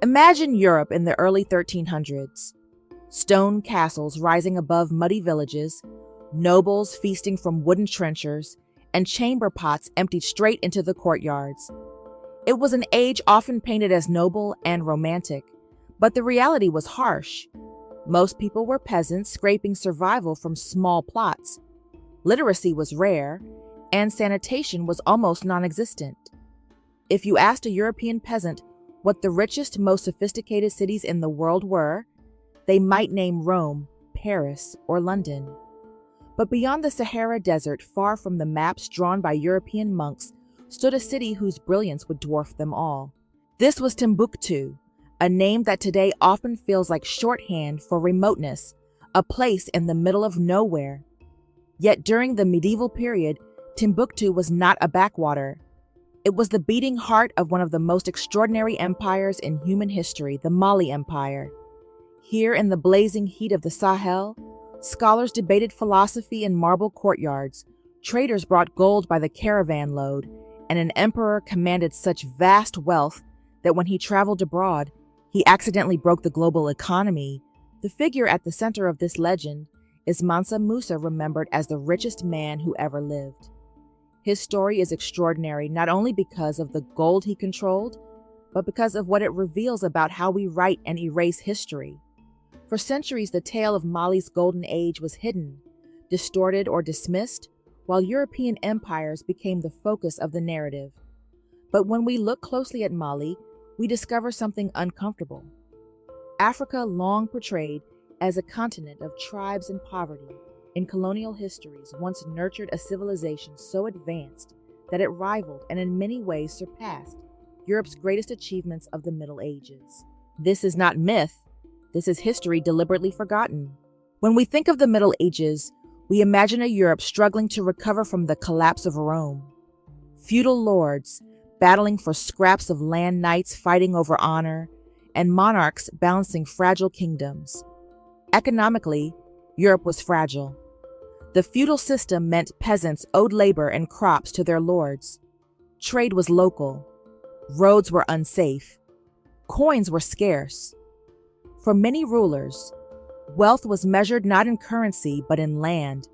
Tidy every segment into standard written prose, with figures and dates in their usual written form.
Imagine Europe in the early 1300s. Stone castles rising above muddy villages, nobles feasting from wooden trenchers, and chamber pots emptied straight into the courtyards. It was an age often painted as noble and romantic, but the reality was harsh. Most people were peasants scraping survival from small plots. Literacy was rare, and sanitation was almost non-existent. If you asked a European peasant what the richest, most sophisticated cities in the world were, they might name Rome, Paris, or London. But beyond the Sahara Desert, far from the maps drawn by European monks, stood a city whose brilliance would dwarf them all. This was Timbuktu, a name that today often feels like shorthand for remoteness, a place in the middle of nowhere. Yet during the medieval period, Timbuktu was not a backwater. It was the beating heart of one of the most extraordinary empires in human history, the Mali Empire. Here in the blazing heat of the Sahel, scholars debated philosophy in marble courtyards, traders brought gold by the caravan load, and an emperor commanded such vast wealth that when he traveled abroad, he accidentally broke the global economy. The figure at the center of this legend is Mansa Musa, remembered as the richest man who ever lived. His story is extraordinary not only because of the gold he controlled, but because of what it reveals about how we write and erase history. For centuries, the tale of Mali's golden age was hidden, distorted, or dismissed, while European empires became the focus of the narrative. But when we look closely at Mali, we discover something uncomfortable. Africa, long portrayed as a continent of tribes and poverty, in colonial histories once nurtured a civilization so advanced that it rivaled and in many ways surpassed Europe's greatest achievements of the Middle Ages. This is not myth, this is history deliberately forgotten. When we think of the Middle Ages, we imagine a Europe struggling to recover from the collapse of Rome. Feudal lords battling for scraps of land, knights fighting over honor, and monarchs balancing fragile kingdoms. Economically, Europe was fragile. The feudal system meant peasants owed labor and crops to their lords. Trade was local. Roads were unsafe. Coins were scarce. For many rulers, wealth was measured not in currency but in land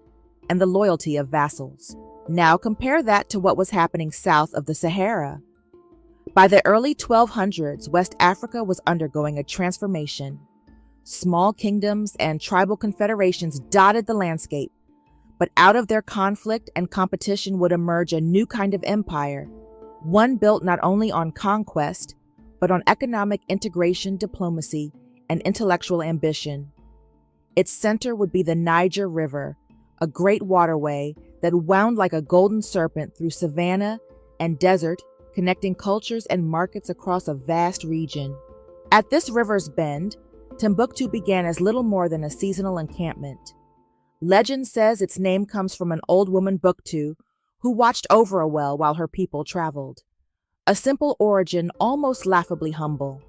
and the loyalty of vassals. Now compare that to what was happening south of the Sahara. By the early 1200s, West Africa was undergoing a transformation. Small kingdoms and tribal confederations dotted the landscape, but out of their conflict and competition would emerge a new kind of empire, one built not only on conquest, but on economic integration, diplomacy, and intellectual ambition. Its center would be the Niger River, a great waterway that wound like a golden serpent through savanna and desert, connecting cultures and markets across a vast region. At this river's bend, Timbuktu began as little more than a seasonal encampment. Legend says its name comes from an old woman Buktu who watched over a well while her people traveled. A simple origin, almost laughably humble.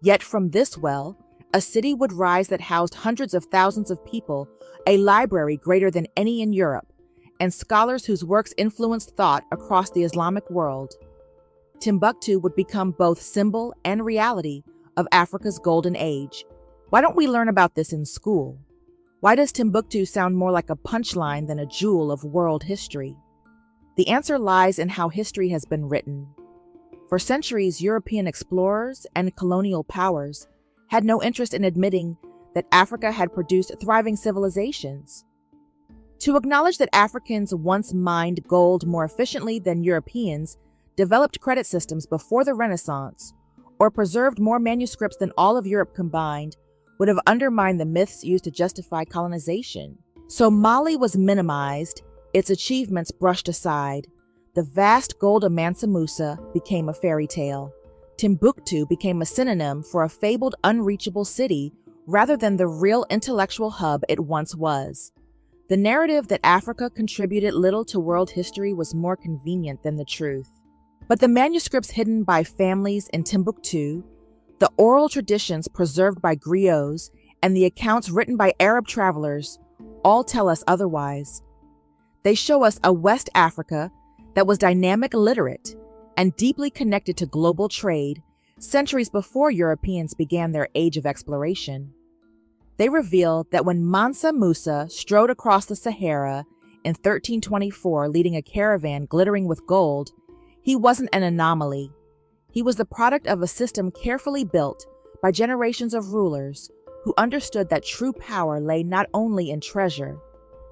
Yet from this well, a city would rise that housed hundreds of thousands of people, a library greater than any in Europe, and scholars whose works influenced thought across the Islamic world. Timbuktu would become both symbol and reality of Africa's golden age. Why don't we learn about this in school? Why does Timbuktu sound more like a punchline than a jewel of world history? The answer lies in how history has been written. For centuries, European explorers and colonial powers had no interest in admitting that Africa had produced thriving civilizations. To acknowledge that Africans once mined gold more efficiently than Europeans, developed credit systems before the Renaissance, or preserved more manuscripts than all of Europe combined, would have undermined the myths used to justify colonization. So Mali was minimized, its achievements brushed aside. The vast gold of Mansa Musa became a fairy tale. Timbuktu became a synonym for a fabled, unreachable city rather than the real intellectual hub it once was. The narrative that Africa contributed little to world history was more convenient than the truth. But the manuscripts hidden by families in Timbuktu, the oral traditions preserved by griots, and the accounts written by Arab travelers all tell us otherwise. They show us a West Africa that was dynamic, literate, and deeply connected to global trade, centuries before Europeans began their age of exploration. They reveal that when Mansa Musa strode across the Sahara in 1324 leading a caravan glittering with gold, he wasn't an anomaly. He was the product of a system carefully built by generations of rulers who understood that true power lay not only in treasure,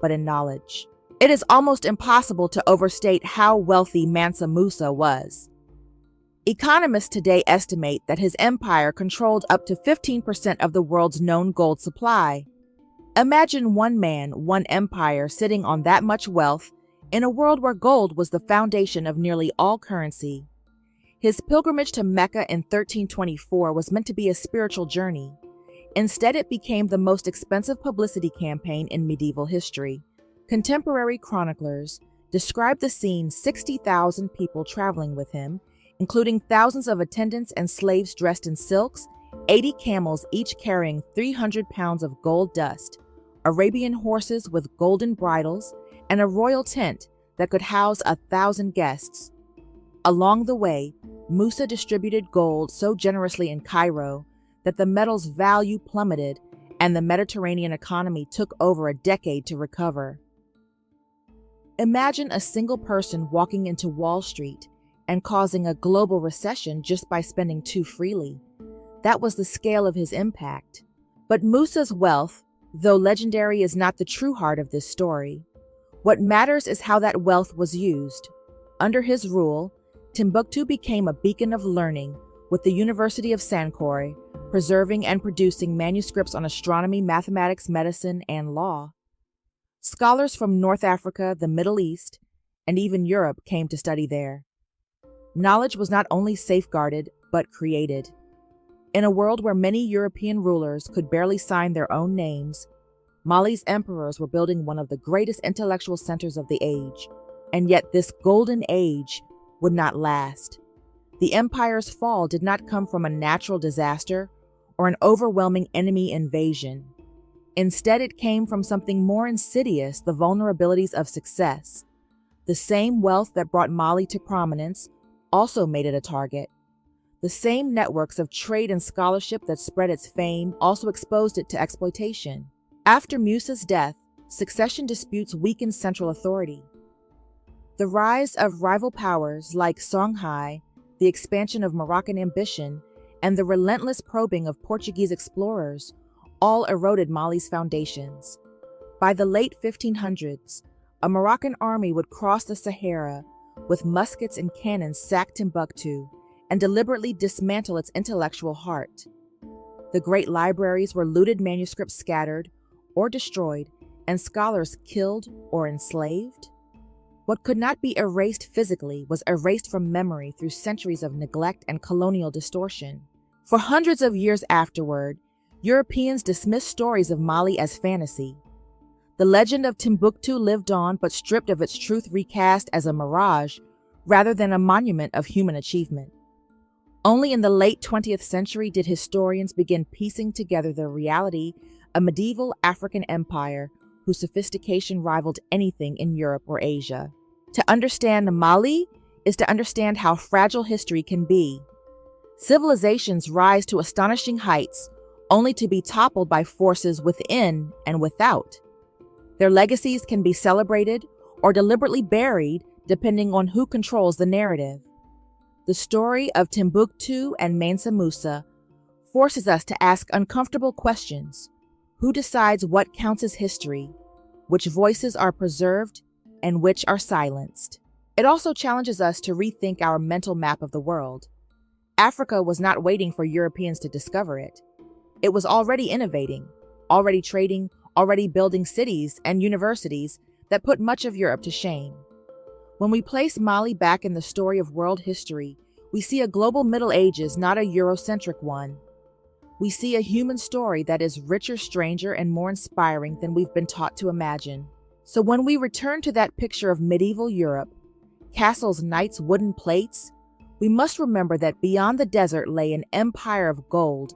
but in knowledge. It is almost impossible to overstate how wealthy Mansa Musa was. Economists today estimate that his empire controlled up to 15% of the world's known gold supply. Imagine one man, one empire sitting on that much wealth in a world where gold was the foundation of nearly all currency. His pilgrimage to Mecca in 1324 was meant to be a spiritual journey. Instead, it became the most expensive publicity campaign in medieval history. Contemporary chroniclers describe the scene: 60,000 people traveling with him, including thousands of attendants and slaves dressed in silks, 80 camels each carrying 300 pounds of gold dust, Arabian horses with golden bridles, and a royal tent that could house 1,000 guests. Along the way, Musa distributed gold so generously in Cairo that the metal's value plummeted and the Mediterranean economy took over a decade to recover. Imagine a single person walking into Wall Street and causing a global recession just by spending too freely. That was the scale of his impact. But Musa's wealth, though legendary, is not the true heart of this story. What matters is how that wealth was used. Under his rule, Timbuktu became a beacon of learning, with the University of Sankore preserving and producing manuscripts on astronomy, mathematics, medicine, and law. Scholars from North Africa, the Middle East, and even Europe came to study there. Knowledge was not only safeguarded, but created. In a world where many European rulers could barely sign their own names, Mali's emperors were building one of the greatest intellectual centers of the age, and yet this golden age would not last. The empire's fall did not come from a natural disaster or an overwhelming enemy invasion. Instead, it came from something more insidious: the vulnerabilities of success. The same wealth that brought Mali to prominence also made it a target. The same networks of trade and scholarship that spread its fame also exposed it to exploitation. After Musa's death, succession disputes weakened central authority. The rise of rival powers like Songhai, the expansion of Moroccan ambition, and the relentless probing of Portuguese explorers all eroded Mali's foundations. By the late 1500s, a Moroccan army would cross the Sahara with muskets and cannons, sack Timbuktu, and deliberately dismantle its intellectual heart. The great libraries were looted, manuscripts scattered or destroyed, and scholars killed or enslaved. What could not be erased physically was erased from memory through centuries of neglect and colonial distortion. For hundreds of years afterward, Europeans dismissed stories of Mali as fantasy. The legend of Timbuktu lived on, but stripped of its truth, recast as a mirage rather than a monument of human achievement. Only in the late 20th century did historians begin piecing together the reality of a medieval African empire whose sophistication rivaled anything in Europe or Asia. To understand Mali is to understand how fragile history can be. Civilizations rise to astonishing heights, only to be toppled by forces within and without. Their legacies can be celebrated or deliberately buried, depending on who controls the narrative. The story of Timbuktu and Mansa Musa forces us to ask uncomfortable questions. Who decides what counts as history? Which voices are preserved and which are silenced? It also challenges us to rethink our mental map of the world. Africa was not waiting for Europeans to discover it. It was already innovating, already trading, already building cities and universities that put much of Europe to shame. When we place Mali back in the story of world history, we see a global Middle Ages, not a Eurocentric one. We see a human story that is richer, stranger, and more inspiring than we've been taught to imagine. So when we return to that picture of medieval Europe, castles, knights, wooden plates, we must remember that beyond the desert lay an empire of gold,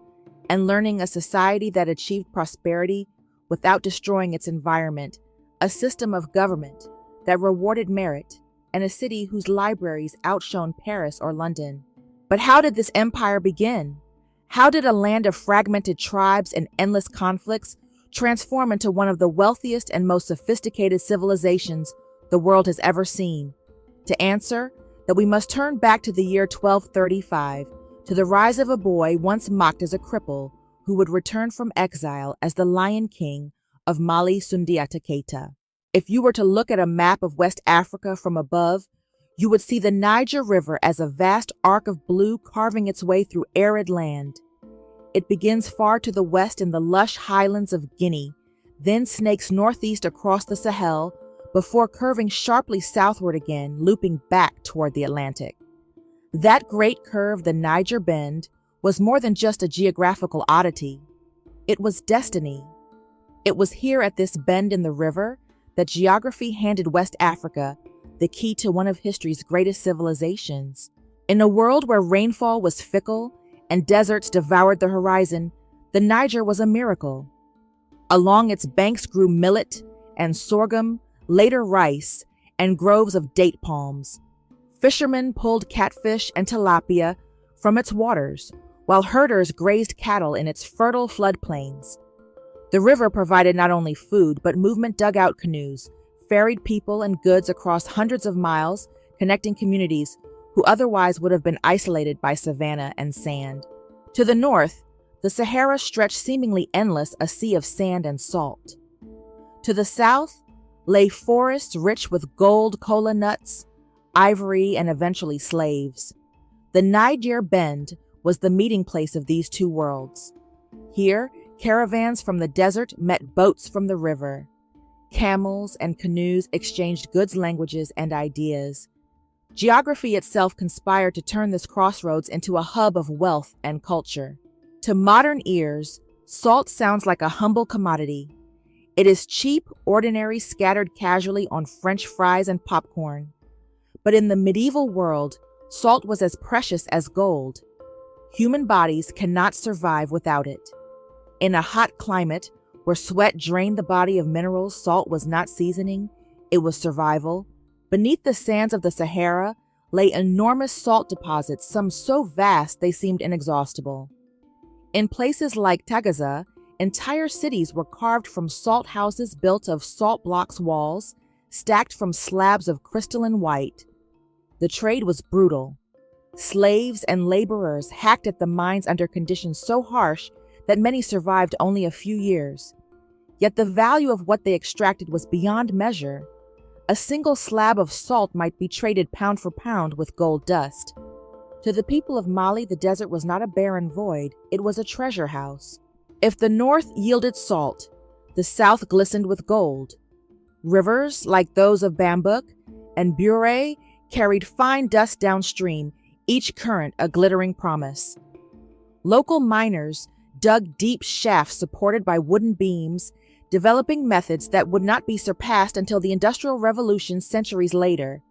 and learning a society that achieved prosperity without destroying its environment, a system of government that rewarded merit, and a city whose libraries outshone Paris or London. But how did this empire begin? How did a land of fragmented tribes and endless conflicts transform into one of the wealthiest and most sophisticated civilizations the world has ever seen? To answer that, we must turn back to the year 1235, to the rise of a boy once mocked as a cripple who would return from exile as the Lion King of Mali, Sundiata Keita. If you were to look at a map of West Africa from above, you would see the Niger River as a vast arc of blue carving its way through arid land. It begins far to the west in the lush highlands of Guinea, then snakes northeast across the Sahel, before curving sharply southward again, looping back toward the Atlantic. That great curve, the Niger Bend, was more than just a geographical oddity. It was destiny. It was here at this bend in the river that geography handed West Africa the key to one of history's greatest civilizations. In a world where rainfall was fickle and deserts devoured the horizon, the Niger was a miracle. Along its banks grew millet and sorghum, later rice, and groves of date palms. Fishermen pulled catfish and tilapia from its waters, while herders grazed cattle in its fertile floodplains. The river provided not only food, but movement dugout canoes, ferried people and goods across hundreds of miles, connecting communities who otherwise would have been isolated by savanna and sand. To the north, the Sahara stretched seemingly endless, a sea of sand and salt. To the south lay forests rich with gold, cola nuts, ivory, and eventually slaves. The Niger Bend was the meeting place of these two worlds. Here, caravans from the desert met boats from the river. Camels and canoes exchanged goods, languages, and ideas. Geography itself conspired to turn this crossroads into a hub of wealth and culture. To modern ears, salt sounds like a humble commodity. It is cheap, ordinary, scattered casually on French fries and popcorn. But in the medieval world, salt was as precious as gold. Human bodies cannot survive without it. In a hot climate where sweat drained the body of minerals, salt was not seasoning, it was survival. Beneath the sands of the Sahara lay enormous salt deposits, some so vast they seemed inexhaustible. In places like Tagaza, entire cities were carved from salt houses built of salt blocks walls, stacked from slabs of crystalline white. The trade was brutal. Slaves and laborers hacked at the mines under conditions so harsh that many survived only a few years. Yet the value of what they extracted was beyond measure. A single slab of salt might be traded pound for pound with gold dust. To the people of Mali, the desert was not a barren void, it was a treasure house. If the north yielded salt, the south glistened with gold. Rivers, like those of Bambouk and Bure, carried fine dust downstream, each current a glittering promise. Local miners dug deep shafts supported by wooden beams, developing methods that would not be surpassed until the Industrial Revolution centuries later.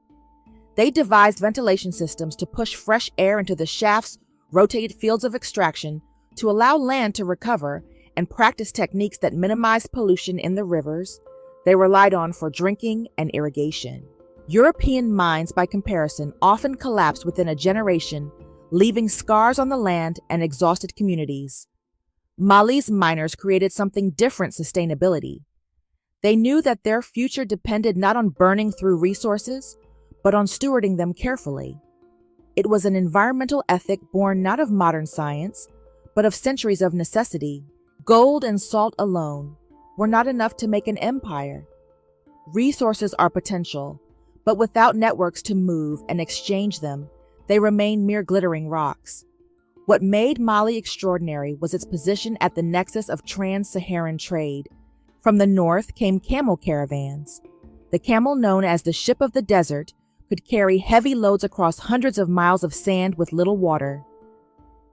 They devised ventilation systems to push fresh air into the shafts' rotated fields of extraction to allow land to recover, and practice techniques that minimized pollution in the rivers they relied on for drinking and irrigation. European mines, by comparison, often collapsed within a generation, leaving scars on the land and exhausted communities. Mali's miners created something different: sustainability. They knew that their future depended not on burning through resources, but on stewarding them carefully. It was an environmental ethic born not of modern science, but of centuries of necessity. Gold and salt alone were not enough to make an empire. Resources are potential, but without networks to move and exchange them, they remain mere glittering rocks. What made Mali extraordinary was its position at the nexus of trans-Saharan trade. From the north came camel caravans. The camel, known as the ship of the desert, could carry heavy loads across hundreds of miles of sand with little water.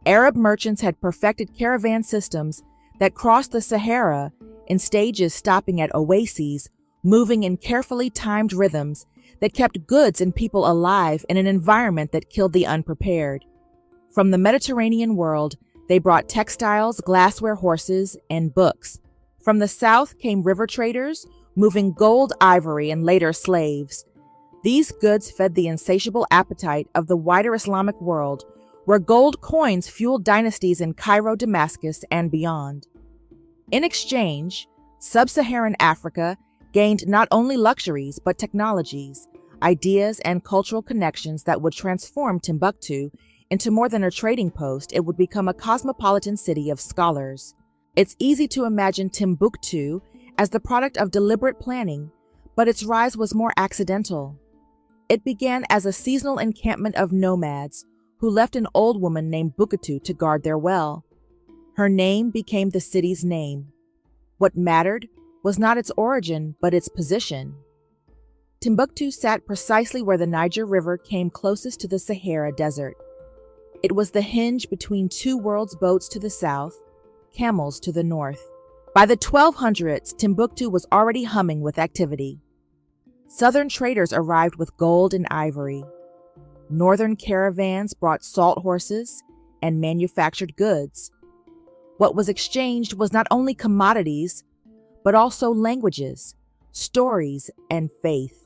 Arab merchants had perfected caravan systems that crossed the Sahara in stages, stopping at oases, moving in carefully timed rhythms that kept goods and people alive in an environment that killed the unprepared. From the Mediterranean world, they brought textiles, glassware, horses, and books. From the south came river traders, moving gold, ivory, and later slaves. These goods fed the insatiable appetite of the wider Islamic world, where gold coins fueled dynasties in Cairo, Damascus, and beyond. In exchange, sub-Saharan Africa gained not only luxuries but technologies, ideas, and cultural connections that would transform Timbuktu into more than a trading post. It would become a cosmopolitan city of scholars. It's easy to imagine Timbuktu as the product of deliberate planning, but its rise was more accidental. It began as a seasonal encampment of nomads who left an old woman named Bukatu to guard their well. Her name became the city's name. What mattered was not its origin, but its position. Timbuktu sat precisely where the Niger River came closest to the Sahara Desert. It was the hinge between two worlds' boats to the south, camels to the north. By the 1200s, Timbuktu was already humming with activity. Southern traders arrived with gold and ivory. Northern caravans brought salt horses and manufactured goods. What was exchanged was not only commodities, but also languages, stories, and faith.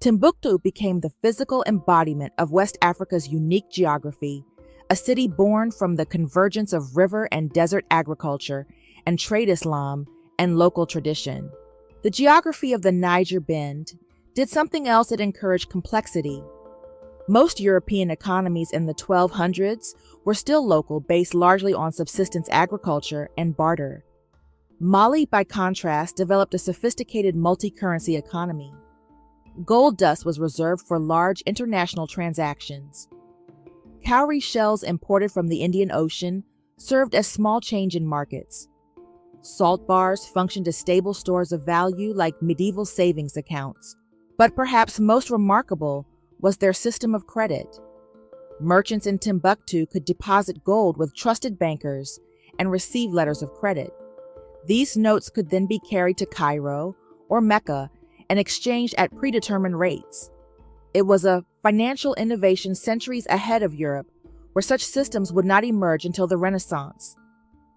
Timbuktu became the physical embodiment of West Africa's unique geography, a city born from the convergence of river and desert agriculture and trade Islam and local tradition. The geography of the Niger Bend did something else. It encouraged complexity. Most European economies in the 1200s were still local, based largely on subsistence agriculture and barter. Mali, by contrast, developed a sophisticated multi-currency economy. Gold dust was reserved for large international transactions. Cowrie shells imported from the Indian Ocean served as small change in markets. Salt bars functioned as stable stores of value like medieval savings accounts. But perhaps most remarkable was their system of credit. Merchants in Timbuktu could deposit gold with trusted bankers and receive letters of credit. These notes could then be carried to Cairo or Mecca and exchanged at predetermined rates. It was a financial innovation centuries ahead of Europe, where such systems would not emerge until the Renaissance.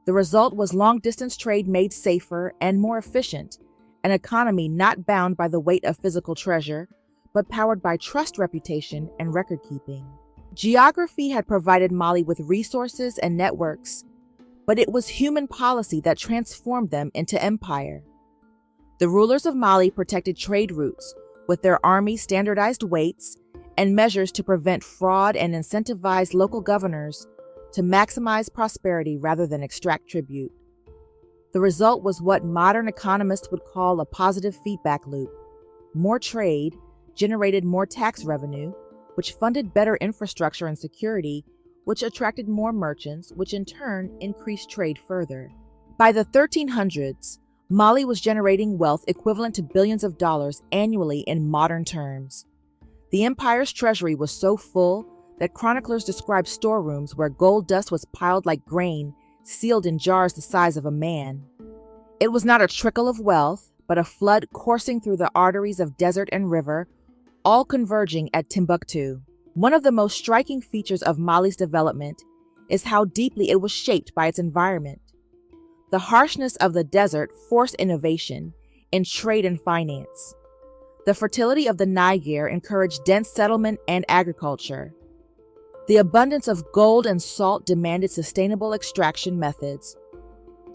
The result was long-distance trade made safer and more efficient, an economy not bound by the weight of physical treasure, but powered by trust, reputation, and record-keeping. Geography had provided Mali with resources and networks, but it was human policy that transformed them into empire. The rulers of Mali protected trade routes with their army's standardized weights and measures to prevent fraud and incentivized local governors to maximize prosperity rather than extract tribute. The result was what modern economists would call a positive feedback loop. More trade generated more tax revenue, which funded better infrastructure and security, which attracted more merchants, which in turn increased trade further. By the 1300s, Mali was generating wealth equivalent to billions of dollars annually in modern terms. The empire's treasury was so full that chroniclers described storerooms where gold dust was piled like grain, sealed in jars the size of a man. It was not a trickle of wealth, but a flood coursing through the arteries of desert and river, all converging at Timbuktu. One of the most striking features of Mali's development is how deeply it was shaped by its environment. The harshness of the desert forced innovation in trade and finance. The fertility of the Niger encouraged dense settlement and agriculture. The abundance of gold and salt demanded sustainable extraction methods.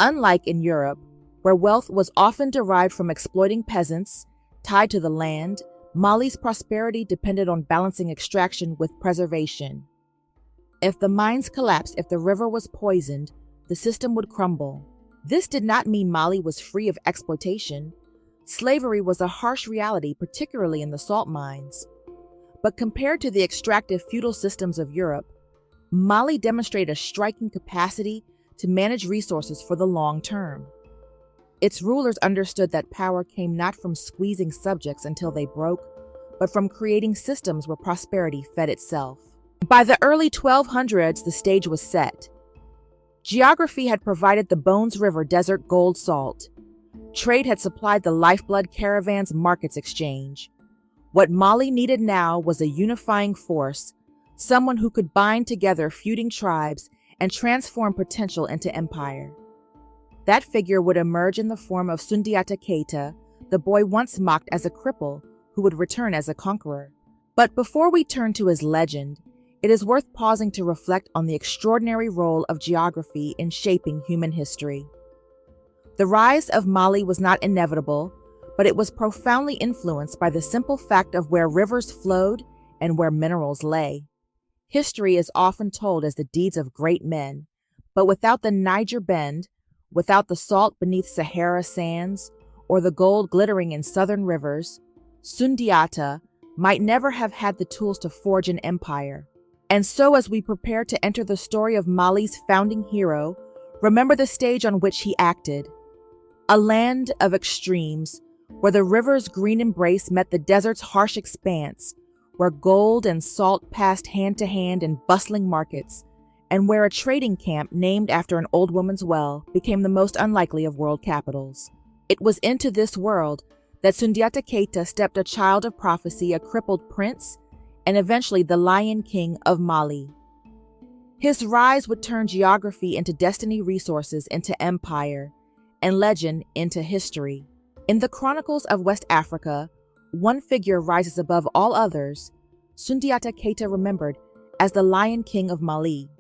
Unlike in Europe, where wealth was often derived from exploiting peasants tied to the land, Mali's prosperity depended on balancing extraction with preservation. If the mines collapsed, if the river was poisoned, the system would crumble. This did not mean Mali was free of exploitation. Slavery was a harsh reality, particularly in the salt mines. But compared to the extractive feudal systems of Europe, Mali demonstrated a striking capacity to manage resources for the long term. Its rulers understood that power came not from squeezing subjects until they broke, but from creating systems where prosperity fed itself. By the early 1200s, the stage was set. Geography had provided the Bones River desert gold salt. Trade had supplied the lifeblood caravans markets exchange. What Mali needed now was a unifying force, someone who could bind together feuding tribes and transform potential into empire. That figure would emerge in the form of Sundiata Keita, the boy once mocked as a cripple who would return as a conqueror. But before we turn to his legend, it is worth pausing to reflect on the extraordinary role of geography in shaping human history. The rise of Mali was not inevitable, but it was profoundly influenced by the simple fact of where rivers flowed and where minerals lay. History is often told as the deeds of great men, but without the Niger bend, without the salt beneath Sahara sands, or the gold glittering in southern rivers, Sundiata might never have had the tools to forge an empire. And so, as we prepare to enter the story of Mali's founding hero, remember the stage on which he acted. A land of extremes, where the river's green embrace met the desert's harsh expanse, where gold and salt passed hand to hand in bustling markets, and where a trading camp named after an old woman's well became the most unlikely of world capitals. It was into this world that Sundiata Keita stepped, a child of prophecy, a crippled prince, and eventually the Lion King of Mali. His rise would turn geography into destiny, resources into empire, and legend into history. In the Chronicles of West Africa, one figure rises above all others, Sundiata Keita remembered as the Lion King of Mali.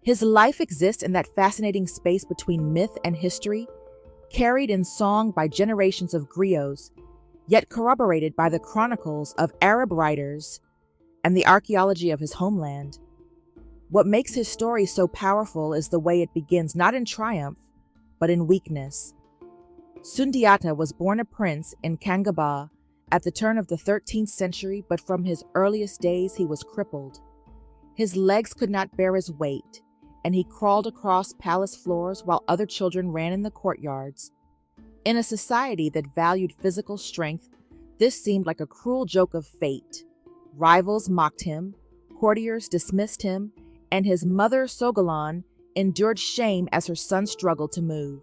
His life exists in that fascinating space between myth and history, carried in song by generations of griots, yet corroborated by the chronicles of Arab writers and the archaeology of his homeland. What makes his story so powerful is the way it begins not in triumph, but in weakness. Sundiata was born a prince in Kangaba at the turn of the 13th century, but from his earliest days he was crippled. His legs could not bear his weight, and he crawled across palace floors while other children ran in the courtyards. In a society that valued physical strength, this seemed like a cruel joke of fate. Rivals mocked him, courtiers dismissed him, and his mother, Sogolan, endured shame as her son struggled to move.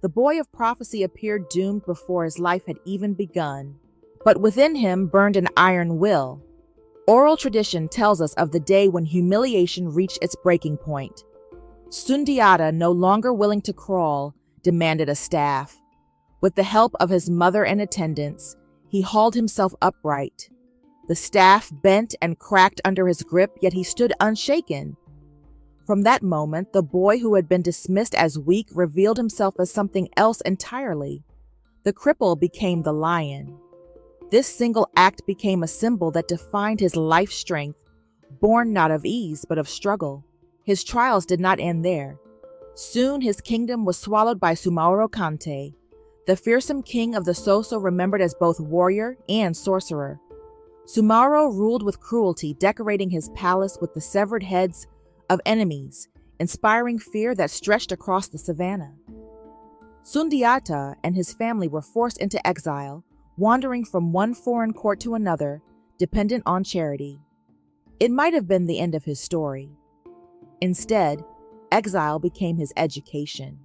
The boy of prophecy appeared doomed before his life had even begun. But within him burned an iron will. Oral tradition tells us of the day when humiliation reached its breaking point. Sundiata, no longer willing to crawl, demanded a staff. With the help of his mother and attendants, he hauled himself upright. The staff bent and cracked under his grip, yet he stood unshaken. From that moment, the boy who had been dismissed as weak revealed himself as something else entirely. The cripple became the lion. This single act became a symbol that defined his life strength, born not of ease, but of struggle. His trials did not end there. Soon his kingdom was swallowed by Sumaworo Kante, the fearsome king of the Soso, remembered as both warrior and sorcerer. Sumaworo ruled with cruelty, decorating his palace with the severed heads of enemies, inspiring fear that stretched across the savannah. Sundiata and his family were forced into exile, wandering from one foreign court to another, dependent on charity. It might have been the end of his story. Instead, exile became his education.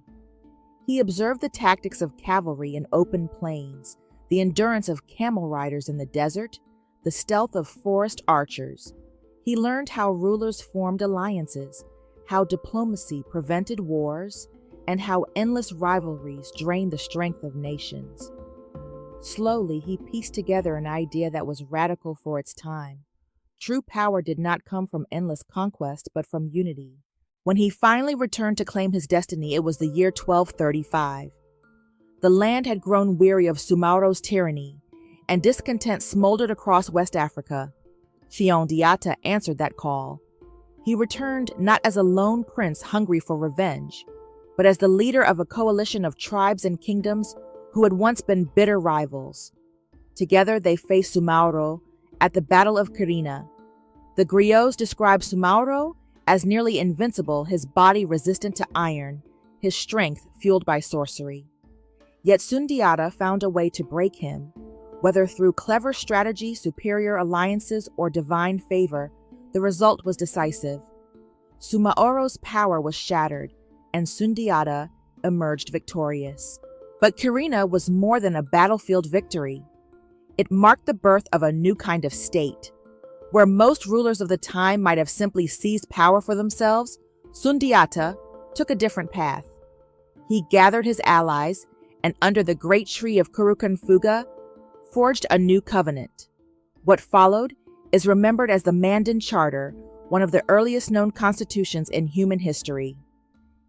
He observed the tactics of cavalry in open plains, the endurance of camel riders in the desert, the stealth of forest archers. He learned how rulers formed alliances, how diplomacy prevented wars, and how endless rivalries drained the strength of nations. Slowly, he pieced together an idea that was radical for its time. True power did not come from endless conquest, but from unity. When he finally returned to claim his destiny, it was the year 1235. The land had grown weary of Sumauro's tyranny, and discontent smoldered across West Africa. Sundiata answered that call. He returned not as a lone prince hungry for revenge, but as the leader of a coalition of tribes and kingdoms who had once been bitter rivals. Together they faced Sumauro at the Battle of Kirina. The griots described Sumauro as nearly invincible, his body resistant to iron, his strength fueled by sorcery. Yet Sundiata found a way to break him. Whether through clever strategy, superior alliances, or divine favor, the result was decisive. Sumauro's power was shattered, and Sundiata emerged victorious. But Kirina was more than a battlefield victory. It marked the birth of a new kind of state. Where most rulers of the time might have simply seized power for themselves, Sundiata took a different path. He gathered his allies, and under the great tree of Kurukanfuga, forged a new covenant. What followed is remembered as the Mandan Charter, one of the earliest known constitutions in human history.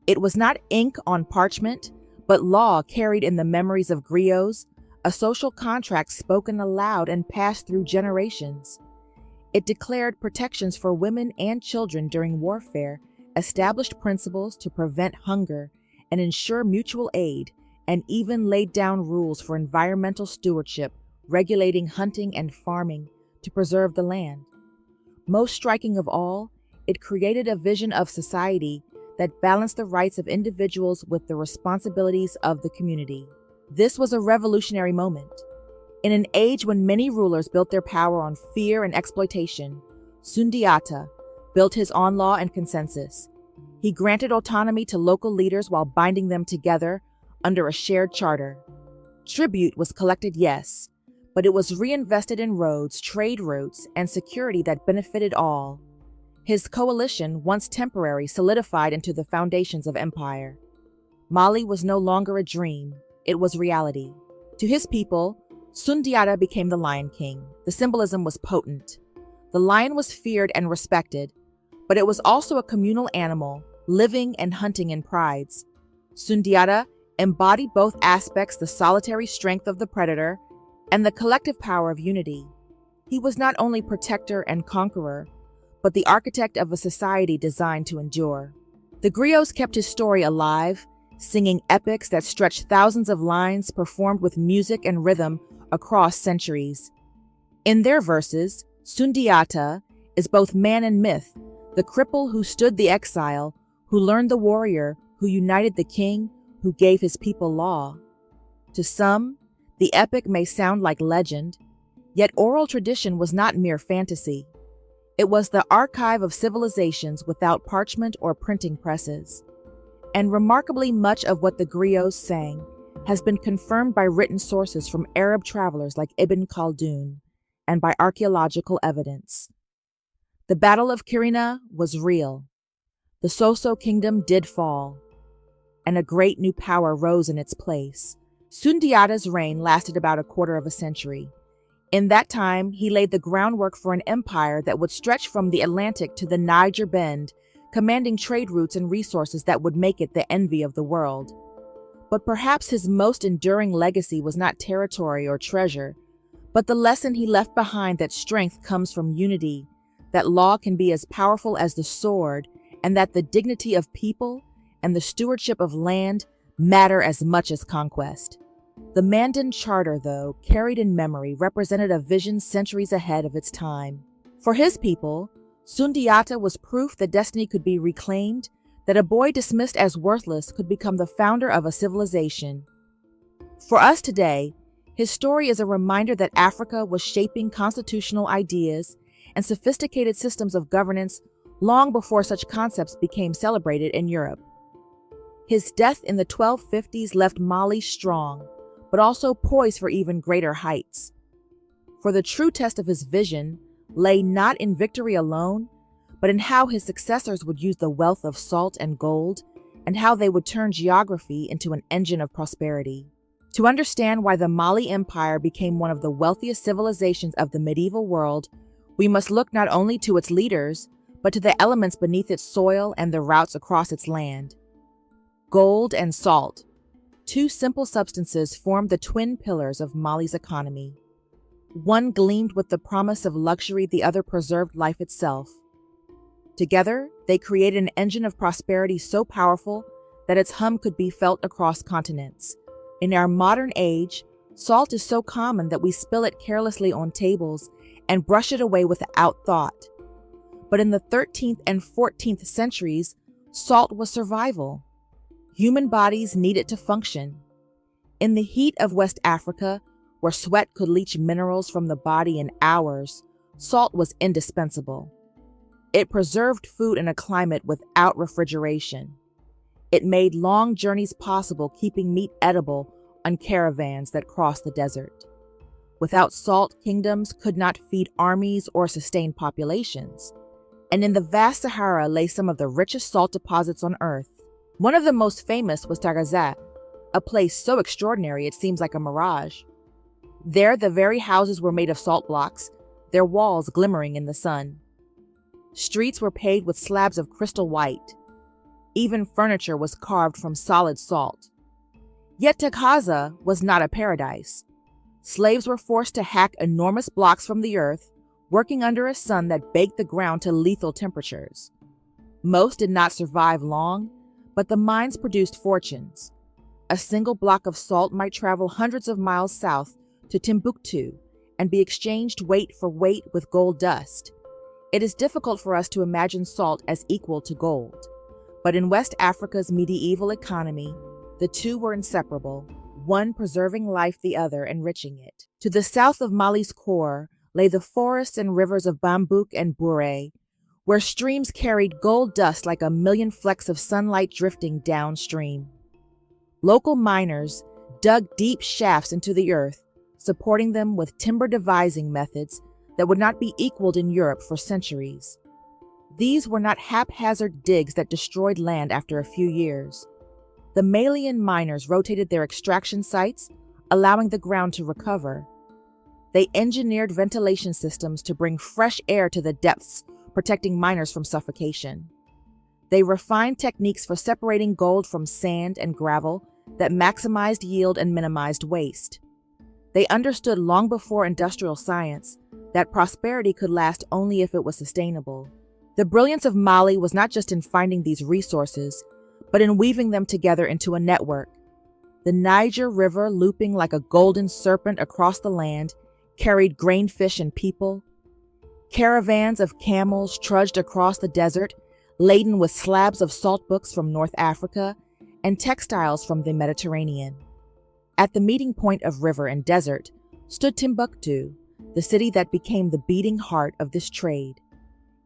It was not ink on parchment, but law carried in the memories of griots, a social contract spoken aloud and passed through generations. It declared protections for women and children during warfare, established principles to prevent hunger and ensure mutual aid, and even laid down rules for environmental stewardship, regulating hunting and farming to preserve the land. Most striking of all, it created a vision of society that balanced the rights of individuals with the responsibilities of the community. This was a revolutionary moment. In an age when many rulers built their power on fear and exploitation, Sundiata built his on law and consensus. He granted autonomy to local leaders while binding them together under a shared charter. Tribute was collected, yes, but it was reinvested in roads, trade routes, and security that benefited all. His coalition, once temporary, solidified into the foundations of empire. Mali was no longer a dream, it was reality. To his people, Sundiata became the Lion King. The symbolism was potent. The lion was feared and respected, but it was also a communal animal, living and hunting in prides. Sundiata embodied both aspects, the solitary strength of the predator and the collective power of unity. He was not only protector and conqueror, but the architect of a society designed to endure. The griots kept his story alive, singing epics that stretched thousands of lines performed with music and rhythm across centuries. In their verses, Sundiata is both man and myth, the cripple who stood the exile, who learned the warrior, who united the king, who gave his people law. To some, the epic may sound like legend, yet oral tradition was not mere fantasy. It was the archive of civilizations without parchment or printing presses. And remarkably much of what the griots sang has been confirmed by written sources from Arab travelers like Ibn Khaldun and by archaeological evidence. The Battle of Kirina was real. The Soso kingdom did fall, and a great new power rose in its place. Sundiata's reign lasted about a quarter of a century. In that time, he laid the groundwork for an empire that would stretch from the Atlantic to the Niger Bend, commanding trade routes and resources that would make it the envy of the world. But perhaps his most enduring legacy was not territory or treasure, but the lesson he left behind that strength comes from unity, that law can be as powerful as the sword, and that the dignity of people and the stewardship of land matter as much as conquest. The Mandan Charter, though, carried in memory, represented a vision centuries ahead of its time. For his people, Sundiata was proof that destiny could be reclaimed, that a boy dismissed as worthless could become the founder of a civilization. For us today, his story is a reminder that Africa was shaping constitutional ideas and sophisticated systems of governance long before such concepts became celebrated in Europe. His death in the 1250s left Mali strong, but also poised for even greater heights. For the true test of his vision lay not in victory alone, but in how his successors would use the wealth of salt and gold, and how they would turn geography into an engine of prosperity. To understand why the Mali Empire became one of the wealthiest civilizations of the medieval world, we must look not only to its leaders, but to the elements beneath its soil and the routes across its land. Gold and salt, two simple substances, formed the twin pillars of Mali's economy. One gleamed with the promise of luxury, the other preserved life itself. Together, they created an engine of prosperity so powerful that its hum could be felt across continents. In our modern age, salt is so common that we spill it carelessly on tables and brush it away without thought. But in the 13th and 14th centuries, salt was survival. Human bodies need it to function. In the heat of West Africa, where sweat could leach minerals from the body in hours, salt was indispensable. It preserved food in a climate without refrigeration. It made long journeys possible, keeping meat edible on caravans that crossed the desert. Without salt, kingdoms could not feed armies or sustain populations. And in the vast Sahara lay some of the richest salt deposits on earth. One of the most famous was Tagazet, a place so extraordinary it seems like a mirage. There, the very houses were made of salt blocks, their walls glimmering in the sun. Streets were paved with slabs of crystal white. Even furniture was carved from solid salt. Yet Takaza was not a paradise. Slaves were forced to hack enormous blocks from the earth, working under a sun that baked the ground to lethal temperatures. Most did not survive long, but the mines produced fortunes. A single block of salt might travel hundreds of miles south to Timbuktu and be exchanged weight for weight with gold dust. It is difficult for us to imagine salt as equal to gold, but in West Africa's medieval economy, the two were inseparable, one preserving life, the other enriching it. To the south of Mali's core lay the forests and rivers of Bambouk and Bouré, where streams carried gold dust like a million flecks of sunlight drifting downstream. Local miners dug deep shafts into the earth, supporting them with timber devising methods that would not be equaled in Europe for centuries. These were not haphazard digs that destroyed land after a few years. The Malian miners rotated their extraction sites, allowing the ground to recover. They engineered ventilation systems to bring fresh air to the depths, protecting miners from suffocation. They refined techniques for separating gold from sand and gravel that maximized yield and minimized waste. They understood long before industrial science that prosperity could last only if it was sustainable. The brilliance of Mali was not just in finding these resources, but in weaving them together into a network. The Niger River, looping like a golden serpent across the land, carried grain, fish, and people. Caravans of camels trudged across the desert, laden with slabs of salt books from North Africa and textiles from the Mediterranean. At the meeting point of river and desert stood Timbuktu, the city that became the beating heart of this trade.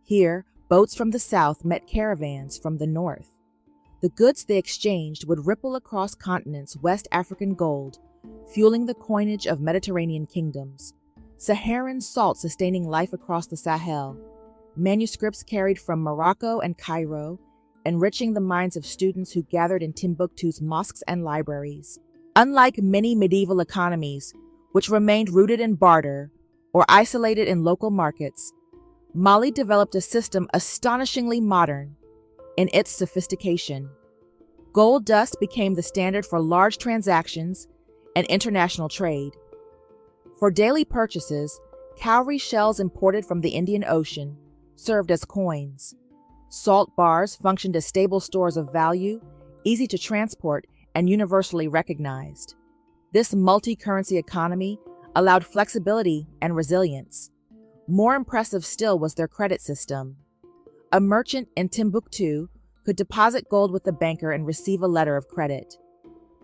Here, boats from the south met caravans from the north. The goods they exchanged would ripple across continents West African gold, fueling the coinage of Mediterranean kingdoms, Saharan salt sustaining life across the Sahel, manuscripts carried from Morocco and Cairo, enriching the minds of students who gathered in Timbuktu's mosques and libraries. Unlike many medieval economies, which remained rooted in barter or isolated in local markets, Mali developed a system astonishingly modern in its sophistication. Gold dust became the standard for large transactions and international trade. For daily purchases, cowrie shells imported from the Indian Ocean served as coins. Salt bars functioned as stable stores of value, easy to transport, and universally recognized. This multi-currency economy allowed flexibility and resilience. More impressive still was their credit system. A merchant in Timbuktu could deposit gold with a banker and receive a letter of credit.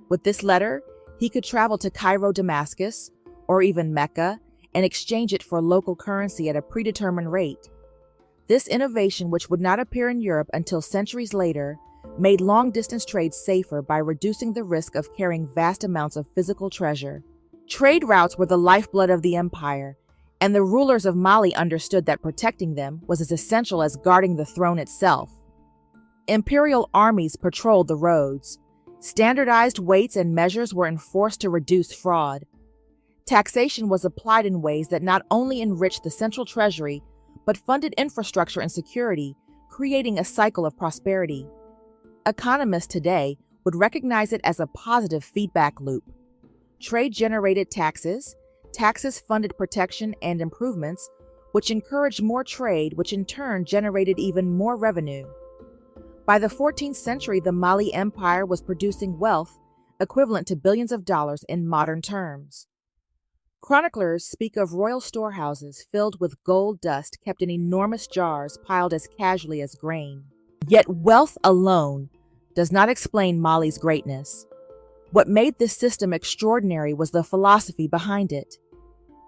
With this letter, he could travel to Cairo, Damascus, or even Mecca, and exchange it for local currency at a predetermined rate. This innovation, which would not appear in Europe until centuries later, made long-distance trade safer by reducing the risk of carrying vast amounts of physical treasure. Trade routes were the lifeblood of the empire, and the rulers of Mali understood that protecting them was as essential as guarding the throne itself. Imperial armies patrolled the roads. Standardized weights and measures were enforced to reduce fraud. Taxation was applied in ways that not only enriched the central treasury, but funded infrastructure and security, creating a cycle of prosperity. Economists today would recognize it as a positive feedback loop. Trade generated taxes, taxes funded protection and improvements, which encouraged more trade, which in turn generated even more revenue. By the 14th century, the Mali Empire was producing wealth equivalent to billions of dollars in modern terms. Chroniclers speak of royal storehouses filled with gold dust kept in enormous jars piled as casually as grain. Yet wealth alone does not explain Mali's greatness. What made this system extraordinary was the philosophy behind it.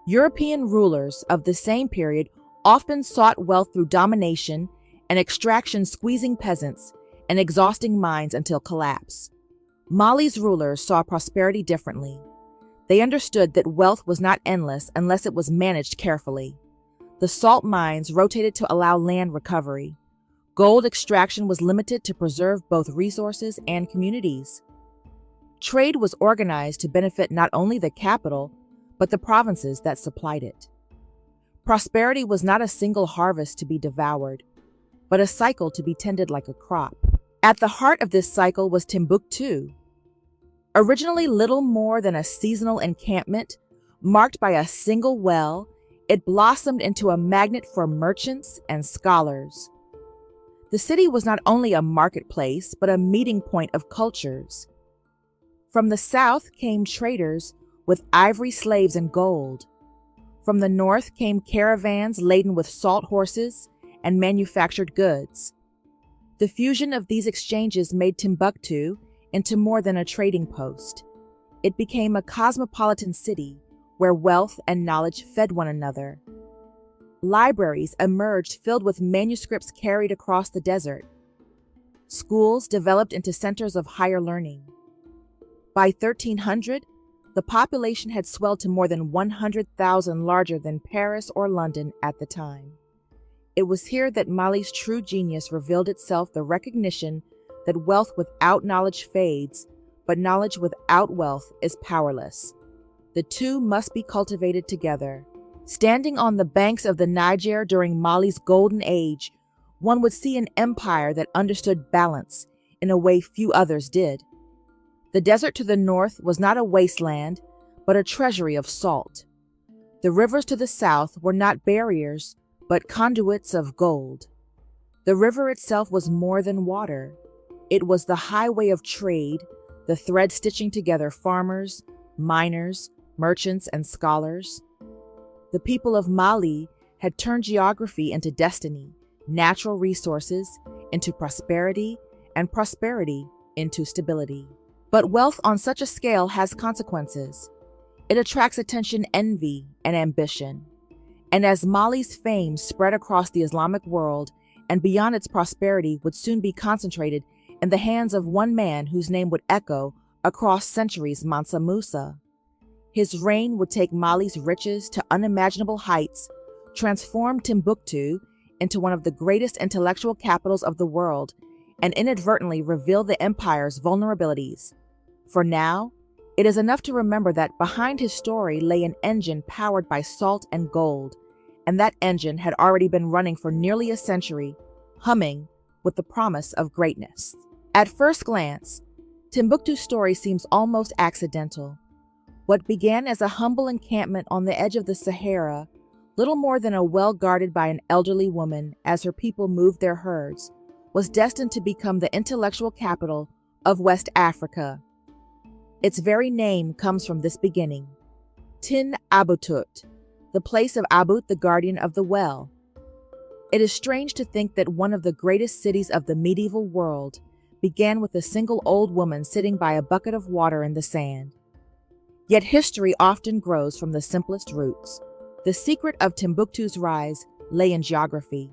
European rulers of the same period often sought wealth through domination and extraction, squeezing peasants and exhausting mines until collapse. Mali's rulers saw prosperity differently. They understood that wealth was not endless unless it was managed carefully. The salt mines rotated to allow land recovery. Gold extraction was limited to preserve both resources and communities. Trade was organized to benefit not only the capital, but the provinces that supplied it. Prosperity was not a single harvest to be devoured. but a cycle to be tended like a crop. At the heart of this cycle was Timbuktu. Originally little more than a seasonal encampment, marked by a single well, it blossomed into a magnet for merchants and scholars. The city was not only a marketplace, but a meeting point of cultures. From the south came traders with ivory slaves and gold. From the north came caravans laden with salt horses and manufactured goods. The fusion of these exchanges made Timbuktu into more than a trading post. It became a cosmopolitan city where wealth and knowledge fed one another. Libraries emerged filled with manuscripts carried across the desert. Schools developed into centers of higher learning. By 1300, the population had swelled to more than 100,000, larger than Paris or London at the time. It was here that Mali's true genius revealed itself, the recognition that wealth without knowledge fades, but knowledge without wealth is powerless. The two must be cultivated together. Standing on the banks of the Niger during Mali's golden age, one would see an empire that understood balance in a way few others did. The desert to the north was not a wasteland, but a treasury of salt. The rivers to the south were not barriers, but conduits of gold. The river itself was more than water. It was the highway of trade, the thread stitching together farmers, miners, merchants, and scholars. The people of Mali had turned geography into destiny, natural resources into prosperity, and prosperity into stability. But wealth on such a scale has consequences. It attracts attention, envy, and ambition. And as Mali's fame spread across the Islamic world and beyond, its prosperity would soon be concentrated in the hands of one man whose name would echo across centuries, Mansa Musa. His reign would take Mali's riches to unimaginable heights, transform Timbuktu into one of the greatest intellectual capitals of the world, and inadvertently reveal the empire's vulnerabilities. For now, it is enough to remember that behind his story lay an engine powered by salt and gold, and that engine had already been running for nearly a century, humming with the promise of greatness. At first glance, Timbuktu's story seems almost accidental. What began as a humble encampment on the edge of the Sahara, little more than a well guarded by an elderly woman as her people moved their herds, was destined to become the intellectual capital of West Africa. Its very name comes from this beginning. Timbuktu, the place of Abut, the guardian of the well. It is strange to think that one of the greatest cities of the medieval world began with a single old woman sitting by a bucket of water in the sand. Yet history often grows from the simplest roots. The secret of Timbuktu's rise lay in geography.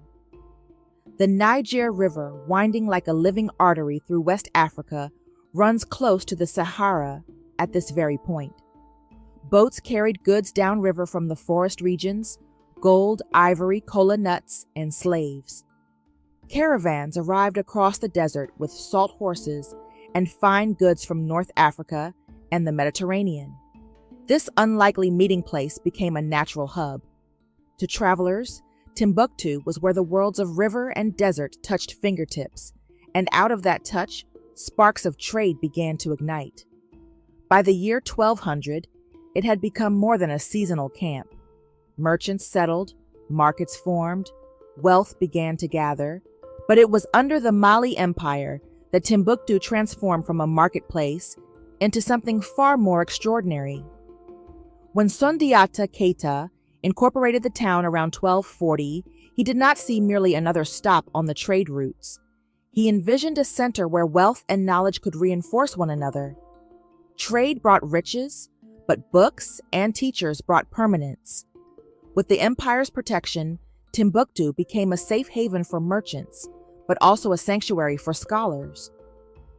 The Niger River, winding like a living artery through West Africa, runs close to the Sahara at this very point. Boats carried goods downriver from the forest regions, gold, ivory, cola nuts, and slaves. Caravans arrived across the desert with salt horses and fine goods from North Africa and the Mediterranean. This unlikely meeting place became a natural hub. To travelers, Timbuktu was where the worlds of river and desert touched fingertips, and out of that touch, sparks of trade began to ignite. By the year 1200, it had become more than a seasonal camp. Merchants settled, markets formed, wealth began to gather, but it was under the Mali Empire that Timbuktu transformed from a marketplace into something far more extraordinary. When Sundiata Keita incorporated the town around 1240, he did not see merely another stop on the trade routes. He envisioned a center where wealth and knowledge could reinforce one another. Trade brought riches, but books and teachers brought permanence. With the empire's protection, Timbuktu became a safe haven for merchants, but also a sanctuary for scholars.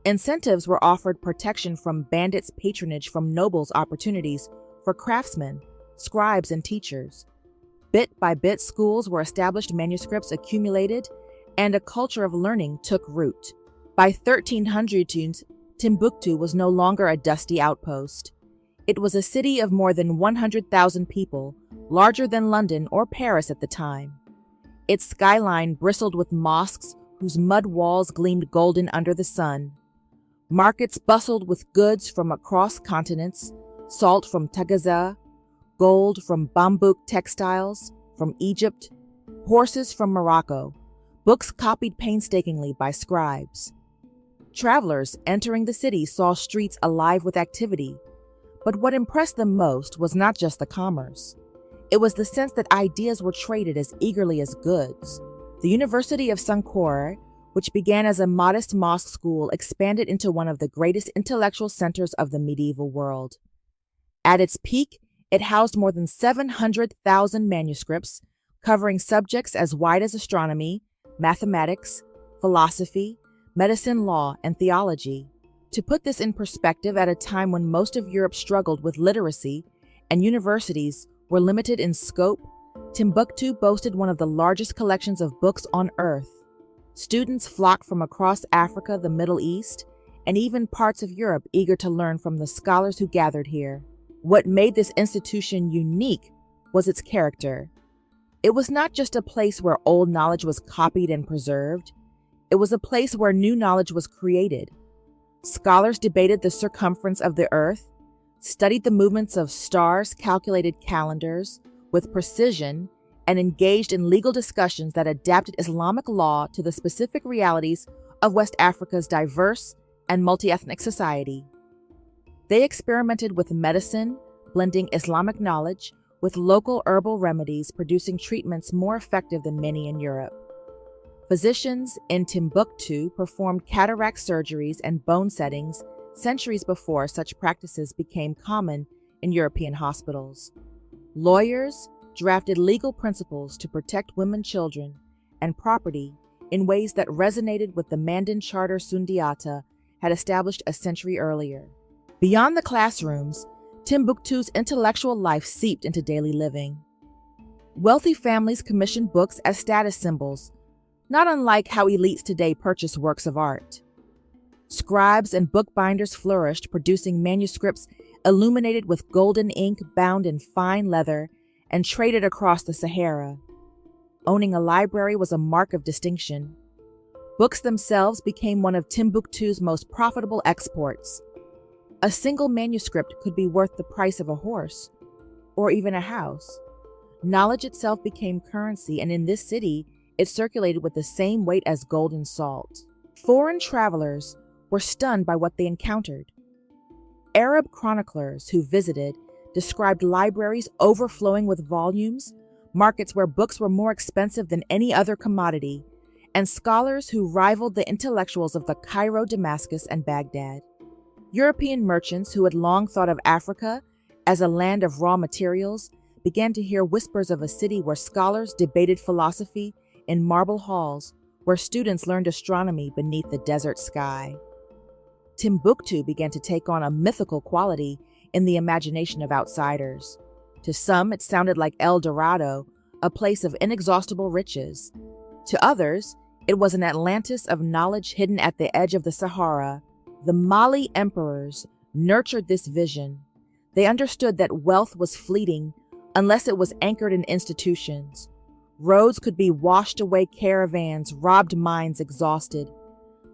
Incentives were offered: protection from bandits, patronage from nobles, opportunities for craftsmen, scribes, and teachers. Bit by bit, schools were established, manuscripts accumulated, and a culture of learning took root. By 1300, Timbuktu was no longer a dusty outpost. It was a city of more than 100,000 people, larger than London or Paris at the time. Its skyline bristled with mosques whose mud walls gleamed golden under the sun. Markets bustled with goods from across continents, salt from Tagaza, gold from Bambouk textiles from Egypt, horses from Morocco, books copied painstakingly by scribes. Travelers entering the city saw streets alive with activity, but what impressed them most was not just the commerce. It was the sense that ideas were traded as eagerly as goods. The University of Sankore, which began as a modest mosque school, expanded into one of the greatest intellectual centers of the medieval world. At its peak, it housed more than 700,000 manuscripts, covering subjects as wide as astronomy, mathematics, philosophy, medicine, law, and theology. To put this in perspective, at a time when most of Europe struggled with literacy and universities were limited in scope, Timbuktu boasted one of the largest collections of books on earth. Students flocked from across Africa, the Middle East, and even parts of Europe, eager to learn from the scholars who gathered here. What made this institution unique was its character. It was not just a place where old knowledge was copied and preserved. It was a place where new knowledge was created. Scholars debated the circumference of the earth, studied the movements of stars, calculated calendars with precision, and engaged in legal discussions that adapted Islamic law to the specific realities of West Africa's diverse and multi-ethnic society. They experimented with medicine, blending Islamic knowledge with local herbal remedies, producing treatments more effective than many in Europe. Physicians in Timbuktu performed cataract surgeries and bone settings centuries before such practices became common in European hospitals. Lawyers drafted legal principles to protect women, children, and property in ways that resonated with the Mandan charter Sundiata had established a century earlier. Beyond the classrooms, Timbuktu's intellectual life seeped into daily living. Wealthy families commissioned books as status symbols, not unlike how elites today purchase works of art. Scribes and bookbinders flourished, producing manuscripts illuminated with golden ink bound in fine leather and traded across the Sahara. Owning a library was a mark of distinction. Books themselves became one of Timbuktu's most profitable exports. A single manuscript could be worth the price of a horse, or even a house. Knowledge itself became currency, and in this city, it circulated with the same weight as gold and salt. Foreign travelers were stunned by what they encountered. Arab chroniclers who visited described libraries overflowing with volumes, markets where books were more expensive than any other commodity, and scholars who rivaled the intellectuals of the Cairo, Damascus, and Baghdad. European merchants who had long thought of Africa as a land of raw materials began to hear whispers of a city where scholars debated philosophy in marble halls, where students learned astronomy beneath the desert sky. Timbuktu began to take on a mythical quality in the imagination of outsiders. To some, it sounded like El Dorado, a place of inexhaustible riches. To others, it was an Atlantis of knowledge hidden at the edge of the Sahara. The Mali emperors nurtured this vision. They understood that wealth was fleeting unless it was anchored in institutions. Roads could be washed away, caravans robbed, minds exhausted.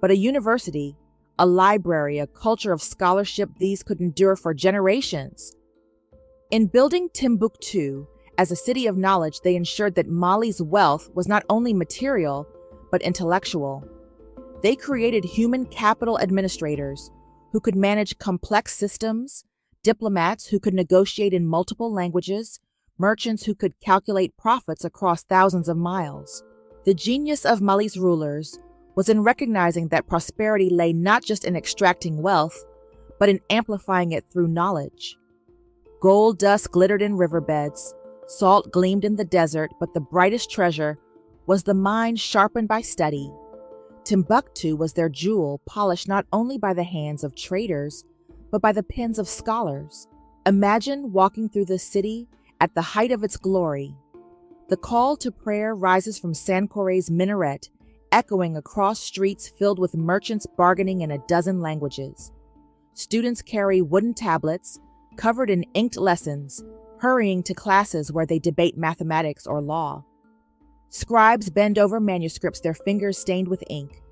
But a university, a library, a culture of scholarship, these could endure for generations. In building Timbuktu as a city of knowledge, they ensured that Mali's wealth was not only material, but intellectual. They created human capital administrators who could manage complex systems, diplomats who could negotiate in multiple languages, merchants who could calculate profits across thousands of miles. The genius of Mali's rulers was in recognizing that prosperity lay not just in extracting wealth, but in amplifying it through knowledge. Gold dust glittered in riverbeds, salt gleamed in the desert, but the brightest treasure was the mind sharpened by study. Timbuktu was their jewel, polished not only by the hands of traders, but by the pens of scholars. Imagine walking through the city at the height of its glory. The call to prayer rises from Sankore's minaret, echoing across streets filled with merchants bargaining in a dozen languages. Students carry wooden tablets, covered in inked lessons, hurrying to classes where they debate mathematics or law. Scribes bend over manuscripts, their fingers stained with ink,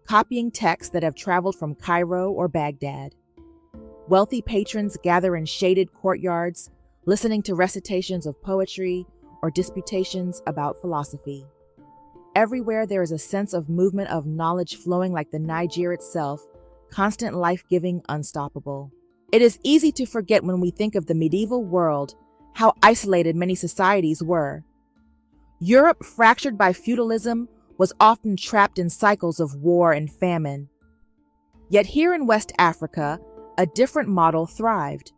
copying texts that have traveled from Cairo or Baghdad. Wealthy patrons gather in shaded courtyards, listening to recitations of poetry or disputations about philosophy. Everywhere there is a sense of movement, of knowledge flowing like the Niger itself, constant, life-giving, unstoppable. It is easy to forget when we think of the medieval world how isolated many societies were. Europe, fractured by feudalism, was often trapped in cycles of war and famine. Yet here in West Africa, a different model thrived.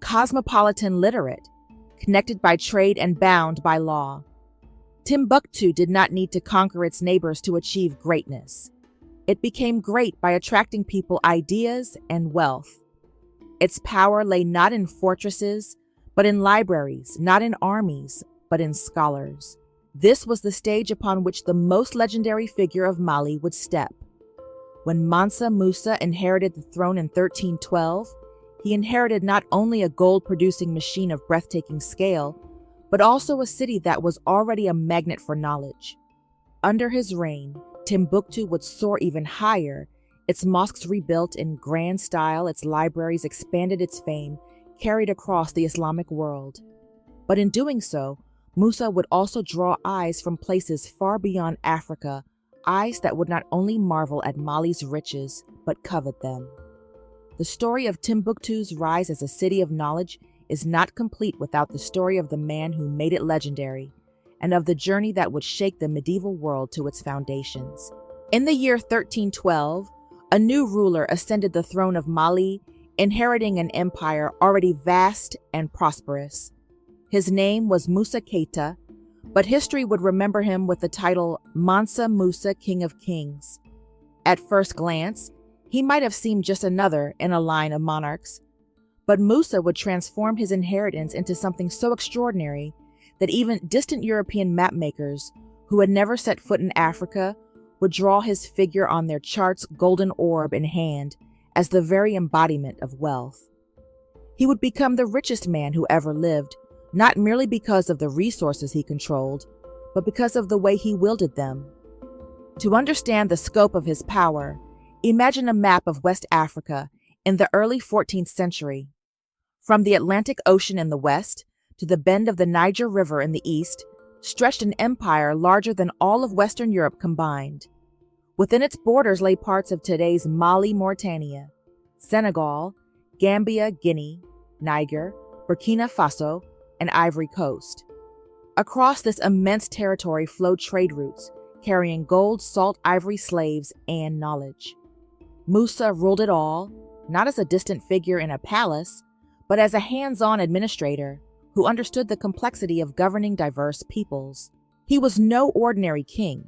Cosmopolitan, literate, connected by trade and bound by law. Timbuktu did not need to conquer its neighbors to achieve greatness. It became great by attracting people, ideas, and wealth. Its power lay not in fortresses, but in libraries, not in armies, but in scholars. This was the stage upon which the most legendary figure of Mali would step. When Mansa Musa inherited the throne in 1312, he inherited not only a gold-producing machine of breathtaking scale, but also a city that was already a magnet for knowledge. Under his reign, Timbuktu would soar even higher, its mosques rebuilt in grand style, its libraries expanded, its fame carried across the Islamic world. But in doing so, Musa would also draw eyes from places far beyond Africa, eyes that would not only marvel at Mali's riches, but covet them. The story of Timbuktu's rise as a city of knowledge is not complete without the story of the man who made it legendary, and of the journey that would shake the medieval world to its foundations. In the year 1312, a new ruler ascended the throne of Mali, inheriting an empire already vast and prosperous. His name was Musa Keita, but history would remember him with the title Mansa Musa, King of Kings. At first glance, he might have seemed just another in a line of monarchs, but Musa would transform his inheritance into something so extraordinary that even distant European mapmakers who had never set foot in Africa would draw his figure on their charts, golden orb in hand, as the very embodiment of wealth. He would become the richest man who ever lived, not merely because of the resources he controlled, but because of the way he wielded them. To understand the scope of his power, imagine a map of West Africa in the early 14th century. From the Atlantic Ocean in the west to the bend of the Niger River in the east, stretched an empire larger than all of Western Europe combined. Within its borders lay parts of today's Mali, Mauritania, Senegal, Gambia, Guinea, Niger, Burkina Faso, and Ivory Coast. Across this immense territory flowed trade routes, carrying gold, salt, ivory, slaves, and knowledge. Musa ruled it all, not as a distant figure in a palace, but as a hands-on administrator who understood the complexity of governing diverse peoples. He was no ordinary king.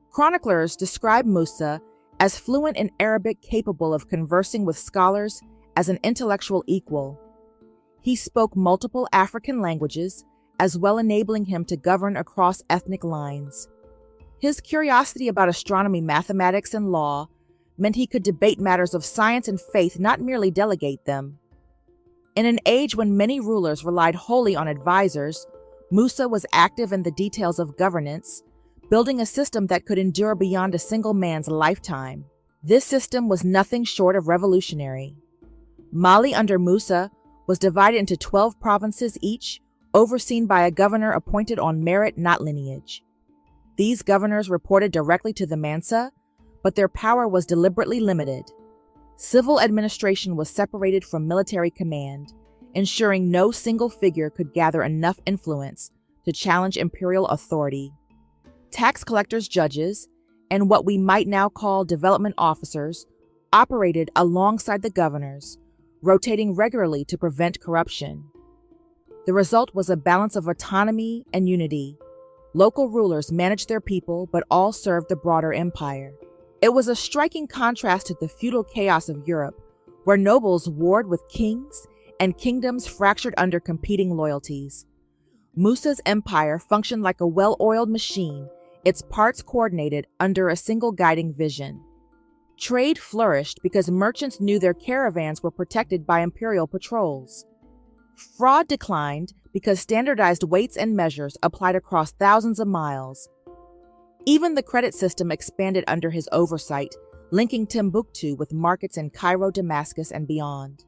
Chroniclers describe Musa as fluent in Arabic, capable of conversing with scholars as an intellectual equal. He spoke multiple African languages, as well enabling him to govern across ethnic lines. His curiosity about astronomy, mathematics, and law meant he could debate matters of science and faith, not merely delegate them. In an age when many rulers relied wholly on advisors, Musa was active in the details of governance, building a system that could endure beyond a single man's lifetime. This system was nothing short of revolutionary. Mali under Musa was divided into 12 provinces each, overseen by a governor appointed on merit, not lineage. These governors reported directly to the Mansa, but their power was deliberately limited. Civil administration was separated from military command, ensuring no single figure could gather enough influence to challenge imperial authority. Tax collectors, judges, and what we might now call development officers operated alongside the governors, rotating regularly to prevent corruption. The result was a balance of autonomy and unity. Local rulers managed their people, but all served the broader empire. It was a striking contrast to the feudal chaos of Europe, where nobles warred with kings and kingdoms fractured under competing loyalties. Musa's empire functioned like a well-oiled machine, its parts coordinated under a single guiding vision. Trade flourished because merchants knew their caravans were protected by imperial patrols. Fraud declined because standardized weights and measures applied across thousands of miles. Even the credit system expanded under his oversight, linking Timbuktu with markets in Cairo, Damascus, and beyond.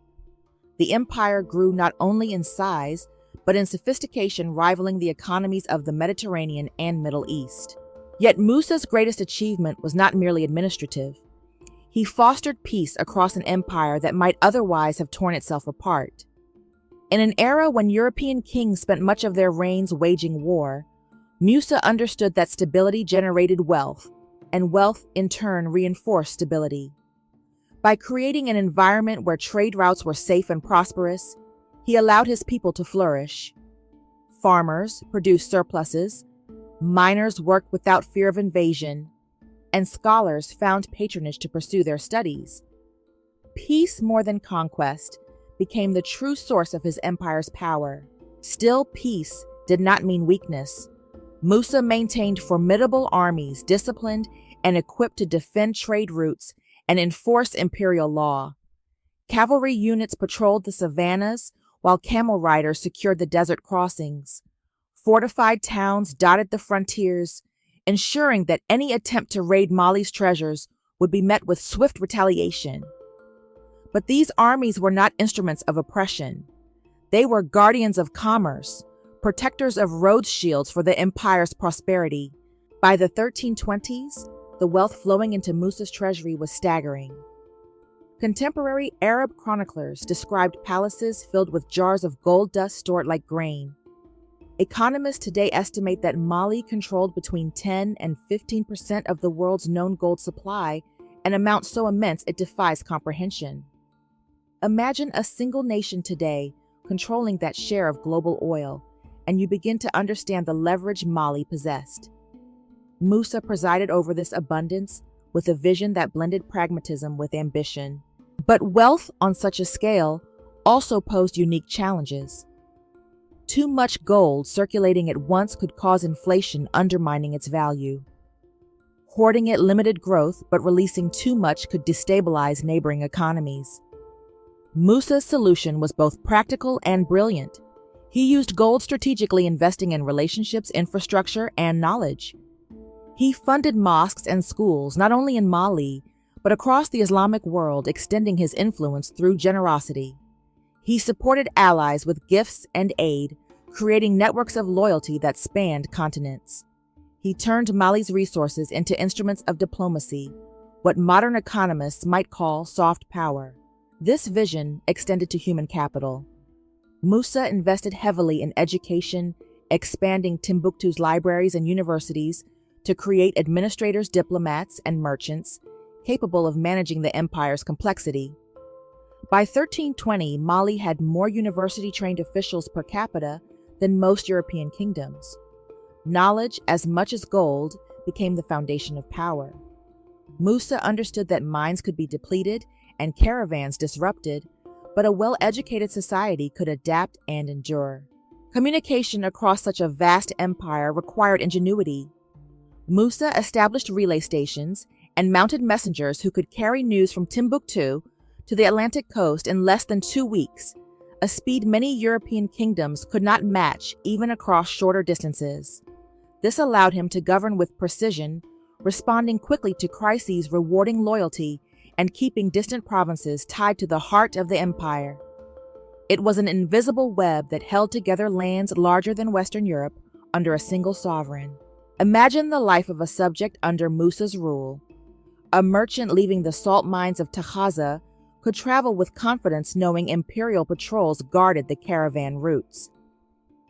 The empire grew not only in size, but in sophistication, rivaling the economies of the Mediterranean and Middle East. Yet Musa's greatest achievement was not merely administrative. He fostered peace across an empire that might otherwise have torn itself apart. In an era when European kings spent much of their reigns waging war, Musa understood that stability generated wealth, and wealth in turn reinforced stability. By creating an environment where trade routes were safe and prosperous, he allowed his people to flourish. Farmers produced surpluses, miners worked without fear of invasion, and scholars found patronage to pursue their studies. Peace more than conquest became the true source of his empire's power. Still, peace did not mean weakness. Musa maintained formidable armies, disciplined and equipped to defend trade routes and enforce imperial law. Cavalry units patrolled the savannas, while camel riders secured the desert crossings. Fortified towns dotted the frontiers, ensuring that any attempt to raid Mali's treasures would be met with swift retaliation. But these armies were not instruments of oppression. They were guardians of commerce, protectors of road shields for the empire's prosperity. By the 1320s, the wealth flowing into Musa's treasury was staggering. Contemporary Arab chroniclers described palaces filled with jars of gold dust stored like grain. Economists today estimate that Mali controlled between 10 and 15% of the world's known gold supply, an amount so immense it defies comprehension. Imagine a single nation today controlling that share of global oil, and you begin to understand the leverage Mali possessed. Musa presided over this abundance with a vision that blended pragmatism with ambition. But wealth on such a scale also posed unique challenges. Too much gold circulating at once could cause inflation, undermining its value. Hoarding it limited growth, but releasing too much could destabilize neighboring economies. Musa's solution was both practical and brilliant. He used gold strategically, investing in relationships, infrastructure, and knowledge. He funded mosques and schools not only in Mali, but across the Islamic world, extending his influence through generosity. He supported allies with gifts and aid, creating networks of loyalty that spanned continents. He turned Mali's resources into instruments of diplomacy, what modern economists might call soft power. This vision extended to human capital. Musa invested heavily in education, expanding Timbuktu's libraries and universities to create administrators, diplomats, and merchants capable of managing the empire's complexity. By 1320, Mali had more university-trained officials per capita than most European kingdoms. Knowledge, as much as gold, became the foundation of power. Musa understood that mines could be depleted and caravans disrupted, but a well-educated society could adapt and endure. Communication across such a vast empire required ingenuity. Musa established relay stations and mounted messengers who could carry news from Timbuktu to the Atlantic coast in less than 2 weeks, a speed many European kingdoms could not match even across shorter distances. This allowed him to govern with precision, responding quickly to crises, rewarding loyalty, and keeping distant provinces tied to the heart of the empire. It was an invisible web that held together lands larger than Western Europe under a single sovereign. Imagine the life of a subject under Musa's rule. A merchant leaving the salt mines of Tahaza could travel with confidence knowing imperial patrols guarded the caravan routes.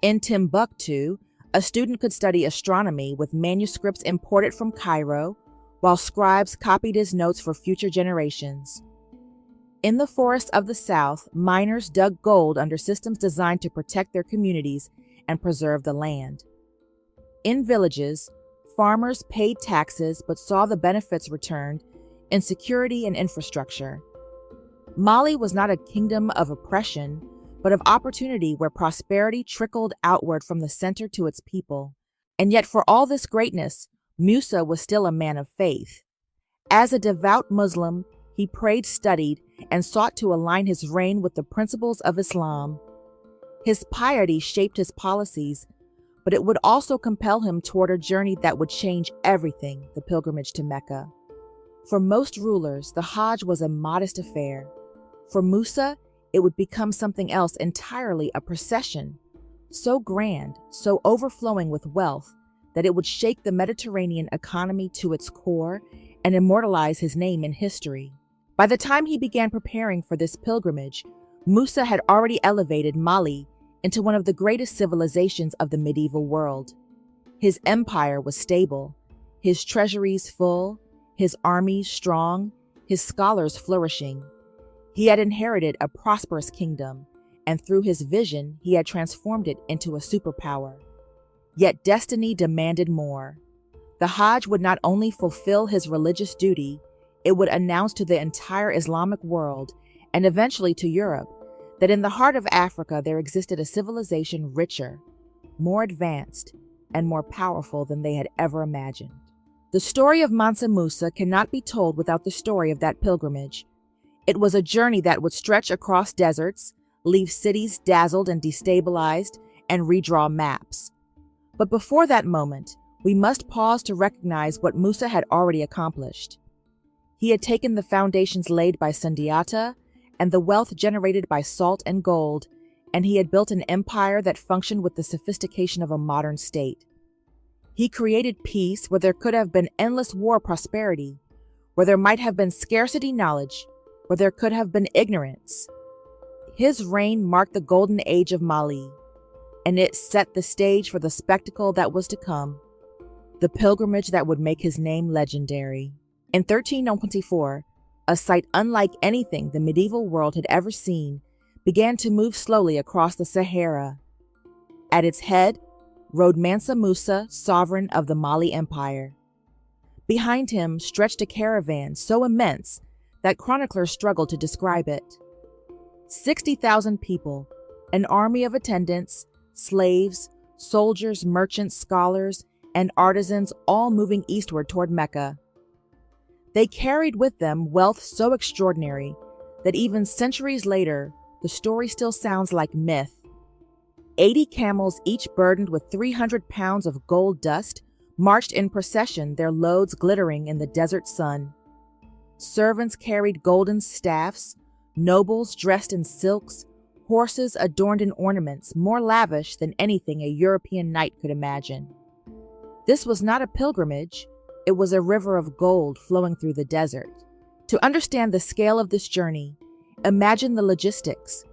In Timbuktu, a student could study astronomy with manuscripts imported from Cairo, while scribes copied his notes for future generations. In the forests of the south, miners dug gold under systems designed to protect their communities and preserve the land. In villages, farmers paid taxes but saw the benefits returned in security and infrastructure. Mali was not a kingdom of oppression, but of opportunity where prosperity trickled outward from the center to its people. And yet for all this greatness, Musa was still a man of faith. As a devout Muslim, he prayed, studied, and sought to align his reign with the principles of Islam. His piety shaped his policies, but it would also compel him toward a journey that would change everything, the pilgrimage to Mecca. For most rulers, the Hajj was a modest affair. For Musa, it would become something else entirely, a procession, so grand, so overflowing with wealth, that it would shake the Mediterranean economy to its core and immortalize his name in history. By the time he began preparing for this pilgrimage, Musa had already elevated Mali into one of the greatest civilizations of the medieval world. His empire was stable, his treasuries full, his armies strong, his scholars flourishing. He had inherited a prosperous kingdom, and through his vision, he had transformed it into a superpower. Yet destiny demanded more. The Hajj would not only fulfill his religious duty, it would announce to the entire Islamic world, and eventually to Europe, that in the heart of Africa there existed a civilization richer, more advanced, and more powerful than they had ever imagined. The story of Mansa Musa cannot be told without the story of that pilgrimage. It was a journey that would stretch across deserts, leave cities dazzled and destabilized, and redraw maps. But before that moment, we must pause to recognize what Musa had already accomplished. He had taken the foundations laid by Sundiata and the wealth generated by salt and gold, and he had built an empire that functioned with the sophistication of a modern state. He created peace where there could have been endless war prosperity, where there might have been scarcity knowledge, where there could have been ignorance. His reign marked the golden age of Mali, and it set the stage for the spectacle that was to come, the pilgrimage that would make his name legendary. In 1324, a sight unlike anything the medieval world had ever seen began to move slowly across the Sahara. At its head rode Mansa Musa, sovereign of the Mali Empire. Behind him stretched a caravan so immense that chroniclers struggled to describe it. 60,000 people, an army of attendants, slaves, soldiers, merchants, scholars, and artisans, all moving eastward toward Mecca. They carried with them wealth so extraordinary that even centuries later, the story still sounds like myth. 80 camels, each burdened with 300 pounds of gold dust, marched in procession, their loads glittering in the desert sun. Servants carried golden staffs, nobles dressed in silks, horses adorned in ornaments more lavish than anything a European knight could imagine. This was not a pilgrimage. It was a river of gold flowing through the desert. To understand the scale of this journey, imagine the logistics.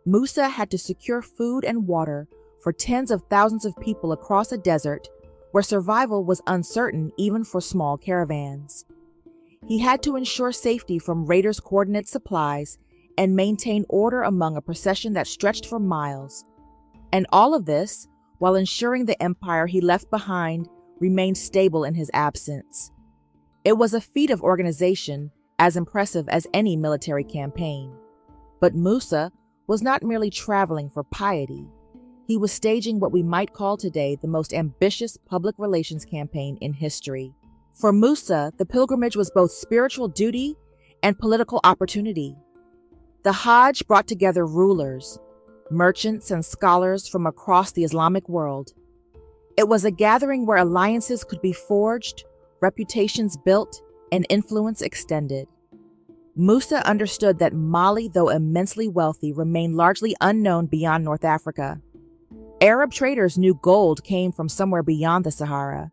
Musa had to secure food and water for tens of thousands of people across a desert where survival was uncertain even for small caravans. He had to ensure safety from raiders' coordinate supplies and maintain order among a procession that stretched for miles. And all of this while ensuring the empire he left behind remained stable in his absence. It was a feat of organization as impressive as any military campaign. But Musa was not merely traveling for piety. He was staging what we might call today the most ambitious public relations campaign in history. For Musa, the pilgrimage was both spiritual duty and political opportunity. The Hajj brought together rulers, merchants, and scholars from across the Islamic world. It was a gathering where alliances could be forged, reputations built, and influence extended. Musa understood that Mali, though immensely wealthy, remained largely unknown beyond North Africa. Arab traders knew gold came from somewhere beyond the Sahara,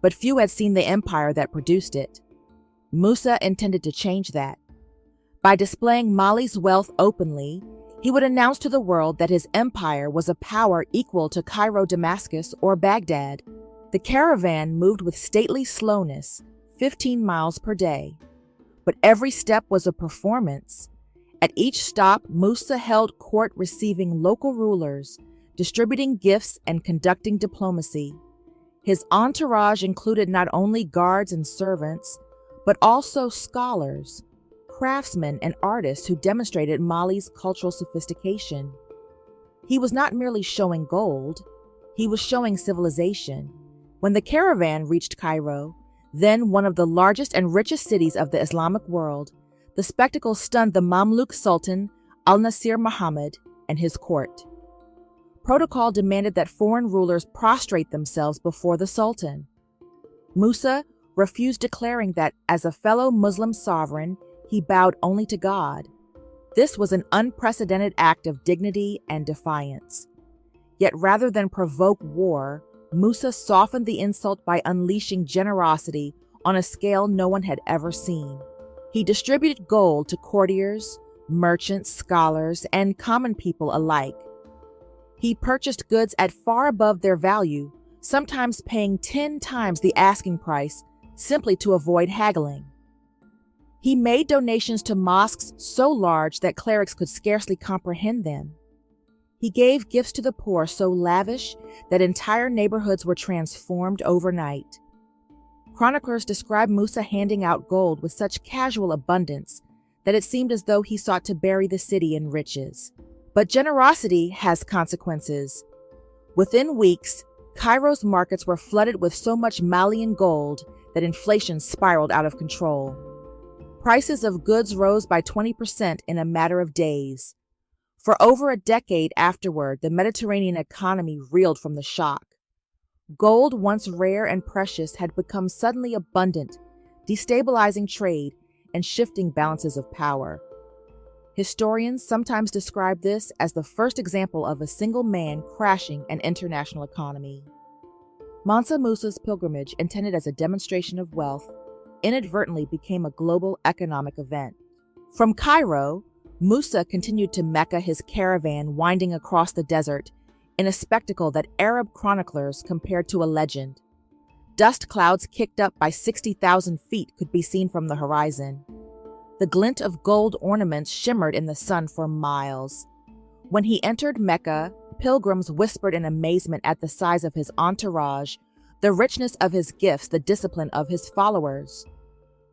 but few had seen the empire that produced it. Musa intended to change that. By displaying Mali's wealth openly, he would announce to the world that his empire was a power equal to Cairo, Damascus, or Baghdad. The caravan moved with stately slowness, 15 miles per day. But every step was a performance. At each stop, Musa held court, receiving local rulers, distributing gifts, and conducting diplomacy. His entourage included not only guards and servants, but also scholars, craftsmen, and artists who demonstrated Mali's cultural sophistication. He was not merely showing gold, he was showing civilization. When the caravan reached Cairo, then one of the largest and richest cities of the Islamic world, the spectacle stunned the Mamluk Sultan Al-Nasir Muhammad and his court. Protocol demanded that foreign rulers prostrate themselves before the Sultan. Musa refused, declaring that, as a fellow Muslim sovereign, he bowed only to God. This was an unprecedented act of dignity and defiance. Yet rather than provoke war, Musa softened the insult by unleashing generosity on a scale no one had ever seen. He distributed gold to courtiers, merchants, scholars, and common people alike. He purchased goods at far above their value, sometimes paying 10 times the asking price simply to avoid haggling. He made donations to mosques so large that clerics could scarcely comprehend them. He gave gifts to the poor so lavish that entire neighborhoods were transformed overnight. Chroniclers describe Musa handing out gold with such casual abundance that it seemed as though he sought to bury the city in riches. But generosity has consequences. Within weeks, Cairo's markets were flooded with so much Malian gold that inflation spiraled out of control. Prices of goods rose by 20% in a matter of days. For over a decade afterward, the Mediterranean economy reeled from the shock. Gold, once rare and precious, had become suddenly abundant, destabilizing trade and shifting balances of power. Historians sometimes describe this as the first example of a single man crashing an international economy. Mansa Musa's pilgrimage, intended as a demonstration of wealth, inadvertently became a global economic event. From Cairo, Musa continued to Mecca, his caravan winding across the desert in a spectacle that Arab chroniclers compared to a legend. Dust clouds kicked up by 60,000 feet could be seen from the horizon. The glint of gold ornaments shimmered in the sun for miles. When he entered Mecca, pilgrims whispered in amazement at the size of his entourage, the richness of his gifts, the discipline of his followers.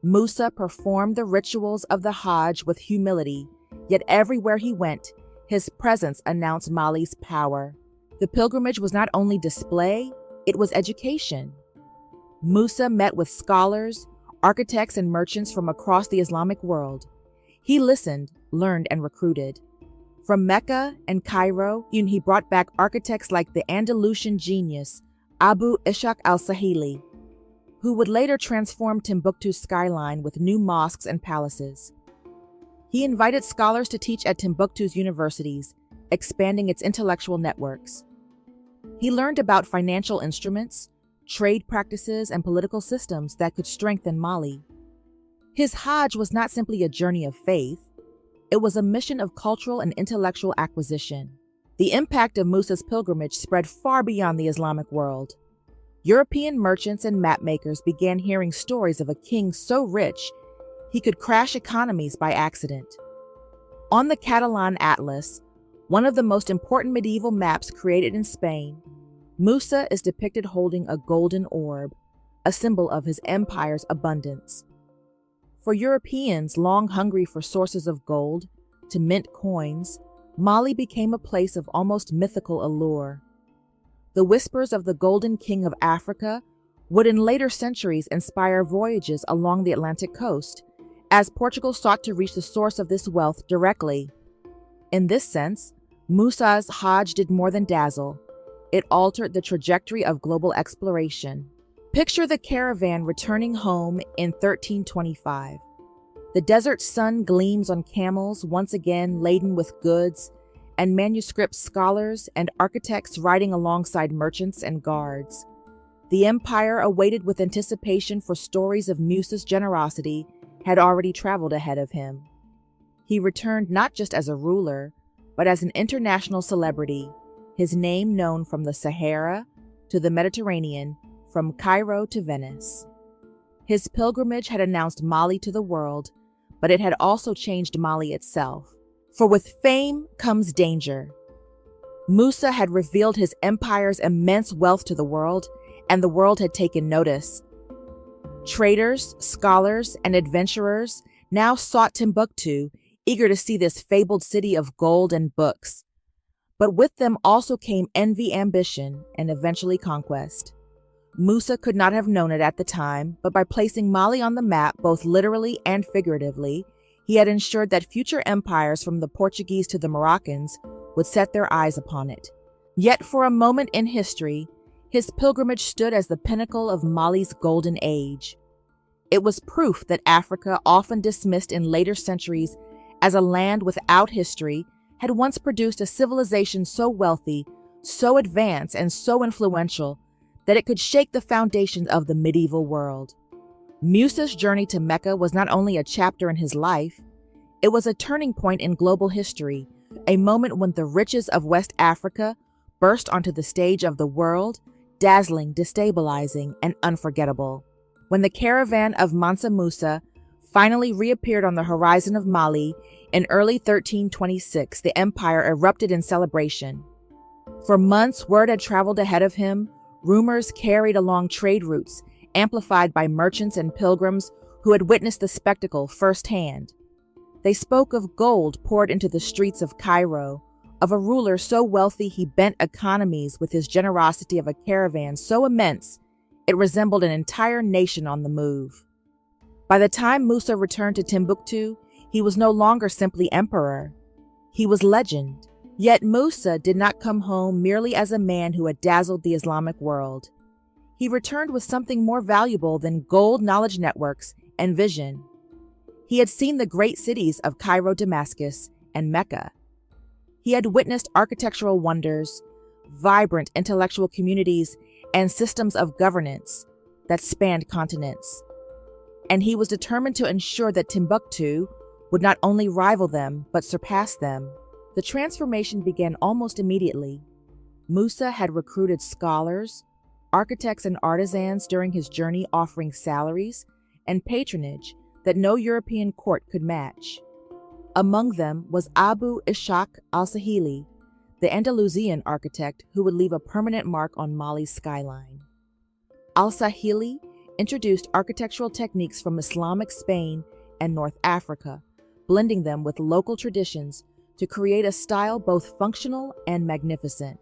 Musa performed the rituals of the Hajj with humility, yet everywhere he went, his presence announced Mali's power. The pilgrimage was not only display, it was education. Musa met with scholars, architects, and merchants from across the Islamic world. He listened, learned, and recruited. From Mecca and Cairo, he brought back architects like the Andalusian genius Abu Ishaq al-Sahili, who would later transform Timbuktu's skyline with new mosques and palaces. He invited scholars to teach at Timbuktu's universities, expanding its intellectual networks. He learned about financial instruments, trade practices, and political systems that could strengthen Mali. His Hajj was not simply a journey of faith, it was a mission of cultural and intellectual acquisition. The impact of Musa's pilgrimage spread far beyond the Islamic world. European merchants and mapmakers began hearing stories of a king so rich he could crash economies by accident. On the Catalan Atlas, one of the most important medieval maps created in Spain, Musa is depicted holding a golden orb, a symbol of his empire's abundance. For Europeans long hungry for sources of gold, to mint coins, Mali became a place of almost mythical allure. The whispers of the Golden King of Africa would in later centuries inspire voyages along the Atlantic coast, as Portugal sought to reach the source of this wealth directly. In this sense, Musa's Hajj did more than dazzle. It altered the trajectory of global exploration. Picture the caravan returning home in 1325. The desert sun gleams on camels, once again laden with goods, and manuscript scholars and architects riding alongside merchants and guards. The empire, awaited with anticipation for stories of Musa's generosity, had already traveled ahead of him. He returned not just as a ruler, but as an international celebrity, his name known from the Sahara to the Mediterranean, from Cairo to Venice. His pilgrimage had announced Mali to the world, but it had also changed Mali itself. For with fame comes danger. Musa had revealed his empire's immense wealth to the world, and the world had taken notice. Traders, scholars, and adventurers now sought Timbuktu, eager to see this fabled city of gold and books. But with them also came envy, ambition, and eventually conquest. Musa could not have known it at the time, but by placing Mali on the map, both literally and figuratively, he had ensured that future empires from the Portuguese to the Moroccans would set their eyes upon it. Yet for a moment in history, his pilgrimage stood as the pinnacle of Mali's golden age. It was proof that Africa, often dismissed in later centuries as a land without history, had once produced a civilization so wealthy, so advanced, and so influential that it could shake the foundations of the medieval world. Musa's journey to Mecca was not only a chapter in his life, it was a turning point in global history, a moment when the riches of West Africa burst onto the stage of the world, dazzling, destabilizing, and unforgettable. When the caravan of Mansa Musa finally reappeared on the horizon of Mali in early 1326, the empire erupted in celebration. For months, word had traveled ahead of him, rumors carried along trade routes, amplified by merchants and pilgrims who had witnessed the spectacle firsthand. They spoke of gold poured into the streets of Cairo, of a ruler so wealthy he bent economies with his generosity, of a caravan so immense it resembled an entire nation on the move. By the time Musa returned to Timbuktu, he was no longer simply emperor. He was legend. Yet Musa did not come home merely as a man who had dazzled the Islamic world. He returned with something more valuable than gold, knowledge networks, and vision. He had seen the great cities of Cairo, Damascus, and Mecca. He had witnessed architectural wonders, vibrant intellectual communities, and systems of governance that spanned continents. And he was determined to ensure that Timbuktu would not only rival them, but surpass them. The transformation began almost immediately. Musa had recruited scholars, architects, and artisans during his journey, offering salaries and patronage that no European court could match. Among them was Abu Ishaq al-Sahili, the Andalusian architect who would leave a permanent mark on Mali's skyline. Al-Sahili introduced architectural techniques from Islamic Spain and North Africa, blending them with local traditions to create a style both functional and magnificent.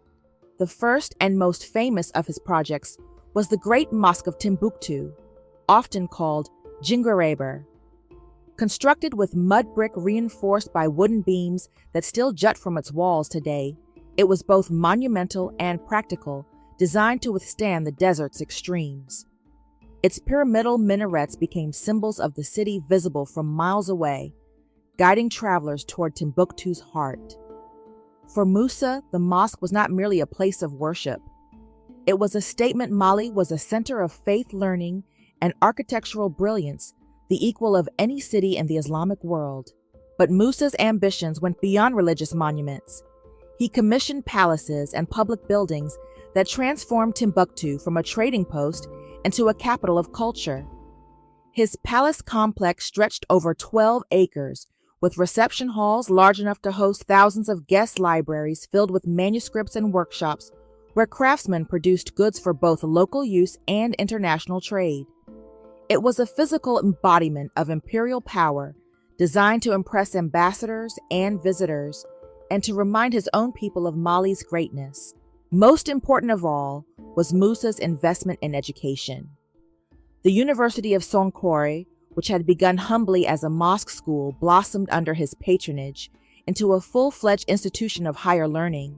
The first and most famous of his projects was the Great Mosque of Timbuktu, often called Jinguereber. Constructed with mud brick reinforced by wooden beams that still jut from its walls today, it was both monumental and practical, designed to withstand the desert's extremes. Its pyramidal minarets became symbols of the city, visible from miles away, guiding travelers toward Timbuktu's heart. For Musa, the mosque was not merely a place of worship. It was a statement Mali was a center of faith, learning, and architectural brilliance, the equal of any city in the Islamic world. But Musa's ambitions went beyond religious monuments. He commissioned palaces and public buildings that transformed Timbuktu from a trading post into a capital of culture. His palace complex stretched over 12 acres, with reception halls large enough to host thousands of guest libraries filled with manuscripts and workshops where craftsmen produced goods for both local use and international trade. It was a physical embodiment of imperial power, designed to impress ambassadors and visitors, and to remind his own people of Mali's greatness. Most important of all was Musa's investment in education. The University of Sonkore, which had begun humbly as a mosque school, blossomed under his patronage into a full-fledged institution of higher learning.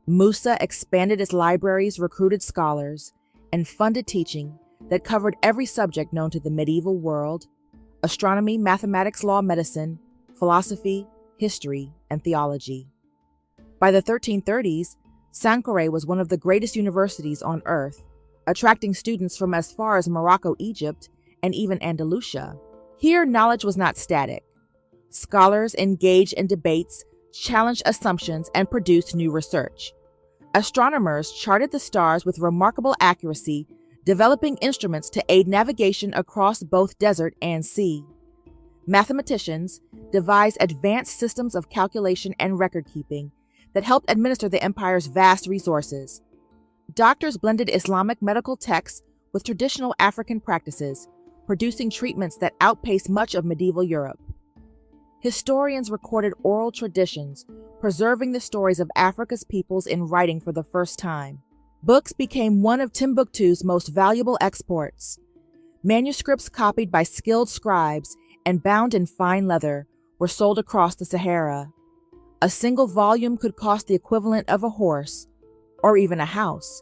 Musa expanded its libraries, recruited scholars, and funded teaching that covered every subject known to the medieval world: astronomy, mathematics, law, medicine, philosophy, history, and theology. By the 1330s, Sankore was one of the greatest universities on earth, attracting students from as far as Morocco, Egypt, and even Andalusia. Here, knowledge was not static. Scholars engaged in debates, challenged assumptions, and produced new research. Astronomers charted the stars with remarkable accuracy, developing instruments to aid navigation across both desert and sea. Mathematicians devised advanced systems of calculation and record-keeping that helped administer the empire's vast resources. Doctors blended Islamic medical texts with traditional African practices, producing treatments that outpaced much of medieval Europe. Historians recorded oral traditions, preserving the stories of Africa's peoples in writing for the first time. Books became one of Timbuktu's most valuable exports. Manuscripts copied by skilled scribes and bound in fine leather were sold across the Sahara. A single volume could cost the equivalent of a horse, or even a house.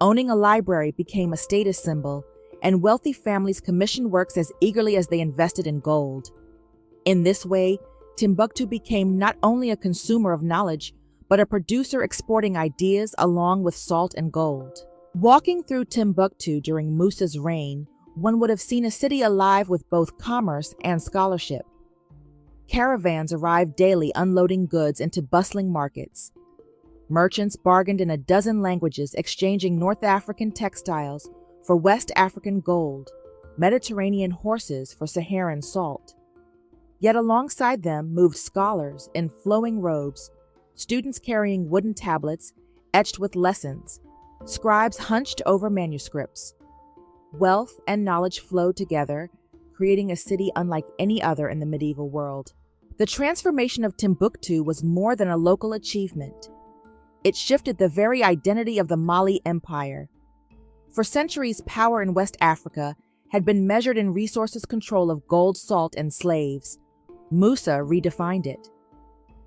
Owning a library became a status symbol, and wealthy families commissioned works as eagerly as they invested in gold. In this way, Timbuktu became not only a consumer of knowledge, but a producer exporting ideas along with salt and gold. Walking through Timbuktu during Musa's reign, one would have seen a city alive with both commerce and scholarship. Caravans arrived daily unloading goods into bustling markets. Merchants bargained in a dozen languages, exchanging North African textiles for West African gold, Mediterranean horses for Saharan salt. Yet alongside them moved scholars in flowing robes, students carrying wooden tablets etched with lessons, scribes hunched over manuscripts. Wealth and knowledge flowed together, creating a city unlike any other in the medieval world. The transformation of Timbuktu was more than a local achievement. It shifted the very identity of the Mali Empire. For centuries, power in West Africa had been measured in resources control of gold, salt, and slaves. Musa redefined it.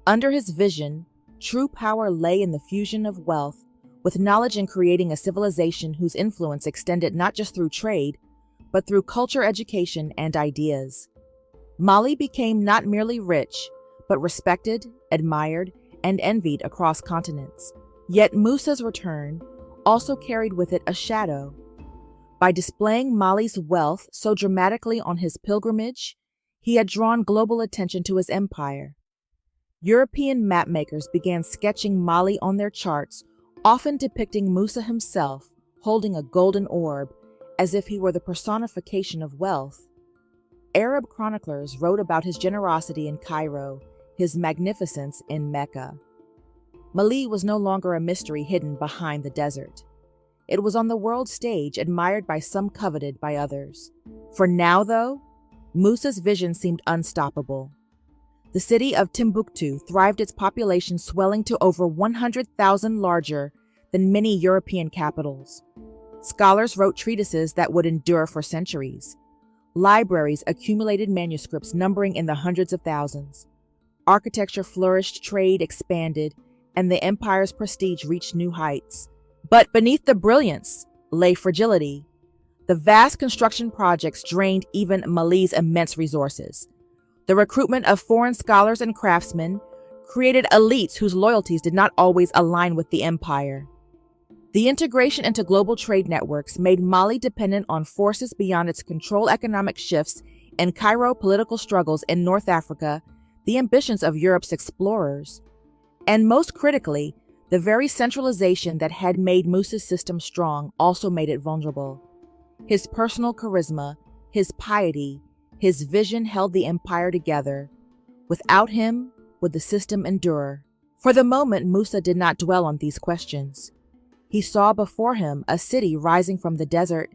Under his vision, true power lay in the fusion of wealth with knowledge in creating a civilization whose influence extended not just through trade, but through culture, education, and ideas. Mali became not merely rich, but respected, admired, and envied across continents. Yet Musa's return also carried with it a shadow. By displaying Mali's wealth so dramatically on his pilgrimage, he had drawn global attention to his empire. European mapmakers began sketching Mali on their charts, often depicting Musa himself holding a golden orb, as if he were the personification of wealth. Arab chroniclers wrote about his generosity in Cairo, his magnificence in Mecca. Mali was no longer a mystery hidden behind the desert. It was on the world stage, admired by some, coveted by others. For now, though, Musa's vision seemed unstoppable. The city of Timbuktu thrived, its population swelling to over 100,000, larger than many European capitals. Scholars wrote treatises that would endure for centuries. Libraries accumulated manuscripts numbering in the hundreds of thousands. Architecture flourished, trade expanded, and the empire's prestige reached new heights. But beneath the brilliance lay fragility. The vast construction projects drained even Mali's immense resources. The recruitment of foreign scholars and craftsmen created elites whose loyalties did not always align with the empire. The integration into global trade networks made Mali dependent on forces beyond its control. Economic shifts in Cairo, political struggles in North Africa, the ambitions of Europe's explorers, and most critically, the very centralization that had made Musa's system strong also made it vulnerable. His personal charisma, his piety, his vision held the empire together. Without him, would the system endure? For the moment, Musa did not dwell on these questions. He saw before him a city rising from the desert,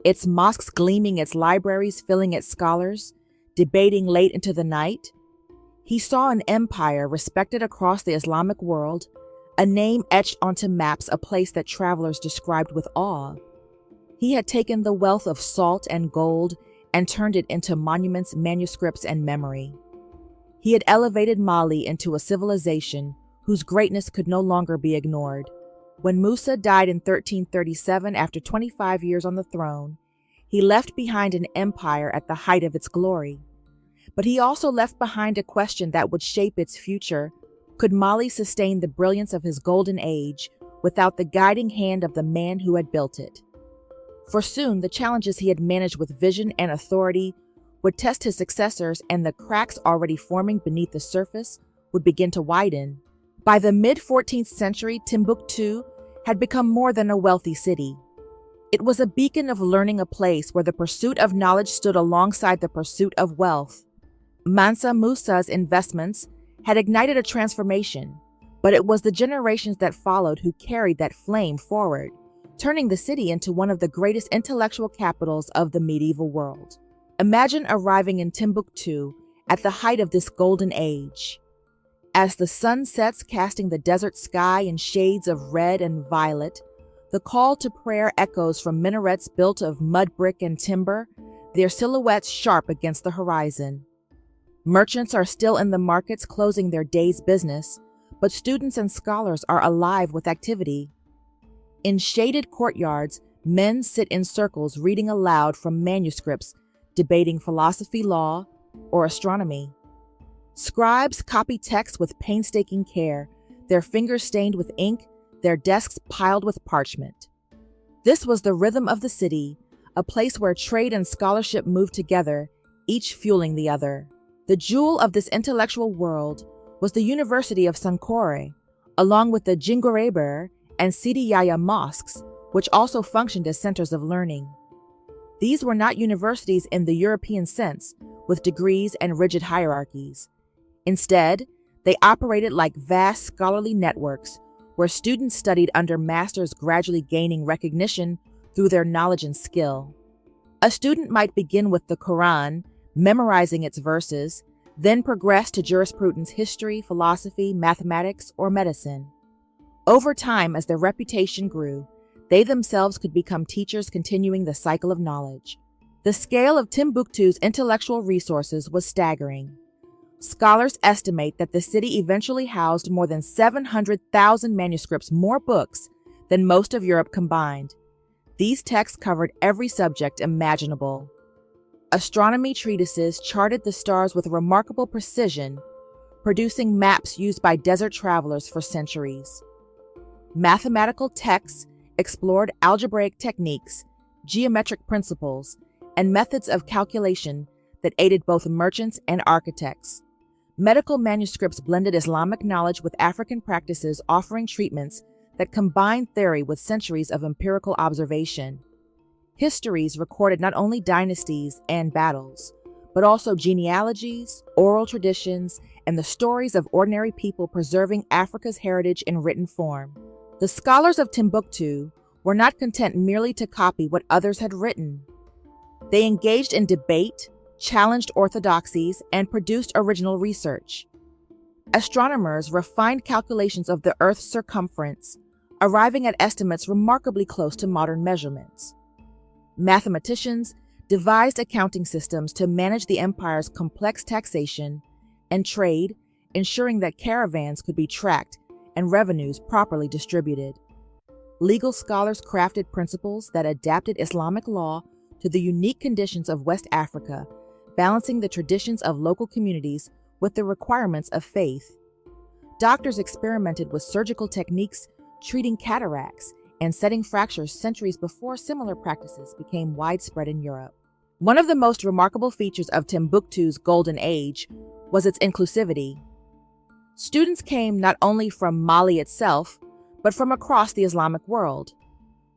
its mosques gleaming, its libraries filling its scholars, debating late into the night. He saw an empire respected across the Islamic world, a name etched onto maps, a place that travelers described with awe. He had taken the wealth of salt and gold and turned it into monuments, manuscripts, and memory. He had elevated Mali into a civilization whose greatness could no longer be ignored. When Musa died in 1337, after 25 years on the throne, he left behind an empire at the height of its glory. But he also left behind a question that would shape its future. Could Mali sustain the brilliance of his golden age without the guiding hand of the man who had built it? For soon, the challenges he had managed with vision and authority would test his successors, and the cracks already forming beneath the surface would begin to widen. By the mid-14th century, Timbuktu had become more than a wealthy city. It was a beacon of learning, a place where the pursuit of knowledge stood alongside the pursuit of wealth. Mansa Musa's investments had ignited a transformation, but it was the generations that followed who carried that flame forward, turning the city into one of the greatest intellectual capitals of the medieval world. Imagine arriving in Timbuktu at the height of this golden age. As the sun sets, casting the desert sky in shades of red and violet, the call to prayer echoes from minarets built of mud brick and timber, their silhouettes sharp against the horizon. Merchants are still in the markets closing their day's business, but students and scholars are alive with activity. In shaded courtyards, men sit in circles reading aloud from manuscripts, debating philosophy, law, or astronomy. Scribes copy texts with painstaking care, their fingers stained with ink, their desks piled with parchment. This was the rhythm of the city, a place where trade and scholarship moved together, each fueling the other. The jewel of this intellectual world was the University of Sankore, along with the Jingureber and Sidi Yahya mosques, which also functioned as centers of learning. These were not universities in the European sense, with degrees and rigid hierarchies. Instead, they operated like vast scholarly networks where students studied under masters gradually gaining recognition through their knowledge and skill. A student might begin with the Quran, memorizing its verses, then progress to jurisprudence, history, philosophy, mathematics, or medicine. Over time, as their reputation grew, they themselves could become teachers continuing the cycle of knowledge. The scale of Timbuktu's intellectual resources was staggering. Scholars estimate that the city eventually housed more than 700,000 manuscripts, more books than most of Europe combined. These texts covered every subject imaginable. Astronomy treatises charted the stars with remarkable precision, producing maps used by desert travelers for centuries. Mathematical texts explored algebraic techniques, geometric principles, and methods of calculation that aided both merchants and architects. Medical manuscripts blended Islamic knowledge with African practices, offering treatments that combined theory with centuries of empirical observation. Histories recorded not only dynasties and battles, but also genealogies, oral traditions, and the stories of ordinary people preserving Africa's heritage in written form. The scholars of Timbuktu were not content merely to copy what others had written. They engaged in debate, challenged orthodoxies, and produced original research. Astronomers refined calculations of the Earth's circumference, arriving at estimates remarkably close to modern measurements. Mathematicians devised accounting systems to manage the empire's complex taxation and trade, ensuring that caravans could be tracked and revenues properly distributed. Legal scholars crafted principles that adapted Islamic law to the unique conditions of West Africa, balancing the traditions of local communities with the requirements of faith. Doctors experimented with surgical techniques, treating cataracts, and setting fractures centuries before similar practices became widespread in Europe. One of the most remarkable features of Timbuktu's golden age was its inclusivity. Students came not only from Mali itself, but from across the Islamic world.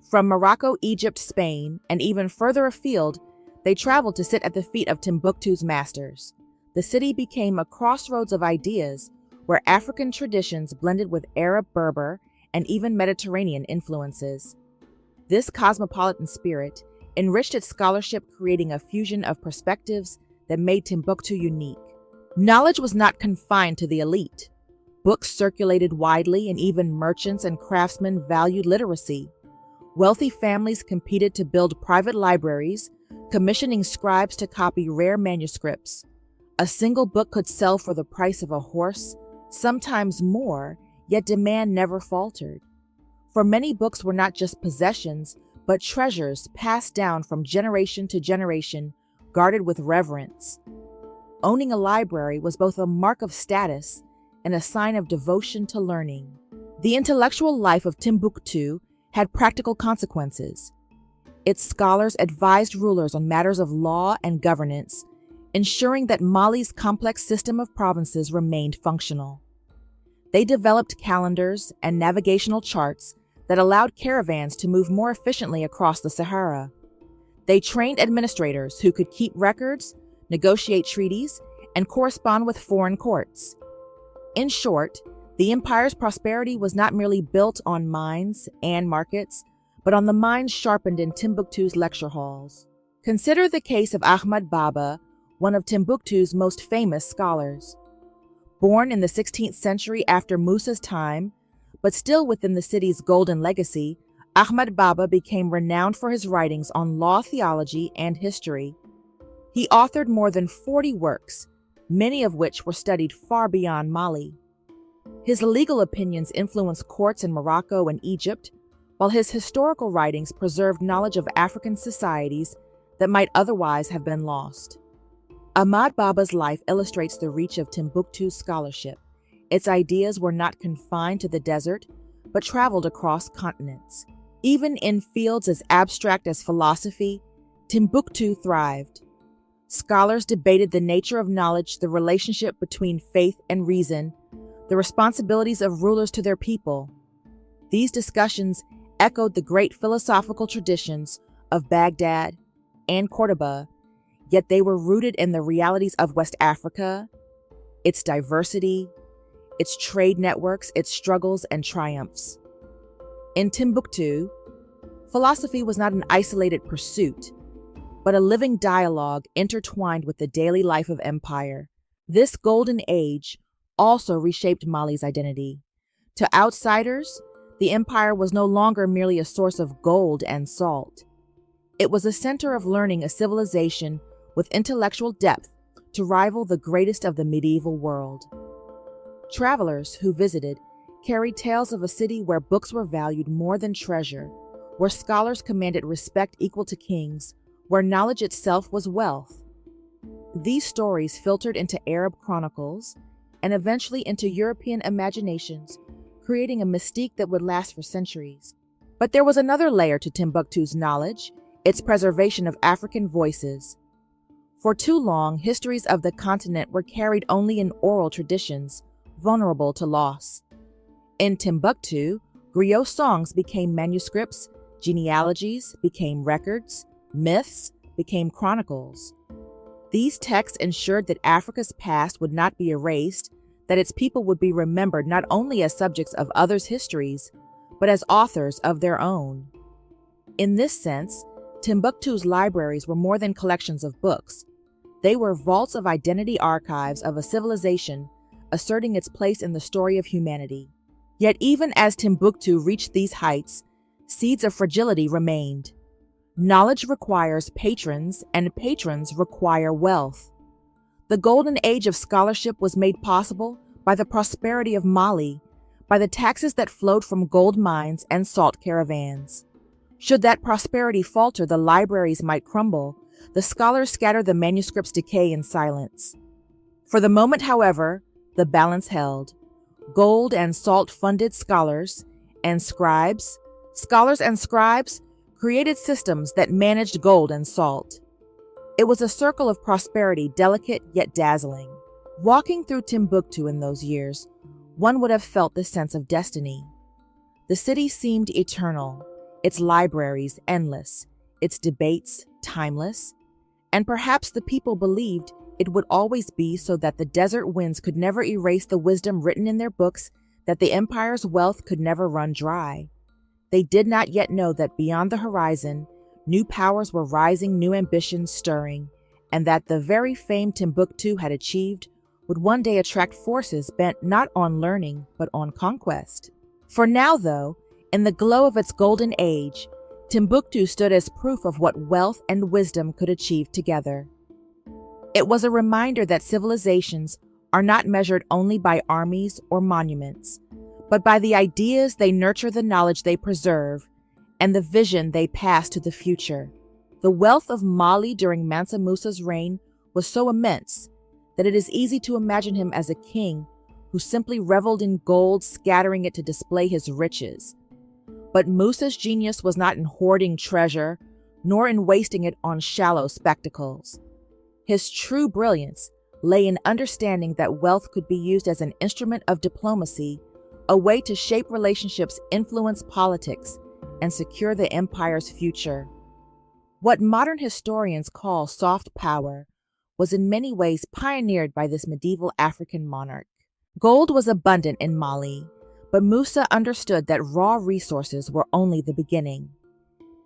From Morocco, Egypt, Spain, and even further afield, they traveled to sit at the feet of Timbuktu's masters. The city became a crossroads of ideas where African traditions blended with Arab, Berber, and even Mediterranean influences. This cosmopolitan spirit enriched its scholarship, creating a fusion of perspectives that made Timbuktu unique. Knowledge was not confined to the elite. Books circulated widely, and even merchants and craftsmen valued literacy. Wealthy families competed to build private libraries, commissioning scribes to copy rare manuscripts. A single book could sell for the price of a horse, sometimes more, yet demand never faltered. For many, books were not just possessions, but treasures passed down from generation to generation, guarded with reverence. Owning a library was both a mark of status and a sign of devotion to learning. The intellectual life of Timbuktu had practical consequences. Its scholars advised rulers on matters of law and governance, ensuring that Mali's complex system of provinces remained functional. They developed calendars and navigational charts that allowed caravans to move more efficiently across the Sahara. They trained administrators who could keep records, negotiate treaties, and correspond with foreign courts. In short, the empire's prosperity was not merely built on mines and markets, but on the minds sharpened in Timbuktu's lecture halls. Consider the case of Ahmad Baba, one of Timbuktu's most famous scholars. Born in the 16th century after Musa's time, but still within the city's golden legacy, Ahmad Baba became renowned for his writings on law, theology, and history. He authored more than 40 works, many of which were studied far beyond Mali. His legal opinions influenced courts in Morocco and Egypt, while his historical writings preserved knowledge of African societies that might otherwise have been lost. Ahmad Baba's life illustrates the reach of Timbuktu's scholarship. Its ideas were not confined to the desert, but traveled across continents. Even in fields as abstract as philosophy, Timbuktu thrived. Scholars debated the nature of knowledge, the relationship between faith and reason, the responsibilities of rulers to their people. These discussions echoed the great philosophical traditions of Baghdad and Cordoba, yet they were rooted in the realities of West Africa, its diversity, its trade networks, its struggles and triumphs. In Timbuktu, philosophy was not an isolated pursuit, but a living dialogue intertwined with the daily life of empire. This golden age also reshaped Mali's identity. To outsiders, the empire was no longer merely a source of gold and salt. It was a center of learning, a civilization with intellectual depth to rival the greatest of the medieval world. Travelers who visited carried tales of a city where books were valued more than treasure, where scholars commanded respect equal to kings, where knowledge itself was wealth. These stories filtered into Arab chronicles and eventually into European imaginations, creating a mystique that would last for centuries. But there was another layer to Timbuktu's knowledge, its preservation of African voices. For too long, histories of the continent were carried only in oral traditions, vulnerable to loss. In Timbuktu, griot songs became manuscripts, genealogies became records, myths became chronicles. These texts ensured that Africa's past would not be erased, that its people would be remembered not only as subjects of others' histories, but as authors of their own. In this sense, Timbuktu's libraries were more than collections of books. They were vaults of identity, archives of a civilization asserting its place in the story of humanity. Yet even as Timbuktu reached these heights, seeds of fragility remained. Knowledge requires patrons, and patrons require wealth. The golden age of scholarship was made possible by the prosperity of Mali, by the taxes that flowed from gold mines and salt caravans. Should that prosperity falter, the libraries might crumble, the scholars scatter, the manuscripts decay in silence. For the moment, however, the balance held. Gold and salt funded scholars and scribes. Scholars and scribes created systems that managed gold and salt. It was a circle of prosperity, delicate yet dazzling. Walking through Timbuktu in those years, one would have felt the sense of destiny. The city seemed eternal, its libraries endless, its debates timeless, and perhaps the people believed it would always be, so that the desert winds could never erase the wisdom written in their books, that the empire's wealth could never run dry. They did not yet know that beyond the horizon, new powers were rising, new ambitions stirring, and that the very fame Timbuktu had achieved would one day attract forces bent not on learning, but on conquest. For now, though, in the glow of its golden age, Timbuktu stood as proof of what wealth and wisdom could achieve together. It was a reminder that civilizations are not measured only by armies or monuments, but by the ideas they nurture, the knowledge they preserve, and the vision they pass to the future. The wealth of Mali during Mansa Musa's reign was so immense that it is easy to imagine him as a king who simply reveled in gold, scattering it to display his riches. But Musa's genius was not in hoarding treasure, nor in wasting it on shallow spectacles. His true brilliance lay in understanding that wealth could be used as an instrument of diplomacy, a way to shape relationships, influence politics, and secure the empire's future. What modern historians call soft power was in many ways pioneered by this medieval African monarch. Gold was abundant in Mali, but Musa understood that raw resources were only the beginning.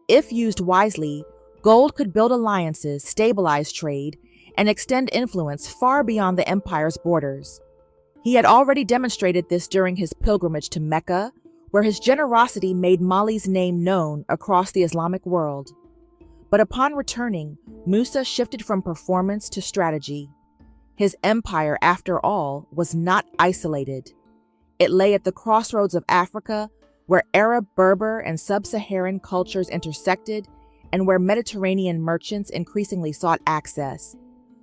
If used wisely, gold could build alliances, stabilize trade, and extend influence far beyond the empire's borders. He had already demonstrated this during his pilgrimage to Mecca, where his generosity made Mali's name known across the Islamic world. But upon returning, Musa shifted from performance to strategy. His empire, after all, was not isolated. It lay at the crossroads of Africa, where Arab, Berber, and sub-Saharan cultures intersected, and where Mediterranean merchants increasingly sought access.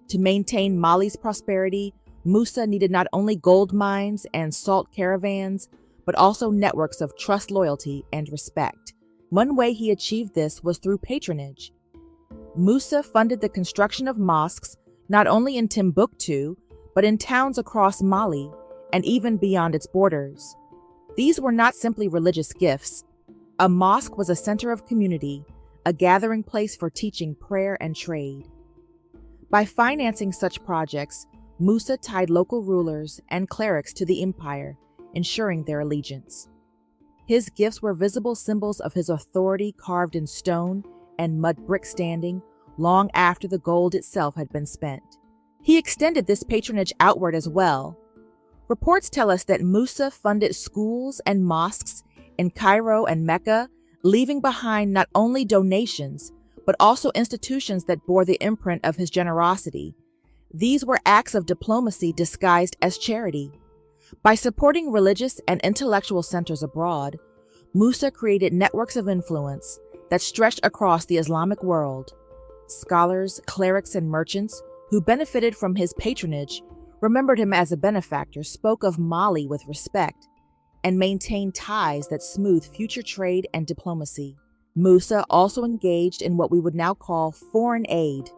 To maintain Mali's prosperity, Musa needed not only gold mines and salt caravans, but also networks of trust, loyalty, and respect. One way he achieved this was through patronage. Musa funded the construction of mosques not only in Timbuktu, but in towns across Mali and even beyond its borders. These were not simply religious gifts. A mosque was a center of community, a gathering place for teaching, prayer, and trade. By financing such projects, Musa tied local rulers and clerics to the empire, ensuring their allegiance. His gifts were visible symbols of his authority, carved in stone and mud brick standing long after the gold itself had been spent. He extended this patronage outward as well. Reports tell us that Musa funded schools and mosques in Cairo and Mecca, leaving behind not only donations, but also institutions that bore the imprint of his generosity. These were acts of diplomacy disguised as charity. By supporting religious and intellectual centers abroad, Musa created networks of influence that stretched across the Islamic world. Scholars, clerics, and merchants who benefited from his patronage remembered him as a benefactor, spoke of Mali with respect, and maintained ties that smoothed future trade and diplomacy. Musa also engaged in what we would now call foreign aid.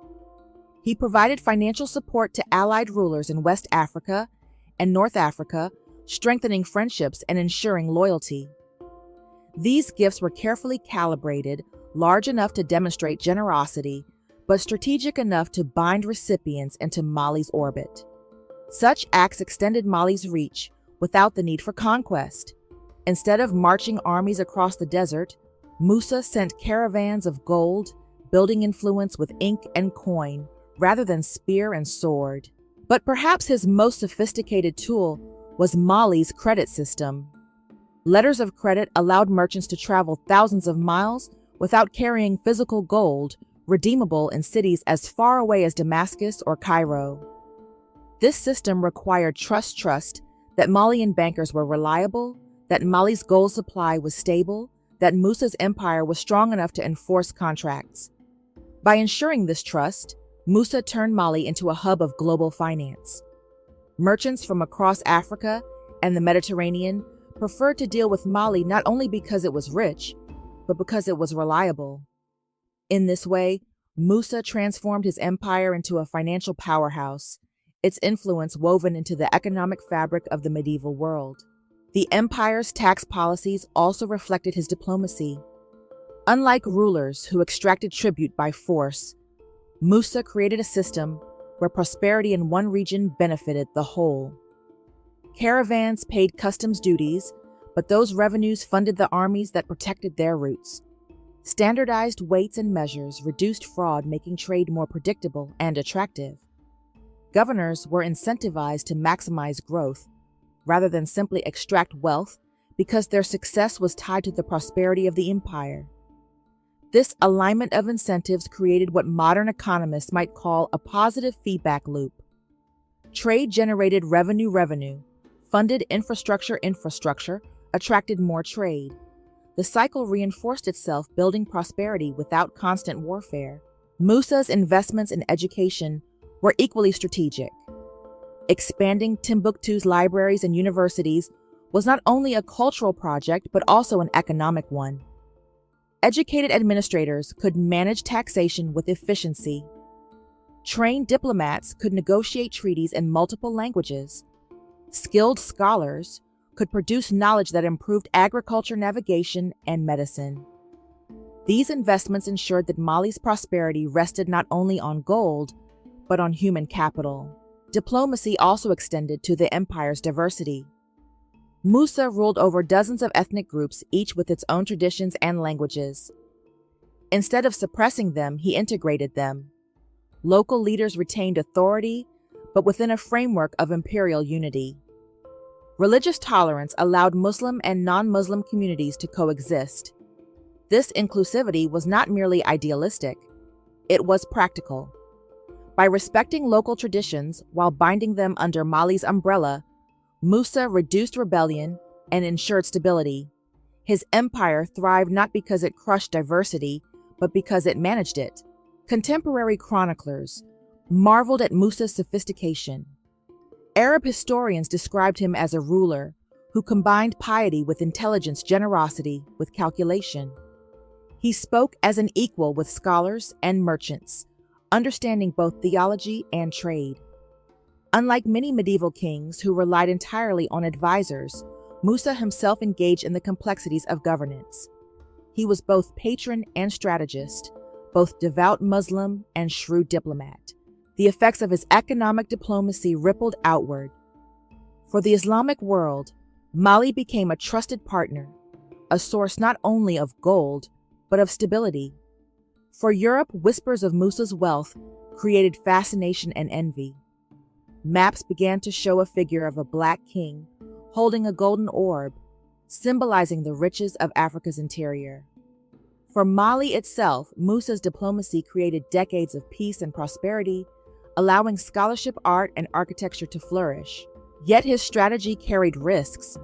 He provided financial support to allied rulers in West Africa and North Africa, strengthening friendships and ensuring loyalty. These gifts were carefully calibrated, large enough to demonstrate generosity, but strategic enough to bind recipients into Mali's orbit. Such acts extended Mali's reach without the need for conquest. Instead of marching armies across the desert, Musa sent caravans of gold, building influence with ink and coin rather than spear and sword. But perhaps his most sophisticated tool was Mali's credit system. Letters of credit allowed merchants to travel thousands of miles without carrying physical gold, redeemable in cities as far away as Damascus or Cairo. This system required trust that Malian bankers were reliable, that Mali's gold supply was stable, that Musa's empire was strong enough to enforce contracts. By ensuring this trust, Musa turned Mali into a hub of global finance. Merchants from across Africa and the Mediterranean preferred to deal with Mali not only because it was rich, but because it was reliable. In this way, Musa transformed his empire into a financial powerhouse, its influence woven into the economic fabric of the medieval world. The empire's tax policies also reflected his diplomacy. Unlike rulers who extracted tribute by force, Musa created a system where prosperity in one region benefited the whole. Caravans paid customs duties, but those revenues funded the armies that protected their routes. Standardized weights and measures reduced fraud, making trade more predictable and attractive. Governors were incentivized to maximize growth, rather than simply extract wealth, because their success was tied to the prosperity of the empire. This alignment of incentives created what modern economists might call a positive feedback loop. Trade generated revenue, funded infrastructure, attracted more trade. The cycle reinforced itself, building prosperity without constant warfare. Musa's investments in education were equally strategic. Expanding Timbuktu's libraries and universities was not only a cultural project, but also an economic one. Educated administrators could manage taxation with efficiency. Trained diplomats could negotiate treaties in multiple languages. Skilled scholars could produce knowledge that improved agriculture, navigation, and medicine. These investments ensured that Mali's prosperity rested not only on gold, but on human capital. Diplomacy also extended to the empire's diversity. Musa ruled over dozens of ethnic groups, each with its own traditions and languages. Instead of suppressing them, he integrated them. Local leaders retained authority, but within a framework of imperial unity. Religious tolerance allowed Muslim and non-Muslim communities to coexist. This inclusivity was not merely idealistic, it was practical. By respecting local traditions while binding them under Mali's umbrella, Musa reduced rebellion and ensured stability. His empire thrived not because it crushed diversity, but because it managed it. Contemporary chroniclers marveled at Musa's sophistication. Arab historians described him as a ruler who combined piety with intelligence, generosity with calculation. He spoke as an equal with scholars and merchants, understanding both theology and trade. Unlike many medieval kings who relied entirely on advisors, Musa himself engaged in the complexities of governance. He was both patron and strategist, both devout Muslim and shrewd diplomat. The effects of his economic diplomacy rippled outward. For the Islamic world, Mali became a trusted partner, a source not only of gold, but of stability. For Europe, whispers of Musa's wealth created fascination and envy. Maps began to show a figure of a black king holding a golden orb, symbolizing the riches of Africa's interior. For Mali itself, Musa's diplomacy created decades of peace and prosperity, allowing scholarship, art, and architecture to flourish. Yet his strategy carried risks.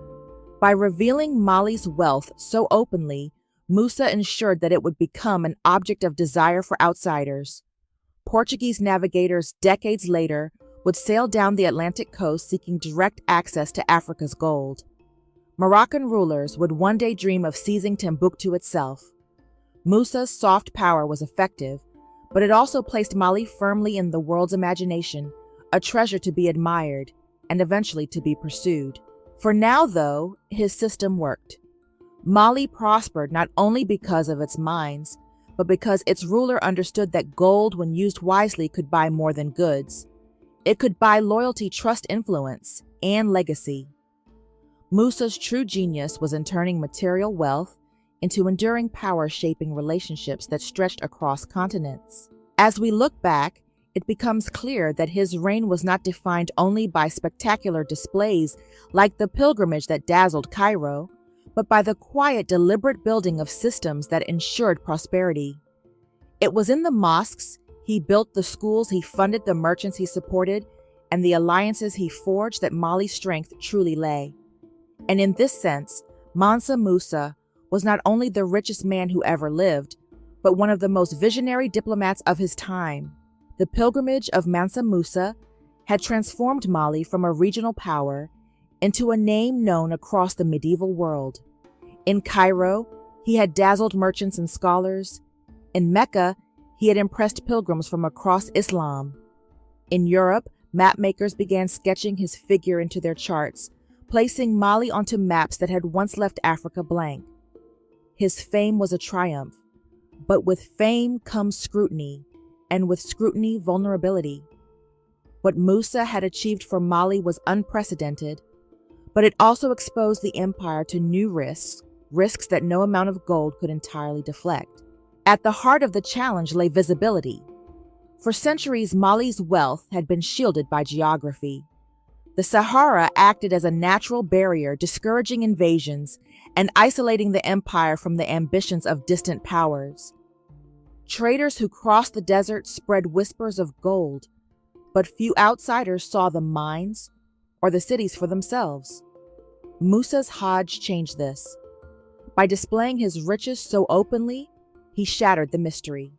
By revealing Mali's wealth so openly, Musa ensured that it would become an object of desire for outsiders. Portuguese navigators decades later would sail down the Atlantic coast seeking direct access to Africa's gold. Moroccan rulers would one day dream of seizing Timbuktu itself. Musa's soft power was effective, but it also placed Mali firmly in the world's imagination, a treasure to be admired and eventually to be pursued. For now, though, his system worked. Mali prospered not only because of its mines, but because its ruler understood that gold, when used wisely, could buy more than goods. It could buy loyalty, trust, influence, and legacy. Musa's true genius was in turning material wealth into enduring power, shaping relationships that stretched across continents. As we look back, it becomes clear that his reign was not defined only by spectacular displays like the pilgrimage that dazzled Cairo, but by the quiet, deliberate building of systems that ensured prosperity. It was in the mosques he built, the schools he funded, the merchants he supported, and the alliances he forged that Mali's strength truly lay. And in this sense, Mansa Musa was not only the richest man who ever lived, but one of the most visionary diplomats of his time. The pilgrimage of Mansa Musa had transformed Mali from a regional power into a name known across the medieval world. In Cairo, he had dazzled merchants and scholars. In Mecca, he had impressed pilgrims from across Islam. In Europe, mapmakers began sketching his figure into their charts, placing Mali onto maps that had once left Africa blank. His fame was a triumph, but with fame comes scrutiny, and with scrutiny, vulnerability. What Musa had achieved for Mali was unprecedented, but it also exposed the empire to new risks that no amount of gold could entirely deflect. At the heart of the challenge lay visibility. For centuries, Mali's wealth had been shielded by geography. The Sahara acted as a natural barrier, discouraging invasions and isolating the empire from the ambitions of distant powers. Traders who crossed the desert spread whispers of gold, but few outsiders saw the mines or the cities for themselves. Musa's Hajj changed this. By displaying his riches so openly, he shattered the mystery.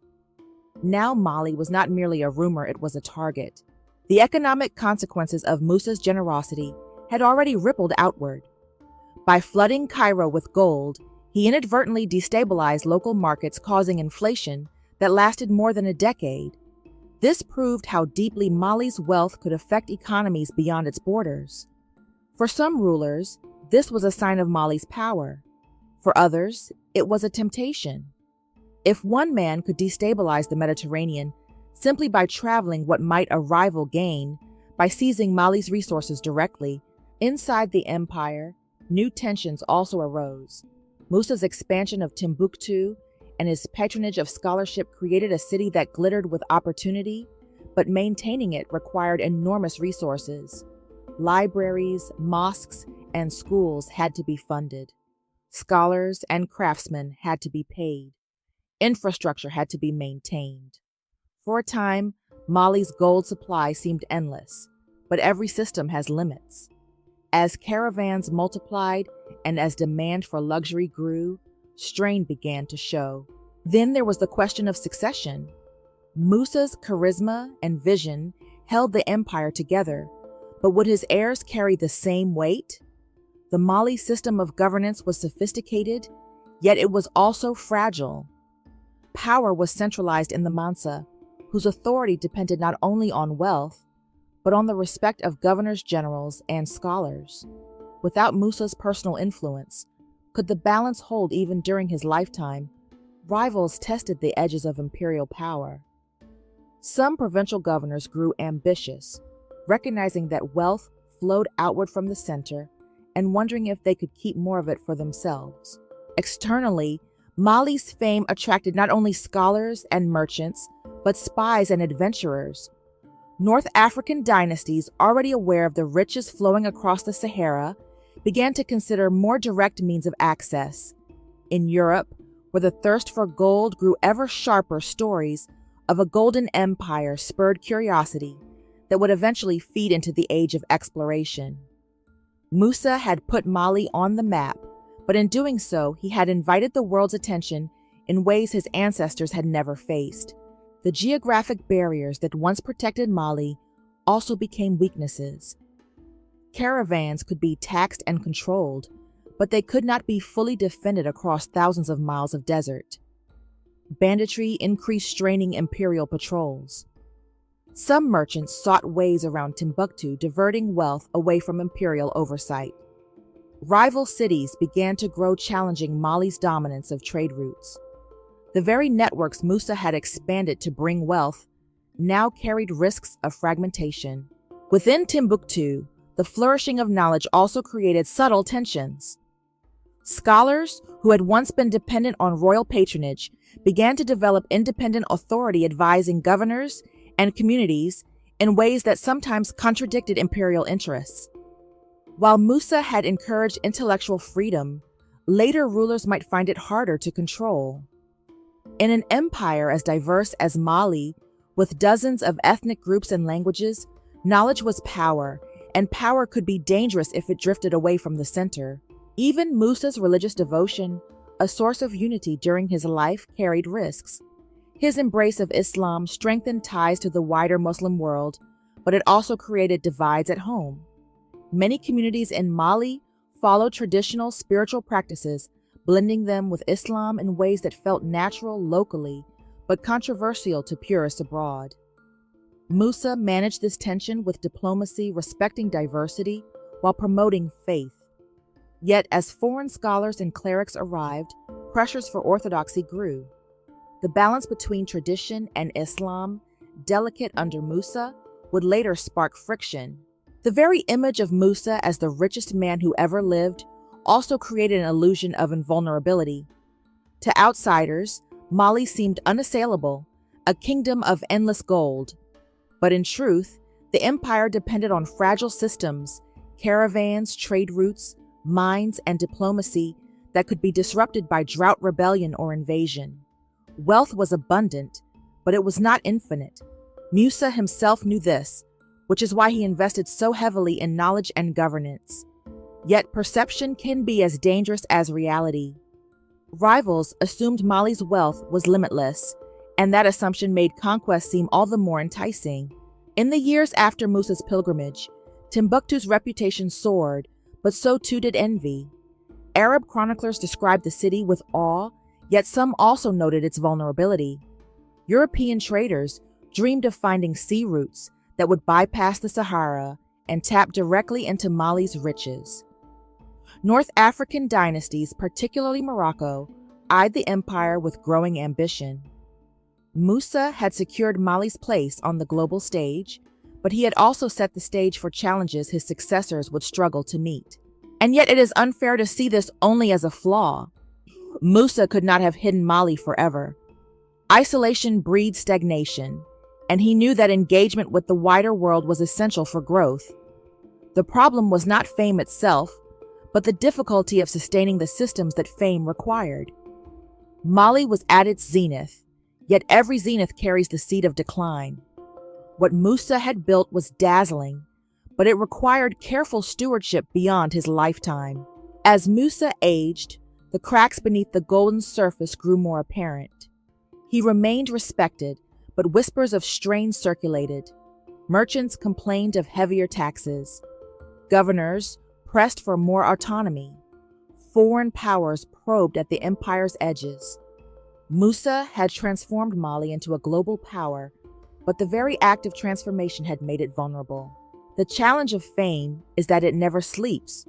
Now Mali was not merely a rumor, it was a target. The economic consequences of Musa's generosity had already rippled outward. By flooding Cairo with gold, he inadvertently destabilized local markets, causing inflation that lasted more than a decade. This proved how deeply Mali's wealth could affect economies beyond its borders. For some rulers, this was a sign of Mali's power. For others, it was a temptation. If one man could destabilize the Mediterranean simply by traveling what might a rival gain, by seizing Mali's resources directly, inside the empire, new tensions also arose. Musa's expansion of Timbuktu and his patronage of scholarship created a city that glittered with opportunity, but maintaining it required enormous resources. Libraries, mosques, and schools had to be funded. Scholars and craftsmen had to be paid. Infrastructure had to be maintained. For a time, Mali's gold supply seemed endless, but every system has limits. As caravans multiplied and as demand for luxury grew, strain began to show. Then there was the question of succession. Musa's charisma and vision held the empire together, but would his heirs carry the same weight? The Mali system of governance was sophisticated, yet it was also fragile. Power was centralized in the Mansa, whose authority depended not only on wealth, but on the respect of governors generals and scholars. Without Musa's personal influence, could the balance hold even during his lifetime? Rivals tested the edges of imperial power. Some provincial governors grew ambitious, recognizing that wealth flowed outward from the center and wondering if they could keep more of it for themselves. Externally, Mali's fame attracted not only scholars and merchants, but spies and adventurers. North African dynasties, already aware of the riches flowing across the Sahara, began to consider more direct means of access. In Europe, where the thirst for gold grew ever sharper, stories of a golden empire spurred curiosity that would eventually feed into the age of exploration. Musa had put Mali on the map, but in doing so, he had invited the world's attention in ways his ancestors had never faced. The geographic barriers that once protected Mali also became weaknesses. Caravans could be taxed and controlled, but they could not be fully defended across thousands of miles of desert. Banditry increased, straining imperial patrols. Some merchants sought ways around Timbuktu, diverting wealth away from imperial oversight. Rival cities began to grow, challenging Mali's dominance of trade routes. The very networks Musa had expanded to bring wealth now carried risks of fragmentation. Within Timbuktu, the flourishing of knowledge also created subtle tensions. Scholars, who had once been dependent on royal patronage, began to develop independent authority, advising governors and communities in ways that sometimes contradicted imperial interests. While Musa had encouraged intellectual freedom, later rulers might find it harder to control. In an empire as diverse as Mali, with dozens of ethnic groups and languages, knowledge was power, and power could be dangerous if it drifted away from the center. Even Musa's religious devotion, a source of unity during his life, carried risks. His embrace of Islam strengthened ties to the wider Muslim world, but it also created divides at home. Many communities in Mali followed traditional spiritual practices, blending them with Islam in ways that felt natural locally, but controversial to purists abroad. Musa managed this tension with diplomacy, respecting diversity while promoting faith. Yet, as foreign scholars and clerics arrived, pressures for orthodoxy grew. The balance between tradition and Islam, delicate under Musa, would later spark friction. The very image of Musa as the richest man who ever lived also created an illusion of invulnerability. To outsiders, Mali seemed unassailable, a kingdom of endless gold. But in truth, the empire depended on fragile systems, caravans, trade routes, mines, and diplomacy that could be disrupted by drought, rebellion, or invasion. Wealth was abundant, but it was not infinite. Musa himself knew this, which is why he invested so heavily in knowledge and governance. Yet perception can be as dangerous as reality. Rivals assumed Mali's wealth was limitless, and that assumption made conquest seem all the more enticing. In the years after Musa's pilgrimage, Timbuktu's reputation soared, but so too did envy. Arab chroniclers described the city with awe, yet some also noted its vulnerability. European traders dreamed of finding sea routes that would bypass the Sahara and tap directly into Mali's riches. North African dynasties, particularly Morocco, eyed the empire with growing ambition. Musa had secured Mali's place on the global stage, but he had also set the stage for challenges his successors would struggle to meet. And yet it is unfair to see this only as a flaw. Musa could not have hidden Mali forever. Isolation breeds stagnation, and he knew that engagement with the wider world was essential for growth. The problem was not fame itself, but the difficulty of sustaining the systems that fame required. Mali was at its zenith, yet every zenith carries the seed of decline. What Musa had built was dazzling, but it required careful stewardship beyond his lifetime. As Musa aged, the cracks beneath the golden surface grew more apparent. He remained respected, but whispers of strain circulated. Merchants complained of heavier taxes. Governors pressed for more autonomy. Foreign powers probed at the empire's edges. Musa had transformed Mali into a global power, but the very act of transformation had made it vulnerable. The challenge of fame is that it never sleeps.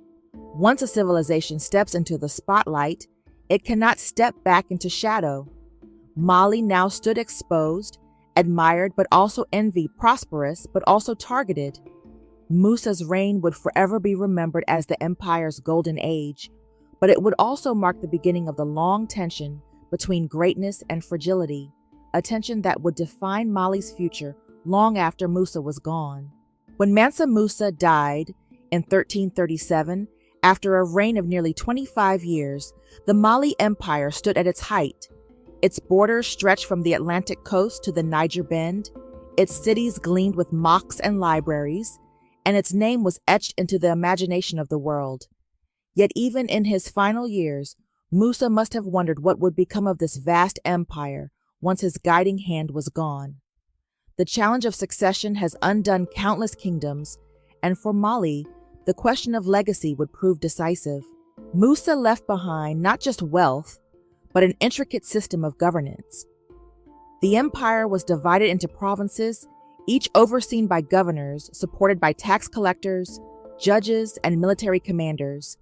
Once a civilization steps into the spotlight, it cannot step back into shadow. Mali now stood exposed, admired but also envied, prosperous but also targeted. Musa's reign would forever be remembered as the empire's golden age, but it would also mark the beginning of the long tension between greatness and fragility, a tension that would define Mali's future long after Musa was gone. When Mansa Musa died in 1337, after a reign of nearly 25 years, the Mali Empire stood at its height. Its borders stretched from the Atlantic coast to the Niger Bend, its cities gleamed with mosques and libraries, and its name was etched into the imagination of the world. Yet even in his final years, Musa must have wondered what would become of this vast empire once his guiding hand was gone. The challenge of succession has undone countless kingdoms, and for Mali, the question of legacy would prove decisive. Musa left behind not just wealth, but an intricate system of governance. The empire was divided into provinces, each overseen by governors supported by tax collectors, judges, and military commanders.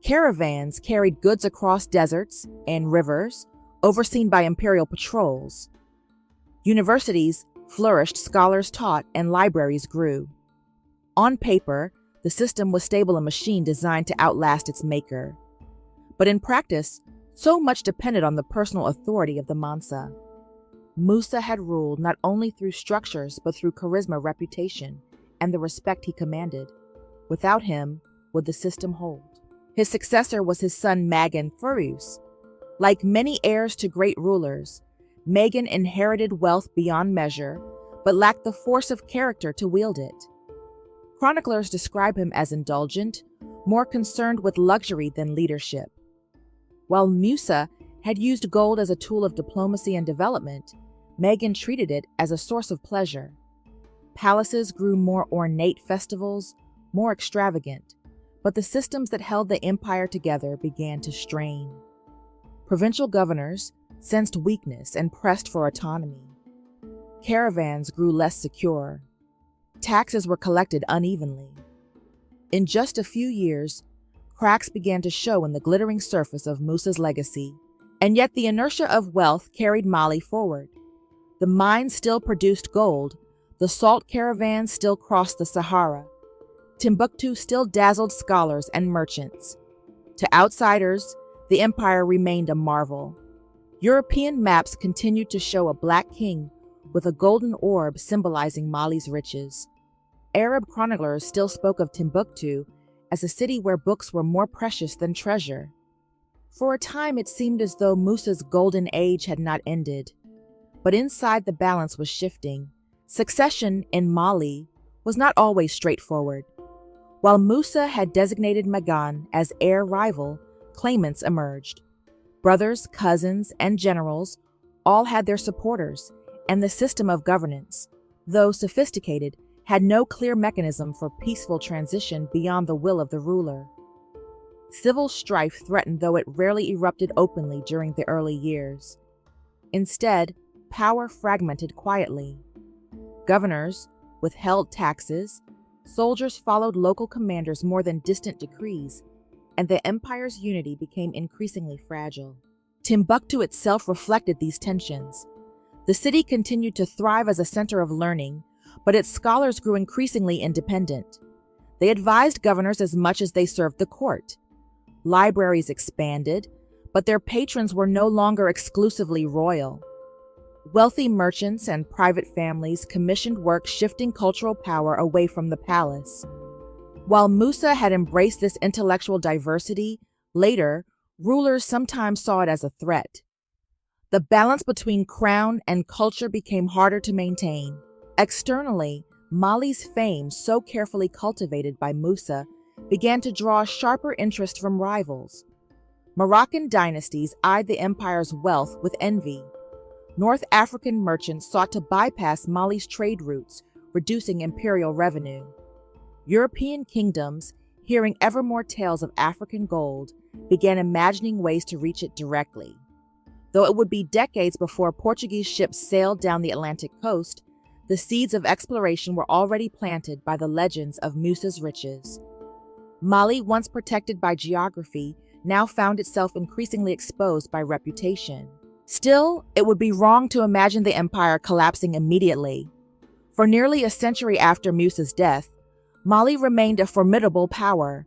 Caravans carried goods across deserts and rivers, overseen by imperial patrols. Universities flourished, scholars taught, and libraries grew. On paper, the system was stable, a machine designed to outlast its maker. But in practice, so much depended on the personal authority of the Mansa. Musa had ruled not only through structures, but through charisma, reputation, and the respect he commanded. Without him, would the system hold? His successor was his son Magan Furus. Like many heirs to great rulers, Magan inherited wealth beyond measure, but lacked the force of character to wield it. Chroniclers describe him as indulgent, more concerned with luxury than leadership. While Musa had used gold as a tool of diplomacy and development, Magan treated it as a source of pleasure. Palaces grew more ornate, festivals more extravagant, but the systems that held the empire together began to strain. Provincial governors sensed weakness and pressed for autonomy. Caravans grew less secure. Taxes were collected unevenly. In just a few years, cracks began to show in the glittering surface of Musa's legacy, and yet the inertia of wealth carried Mali forward. The mines still produced gold, the salt caravans still crossed the Sahara. Timbuktu still dazzled scholars and merchants. To outsiders, the empire remained a marvel. European maps continued to show a black king with a golden orb symbolizing Mali's riches. Arab chroniclers still spoke of Timbuktu as a city where books were more precious than treasure. For a time, it seemed as though Musa's golden age had not ended. But inside, the balance was shifting. Succession in Mali was not always straightforward. While Musa had designated Magan as heir rival, claimants emerged. Brothers, cousins, and generals all had their supporters, and the system of governance, though sophisticated, had no clear mechanism for peaceful transition beyond the will of the ruler. Civil strife threatened, though it rarely erupted openly during the early years. Instead, power fragmented quietly. Governors withheld taxes, soldiers followed local commanders more than distant decrees, and the empire's unity became increasingly fragile. Timbuktu itself reflected these tensions. The city continued to thrive as a center of learning, but its scholars grew increasingly independent. They advised governors as much as they served the court. Libraries expanded, but their patrons were no longer exclusively royal. Wealthy merchants and private families commissioned work, shifting cultural power away from the palace. While Musa had embraced this intellectual diversity, later, rulers sometimes saw it as a threat. The balance between crown and culture became harder to maintain. Externally, Mali's fame, so carefully cultivated by Musa, began to draw sharper interest from rivals. Moroccan dynasties eyed the empire's wealth with envy. North African merchants sought to bypass Mali's trade routes, reducing imperial revenue. European kingdoms, hearing ever more tales of African gold, began imagining ways to reach it directly. Though it would be decades before Portuguese ships sailed down the Atlantic coast, the seeds of exploration were already planted by the legends of Musa's riches. Mali, once protected by geography, now found itself increasingly exposed by reputation. Still, it would be wrong to imagine the empire collapsing immediately. For nearly a century after Musa's death, Mali remained a formidable power.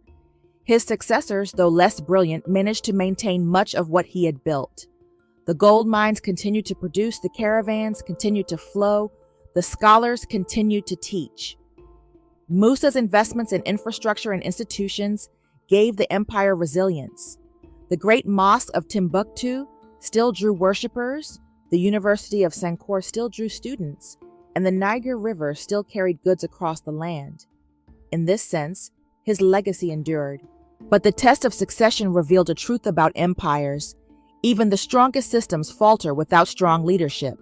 His successors, though less brilliant, managed to maintain much of what he had built. The gold mines continued to produce, the caravans continued to flow, the scholars continued to teach. Musa's investments in infrastructure and institutions gave the empire resilience. The great mosque of Timbuktu still drew worshippers, the University of Sankore still drew students, and the Niger River still carried goods across the land. In this sense, his legacy endured. But the test of succession revealed a truth about empires. Even the strongest systems falter without strong leadership.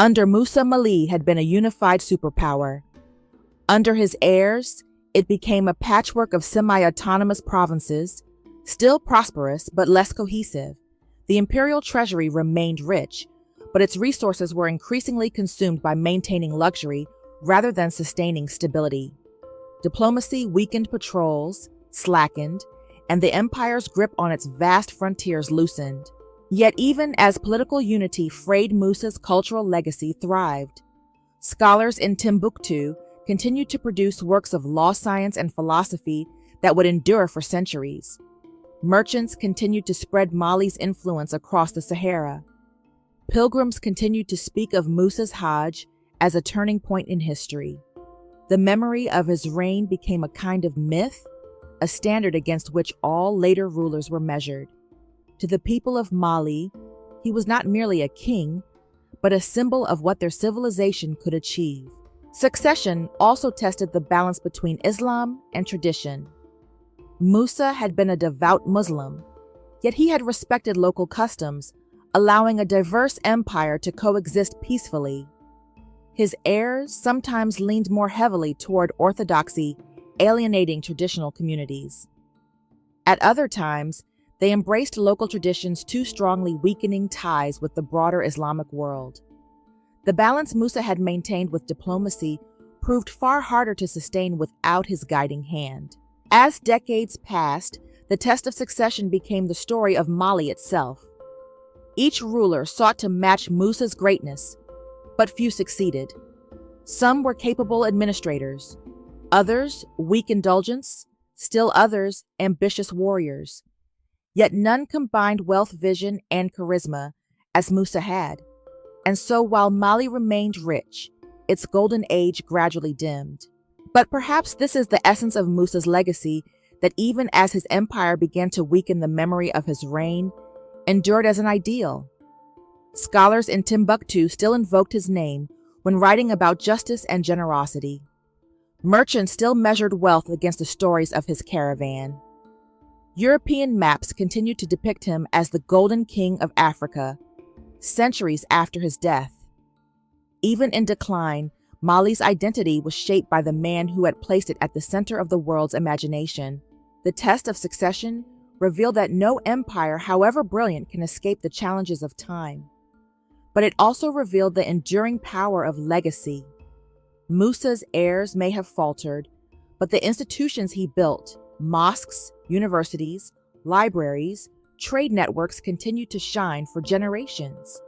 Under Musa, Mali had been a unified superpower. Under his heirs, it became a patchwork of semi-autonomous provinces, still prosperous but less cohesive. The imperial treasury remained rich, but its resources were increasingly consumed by maintaining luxury rather than sustaining stability. Diplomacy weakened, patrols slackened, and the empire's grip on its vast frontiers loosened. Yet even as political unity frayed, Musa's cultural legacy thrived. Scholars in Timbuktu continued to produce works of law, science, and philosophy that would endure for centuries. Merchants continued to spread Mali's influence across the Sahara. Pilgrims continued to speak of Musa's Hajj as a turning point in history. The memory of his reign became a kind of myth, a standard against which all later rulers were measured. To the people of Mali, he was not merely a king, but a symbol of what their civilization could achieve. Succession also tested the balance between Islam and tradition. Musa had been a devout Muslim, yet he had respected local customs, allowing a diverse empire to coexist peacefully. His heirs sometimes leaned more heavily toward orthodoxy, alienating traditional communities. At other times, they embraced local traditions too strongly, weakening ties with the broader Islamic world. The balance Musa had maintained with diplomacy proved far harder to sustain without his guiding hand. As decades passed, the test of succession became the story of Mali itself. Each ruler sought to match Musa's greatness, but few succeeded. Some were capable administrators, others weak indulgents, still others ambitious warriors. Yet none combined wealth, vision, and charisma as Musa had. And so while Mali remained rich, its golden age gradually dimmed. But perhaps this is the essence of Musa's legacy, that even as his empire began to weaken, the memory of his reign endured as an ideal. Scholars in Timbuktu still invoked his name when writing about justice and generosity. Merchants still measured wealth against the stories of his caravan. European maps continued to depict him as the Golden King of Africa, centuries after his death. Even in decline, Mali's identity was shaped by the man who had placed it at the center of the world's imagination. The test of succession revealed that no empire, however brilliant, can escape the challenges of time. But it also revealed the enduring power of legacy. Musa's heirs may have faltered, but the institutions he built, mosques, universities, libraries, trade networks, continued to shine for generations.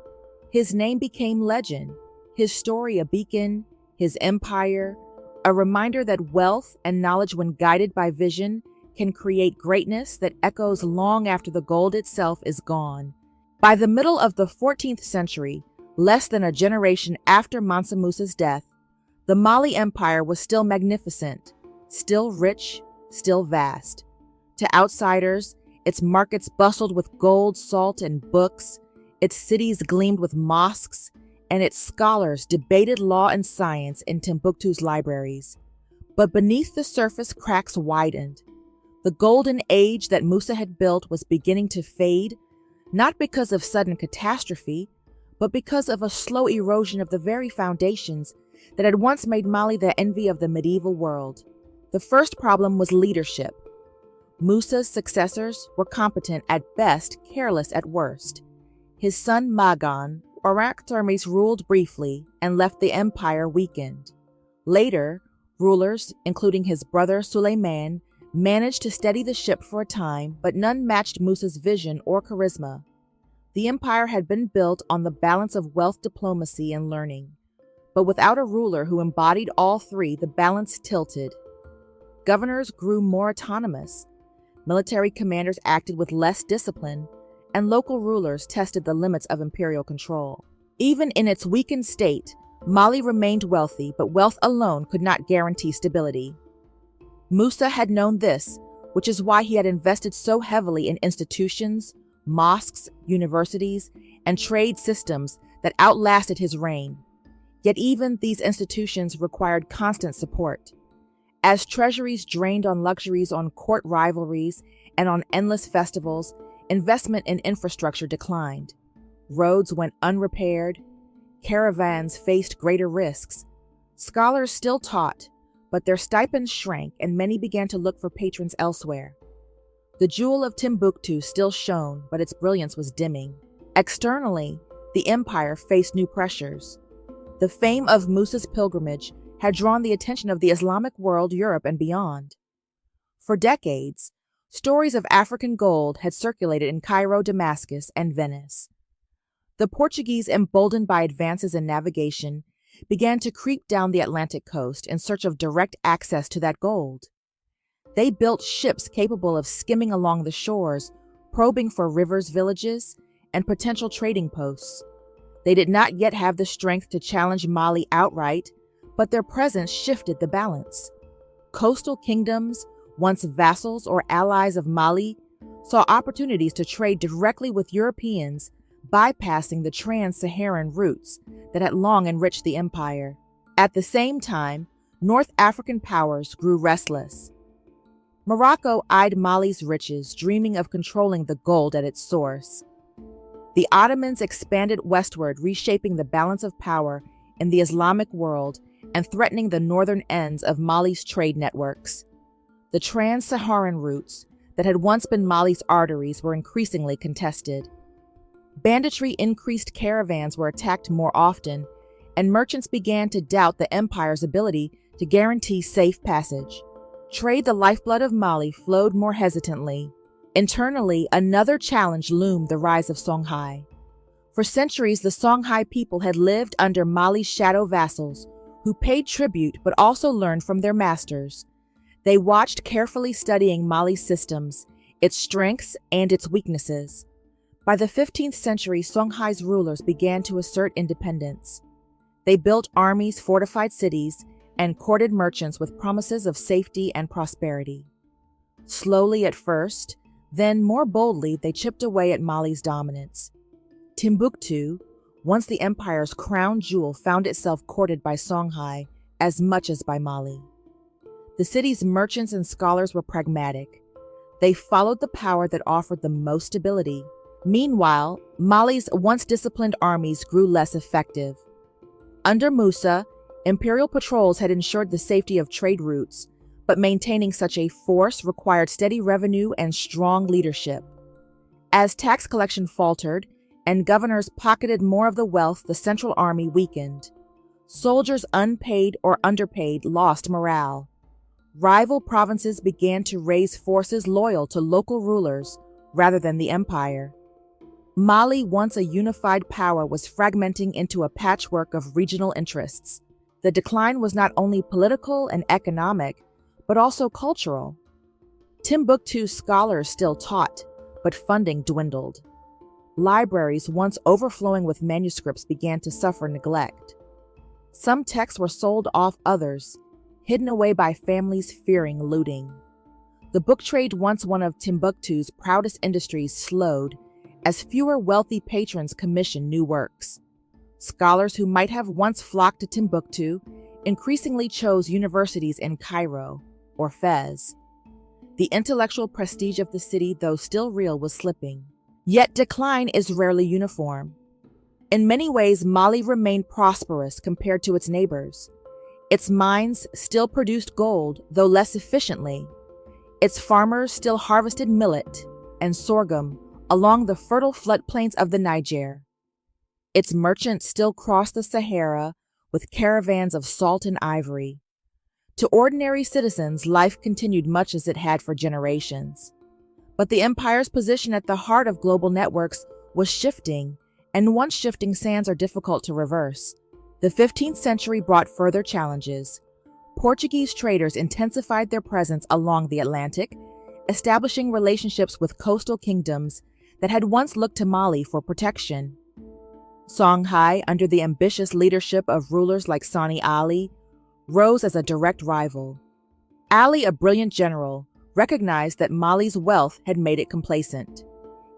His name became legend, his story a beacon, his empire a reminder that wealth and knowledge, when guided by vision, can create greatness that echoes long after the gold itself is gone. By the middle of the 14th century, less than a generation after Mansa Musa's death, the Mali Empire was still magnificent, still rich, still vast. To outsiders, its markets bustled with gold, salt, and books, its cities gleamed with mosques, and its scholars debated law and science in Timbuktu's libraries. But beneath the surface, cracks widened. The golden age that Musa had built was beginning to fade, not because of sudden catastrophe, but because of a slow erosion of the very foundations that had once made Mali the envy of the medieval world. The first problem was leadership. Musa's successors were competent at best, careless at worst. His son Magan, Araktharmes, ruled briefly and left the empire weakened. Later, rulers, including his brother Suleiman, managed to steady the ship for a time, but none matched Musa's vision or charisma. The empire had been built on the balance of wealth, diplomacy, and learning. But without a ruler who embodied all three, the balance tilted. Governors grew more autonomous. Military commanders acted with less discipline, and local rulers tested the limits of imperial control. Even in its weakened state, Mali remained wealthy, but wealth alone could not guarantee stability. Musa had known this, which is why he had invested so heavily in institutions, mosques, universities, and trade systems that outlasted his reign. Yet even these institutions required constant support. As treasuries drained on luxuries, on court rivalries, and on endless festivals, investment in infrastructure declined. Roads went unrepaired. Caravans faced greater risks. Scholars still taught, but their stipends shrank and many began to look for patrons elsewhere. The jewel of Timbuktu still shone, but its brilliance was dimming. Externally, the empire faced new pressures. The fame of Musa's pilgrimage had drawn the attention of the Islamic world, Europe, and beyond. For decades, stories of African gold had circulated in Cairo, Damascus, and Venice. The Portuguese, emboldened by advances in navigation, began to creep down the Atlantic coast in search of direct access to that gold. They built ships capable of skimming along the shores, probing for rivers, villages, and potential trading posts. They did not yet have the strength to challenge Mali outright, but their presence shifted the balance. Coastal kingdoms, once vassals or allies of Mali, saw opportunities to trade directly with Europeans, bypassing the trans-Saharan routes that had long enriched the empire. At the same time, North African powers grew restless. Morocco eyed Mali's riches, dreaming of controlling the gold at its source. The Ottomans expanded westward, reshaping the balance of power in the Islamic world and threatening the northern ends of Mali's trade networks. The trans-Saharan routes that had once been Mali's arteries were increasingly contested. Banditry increased, caravans were attacked more often, and merchants began to doubt the empire's ability to guarantee safe passage. Trade, the lifeblood of Mali, flowed more hesitantly. Internally, another challenge loomed: the rise of Songhai. For centuries, the Songhai people had lived under Mali's shadow vassals, who paid tribute but also learned from their masters. They watched, carefully studying Mali's systems, its strengths and its weaknesses. By the 15th century, Songhai's rulers began to assert independence. They built armies, fortified cities, and courted merchants with promises of safety and prosperity. Slowly at first, then more boldly, they chipped away at Mali's dominance. Timbuktu, once the empire's crown jewel, found itself courted by Songhai as much as by Mali. The city's merchants and scholars were pragmatic. They followed the power that offered the most stability. Meanwhile, Mali's once disciplined armies grew less effective. Under Musa, imperial patrols had ensured the safety of trade routes, but maintaining such a force required steady revenue and strong leadership. As tax collection faltered and governors pocketed more of the wealth, the central army weakened. Soldiers, unpaid or underpaid, lost morale. Rival provinces began to raise forces loyal to local rulers rather than the empire. Mali, once a unified power, was fragmenting into a patchwork of regional interests. The decline was not only political and economic, but also cultural. Timbuktu scholars still taught, but funding dwindled. Libraries, once overflowing with manuscripts, began to suffer neglect. Some texts were sold off, others hidden away by families fearing looting. The book trade, once one of Timbuktu's proudest industries, slowed as fewer wealthy patrons commissioned new works. Scholars who might have once flocked to Timbuktu increasingly chose universities in Cairo or Fez. The intellectual prestige of the city, though still real, was slipping. Yet decline is rarely uniform. In many ways, Mali remained prosperous compared to its neighbors. Its mines still produced gold, though less efficiently. Its farmers still harvested millet and sorghum along the fertile floodplains of the Niger. Its merchants still crossed the Sahara with caravans of salt and ivory. To ordinary citizens, life continued much as it had for generations. But the empire's position at the heart of global networks was shifting, and once shifting sands are difficult to reverse. The 15th century brought further challenges. Portuguese traders intensified their presence along the Atlantic, establishing relationships with coastal kingdoms that had once looked to Mali for protection. Songhai, under the ambitious leadership of rulers like Sani Ali, rose as a direct rival. Ali, a brilliant general, recognized that Mali's wealth had made it complacent.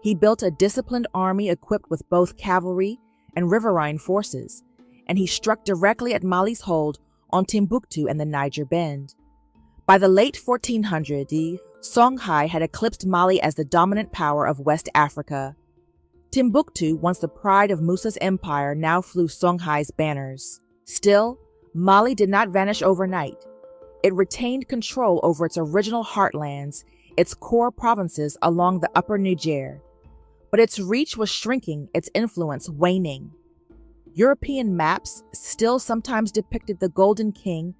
He built a disciplined army equipped with both cavalry and riverine forces, and he struck directly at Mali's hold on Timbuktu and the Niger Bend. By the late 1400s, Songhai had eclipsed Mali as the dominant power of West Africa. Timbuktu, once the pride of Musa's empire, now flew Songhai's banners. Still, Mali did not vanish overnight. It retained control over its original heartlands, its core provinces along the upper Niger. But its reach was shrinking, its influence waning. European maps still sometimes depicted the Golden King,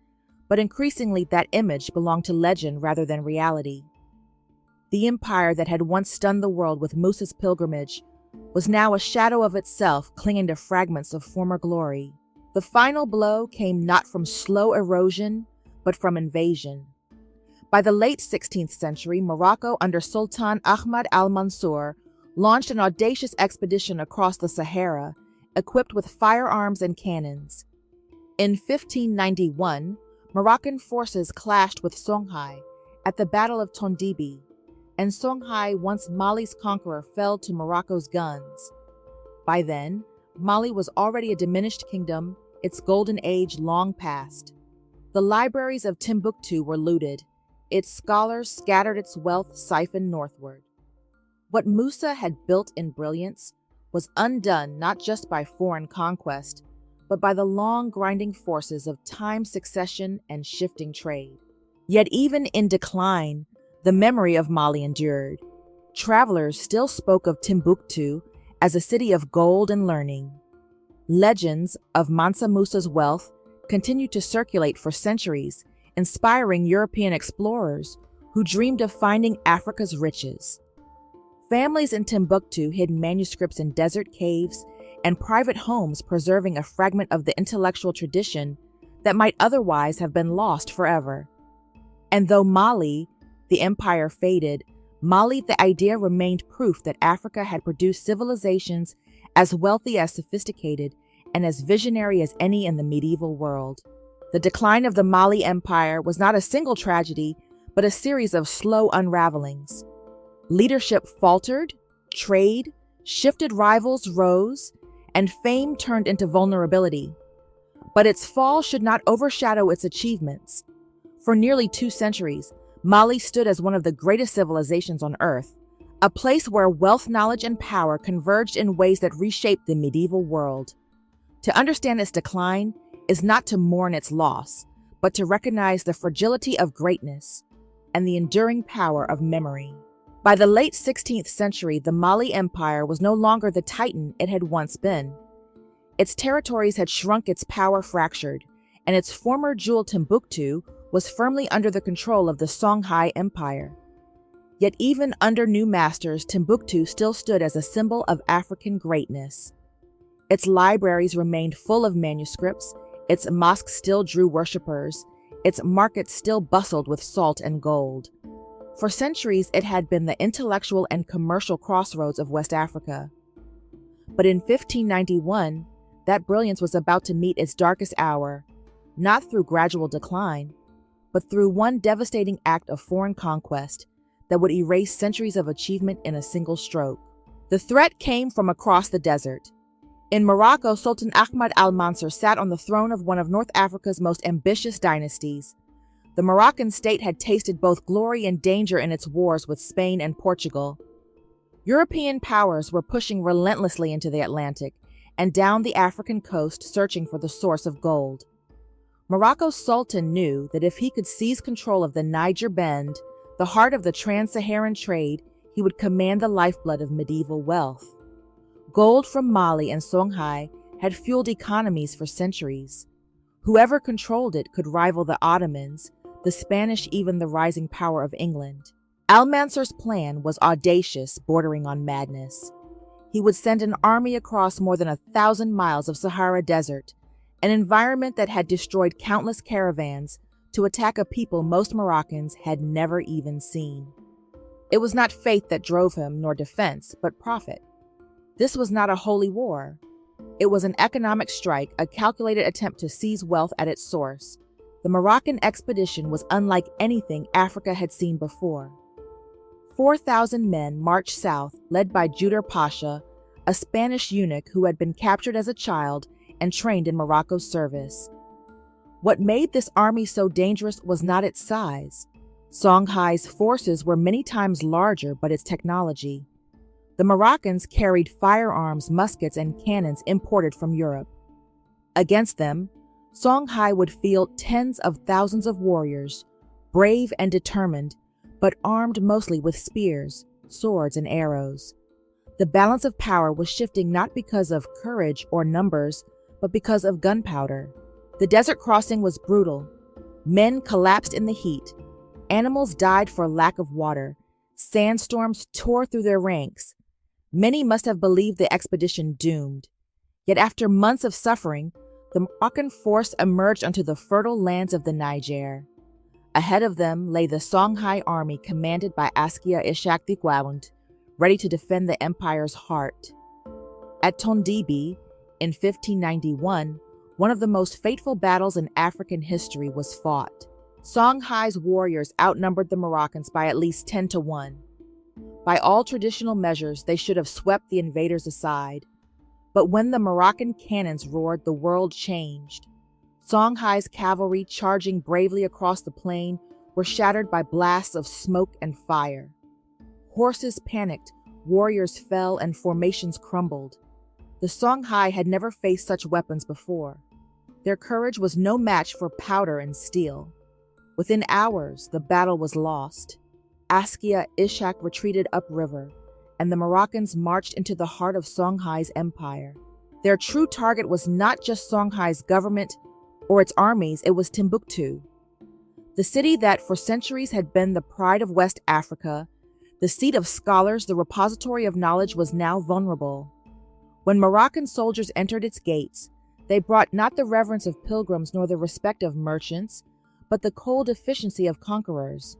but increasingly that image belonged to legend rather than reality. The empire that had once stunned the world with Musa's pilgrimage was now a shadow of itself, clinging to fragments of former glory. The final blow came not from slow erosion, but from invasion. By the late 16th century, Morocco under Sultan Ahmad al-Mansur launched an audacious expedition across the Sahara, equipped with firearms and cannons. In 1591, Moroccan forces clashed with Songhai at the Battle of Tondibi, and Songhai, once Mali's conqueror, fell to Morocco's guns. By then, Mali was already a diminished kingdom, its golden age long past. The libraries of Timbuktu were looted, its scholars scattered, its wealth siphoned northward. What Musa had built in brilliance was undone not just by foreign conquest, but by the long grinding forces of time, succession, and shifting trade. Yet even in decline, the memory of Mali endured. Travelers still spoke of Timbuktu as a city of gold and learning. Legends of Mansa Musa's wealth continued to circulate for centuries, inspiring European explorers who dreamed of finding Africa's riches. Families in Timbuktu hid manuscripts in desert caves and private homes, preserving a fragment of the intellectual tradition that might otherwise have been lost forever. And though Mali, the empire, faded, Mali, the idea, remained proof that Africa had produced civilizations as wealthy, as sophisticated, and as visionary as any in the medieval world. The decline of the Mali Empire was not a single tragedy, but a series of slow unravelings. Leadership faltered, trade shifted, rivals rose, and fame turned into vulnerability. But its fall should not overshadow its achievements. For nearly 2 centuries, Mali stood as one of the greatest civilizations on Earth, a place where wealth, knowledge, and power converged in ways that reshaped the medieval world. To understand its decline is not to mourn its loss, but to recognize the fragility of greatness and the enduring power of memory. By the late 16th century, the Mali Empire was no longer the titan it had once been. Its territories had shrunk, its power fractured, and its former jewel Timbuktu was firmly under the control of the Songhai Empire. Yet even under new masters, Timbuktu still stood as a symbol of African greatness. Its libraries remained full of manuscripts, its mosques still drew worshippers, its markets still bustled with salt and gold. For centuries, it had been the intellectual and commercial crossroads of West Africa. But in 1591, that brilliance was about to meet its darkest hour, not through gradual decline, but through one devastating act of foreign conquest that would erase centuries of achievement in a single stroke. The threat came from across the desert. In Morocco, Sultan Ahmad al-Mansur sat on the throne of one of North Africa's most ambitious dynasties. The Moroccan state had tasted both glory and danger in its wars with Spain and Portugal. European powers were pushing relentlessly into the Atlantic and down the African coast searching for the source of gold. Morocco's sultan knew that if he could seize control of the Niger Bend, the heart of the trans-Saharan trade, he would command the lifeblood of medieval wealth. Gold from Mali and Songhai had fueled economies for centuries. Whoever controlled it could rival the Ottomans, the Spanish, even the rising power of England. Al-Mansur's plan was audacious, bordering on madness. He would send an army across more than 1,000 miles of Sahara Desert, an environment that had destroyed countless caravans, to attack a people most Moroccans had never even seen. It was not faith that drove him, nor defense, but profit. This was not a holy war. It was an economic strike, a calculated attempt to seize wealth at its source. The Moroccan expedition was unlike anything Africa had seen before. 4,000 men marched south, led by Juder Pasha, a Spanish eunuch who had been captured as a child and trained in Morocco's service. What made this army so dangerous was not its size. Songhai's forces were many times larger, but its technology. The Moroccans carried firearms, muskets, and cannons imported from Europe. Against them, Songhai would field tens of thousands of warriors, brave and determined, but armed mostly with spears, swords, and arrows. The balance of power was shifting not because of courage or numbers, but because of gunpowder. The desert crossing was brutal. Men collapsed in the heat. Animals died for lack of water. Sandstorms tore through their ranks. Many must have believed the expedition doomed. Yet after months of suffering, the Moroccan force emerged onto the fertile lands of the Niger. Ahead of them lay the Songhai army commanded by Askia Ishak the Gwaunt, ready to defend the empire's heart. At Tondibi, in 1591, one of the most fateful battles in African history was fought. Songhai's warriors outnumbered the Moroccans by at least 10 to 1. By all traditional measures, they should have swept the invaders aside. But when the Moroccan cannons roared, the world changed. Songhai's cavalry, charging bravely across the plain, were shattered by blasts of smoke and fire. Horses panicked, warriors fell, and formations crumbled. The Songhai had never faced such weapons before. Their courage was no match for powder and steel. Within hours, the battle was lost. Askia Ishak retreated upriver, and the Moroccans marched into the heart of Songhai's empire. Their true target was not just Songhai's government or its armies, it was Timbuktu. The city that for centuries had been the pride of West Africa, the seat of scholars, the repository of knowledge, was now vulnerable. When Moroccan soldiers entered its gates, they brought not the reverence of pilgrims nor the respect of merchants, but the cold efficiency of conquerors.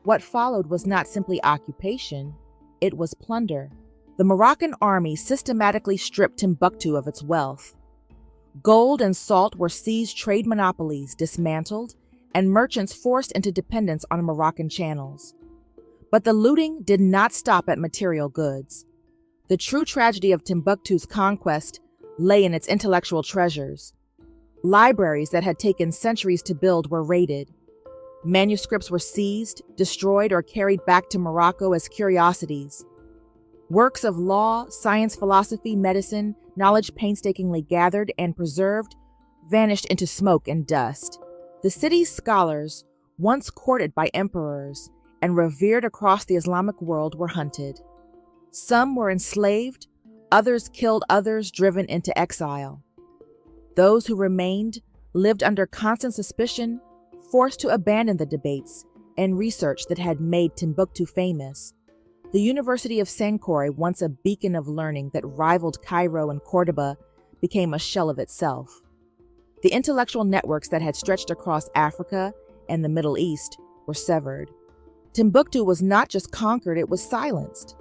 What followed was not simply occupation, it was plunder. The Moroccan army systematically stripped Timbuktu of its wealth. Gold and salt were seized, trade monopolies dismantled, and merchants forced into dependence on Moroccan channels. But the looting did not stop at material goods. The true tragedy of Timbuktu's conquest lay in its intellectual treasures. Libraries that had taken centuries to build were raided. Manuscripts were seized, destroyed, or carried back to Morocco as curiosities. Works of law, science, philosophy, medicine, knowledge painstakingly gathered and preserved, vanished into smoke and dust. The city's scholars, once courted by emperors and revered across the Islamic world, were hunted. Some were enslaved, others killed, others driven into exile. Those who remained lived under constant suspicion, forced to abandon the debates and research that had made Timbuktu famous. The University of Sankore, once a beacon of learning that rivaled Cairo and Cordoba, became a shell of itself. The intellectual networks that had stretched across Africa and the Middle East were severed. Timbuktu was not just conquered, it was silenced.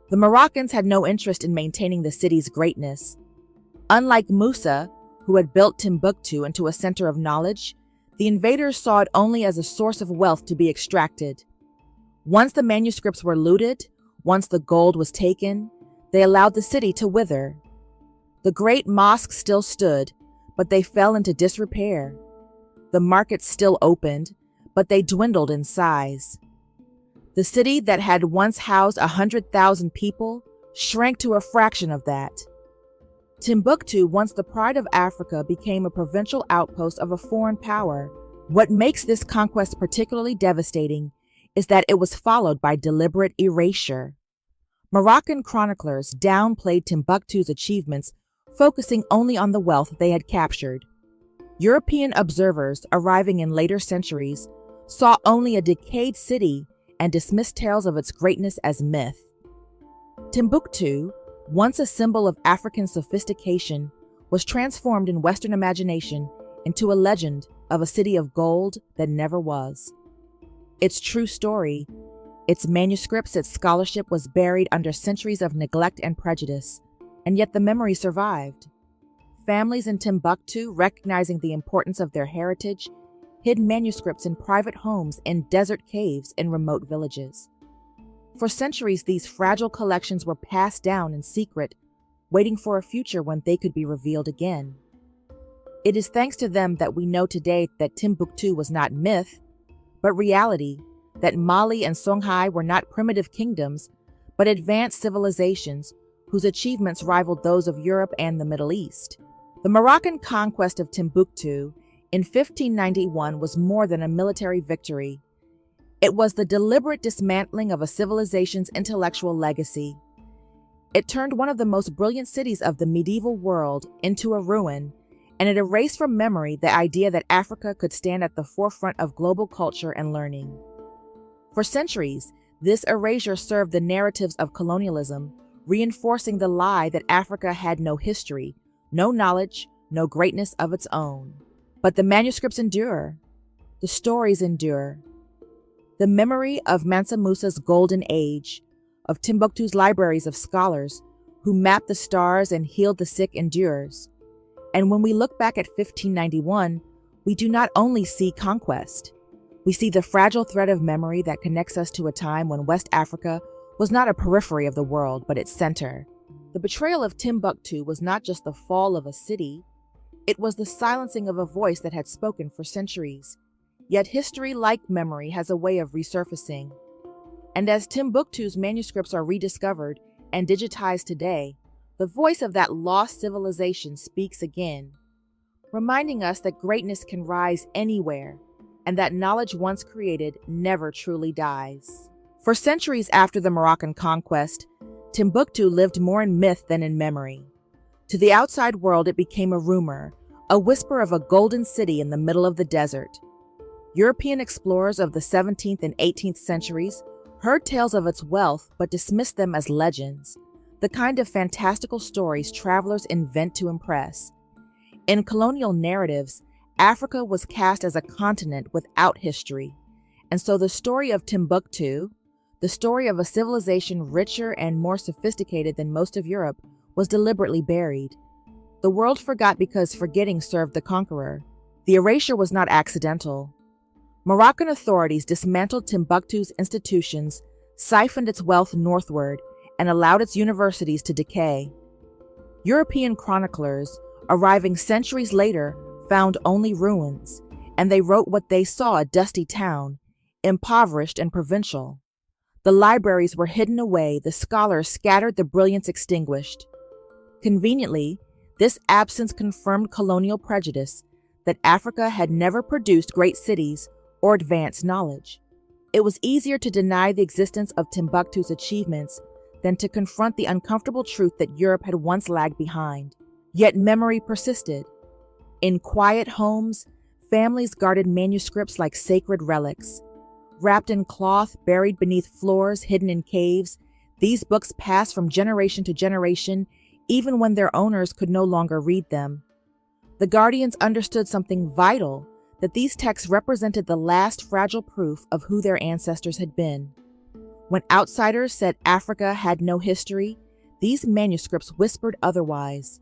The Moroccans had no interest in maintaining the city's greatness. Unlike Musa, who had built Timbuktu into a center of knowledge, the invaders saw it only as a source of wealth to be extracted. Once the manuscripts were looted, once the gold was taken, they allowed the city to wither. The great mosques still stood, but they fell into disrepair. The markets still opened, but they dwindled in size. The city that had once housed 100,000 people shrank to a fraction of that. Timbuktu, once the pride of Africa, became a provincial outpost of a foreign power. What makes this conquest particularly devastating is that it was followed by deliberate erasure. Moroccan chroniclers downplayed Timbuktu's achievements, focusing only on the wealth they had captured. European observers arriving in later centuries saw only a decayed city and dismissed tales of its greatness as myth. Timbuktu, once a symbol of African sophistication, was transformed in Western imagination into a legend of a city of gold that never was. Its true story, its manuscripts, its scholarship was buried under centuries of neglect and prejudice, and yet the memory survived. Families in Timbuktu, recognizing the importance of their heritage, hid manuscripts in private homes, in desert caves, in remote villages. For centuries, these fragile collections were passed down in secret, waiting for a future when they could be revealed again. It is thanks to them that we know today that Timbuktu was not myth, but reality, that Mali and Songhai were not primitive kingdoms, but advanced civilizations whose achievements rivaled those of Europe and the Middle East. The Moroccan conquest of Timbuktu in 1591 was more than a military victory. It was the deliberate dismantling of a civilization's intellectual legacy. It turned one of the most brilliant cities of the medieval world into a ruin, and it erased from memory the idea that Africa could stand at the forefront of global culture and learning. For centuries, this erasure served the narratives of colonialism, reinforcing the lie that Africa had no history, no knowledge, no greatness of its own. But the manuscripts endure. The stories endure. The memory of Mansa Musa's golden age, of Timbuktu's libraries of scholars who mapped the stars and healed the sick endures. And when we look back at 1591, we do not only see conquest. We see the fragile thread of memory that connects us to a time when West Africa was not a periphery of the world, but its center. The betrayal of Timbuktu was not just the fall of a city, it was the silencing of a voice that had spoken for centuries. Yet history, like memory, has a way of resurfacing. And as Timbuktu's manuscripts are rediscovered and digitized today, the voice of that lost civilization speaks again, reminding us that greatness can rise anywhere, and that knowledge once created never truly dies. For centuries after the Moroccan conquest, Timbuktu lived more in myth than in memory. To the outside world, it became a rumor, a whisper of a golden city in the middle of the desert. European explorers of the 17th and 18th centuries heard tales of its wealth but dismissed them as legends, the kind of fantastical stories travelers invent to impress. In colonial narratives, Africa was cast as a continent without history, and so the story of Timbuktu, the story of a civilization richer and more sophisticated than most of Europe, was deliberately buried. The world forgot because forgetting served the conqueror. The erasure was not accidental. Moroccan authorities dismantled Timbuktu's institutions, siphoned its wealth northward, and allowed its universities to decay. European chroniclers, arriving centuries later, found only ruins, and they wrote what they saw: a dusty town, impoverished and provincial. The libraries were hidden away, the scholars scattered, the brilliance extinguished. Conveniently, this absence confirmed colonial prejudice that Africa had never produced great cities or advanced knowledge. It was easier to deny the existence of Timbuktu's achievements than to confront the uncomfortable truth that Europe had once lagged behind. Yet memory persisted. In quiet homes, families guarded manuscripts like sacred relics. Wrapped in cloth, buried beneath floors, hidden in caves, these books passed from generation to generation, even when their owners could no longer read them. The guardians understood something vital, that these texts represented the last fragile proof of who their ancestors had been. When outsiders said Africa had no history, these manuscripts whispered otherwise.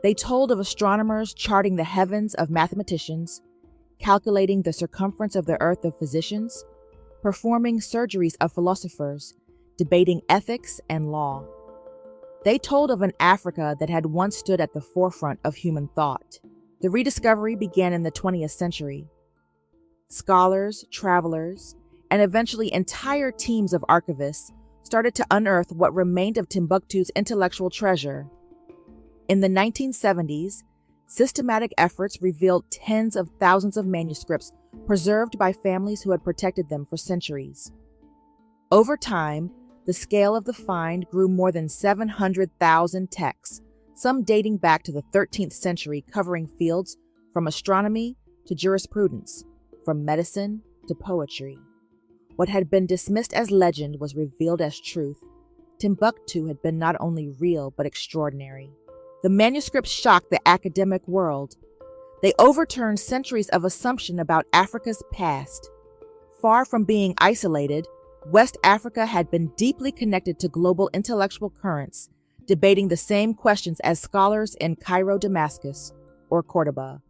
They told of astronomers charting the heavens, of mathematicians, calculating the circumference of the earth, of physicians, performing surgeries of philosophers, debating ethics and law. They told of an Africa that had once stood at the forefront of human thought. The rediscovery began in the 20th century. Scholars, travelers, and eventually entire teams of archivists started to unearth what remained of Timbuktu's intellectual treasure. In the 1970s, systematic efforts revealed tens of thousands of manuscripts preserved by families who had protected them for centuries. Over time, the scale of the find grew more than 700,000 texts, some dating back to the 13th century, covering fields from astronomy to jurisprudence, from medicine to poetry. What had been dismissed as legend was revealed as truth. Timbuktu had been not only real but extraordinary. The manuscripts shocked the academic world. They overturned centuries of assumption about Africa's past. Far from being isolated, West Africa had been deeply connected to global intellectual currents, debating the same questions as scholars in Cairo, Damascus, or Cordoba.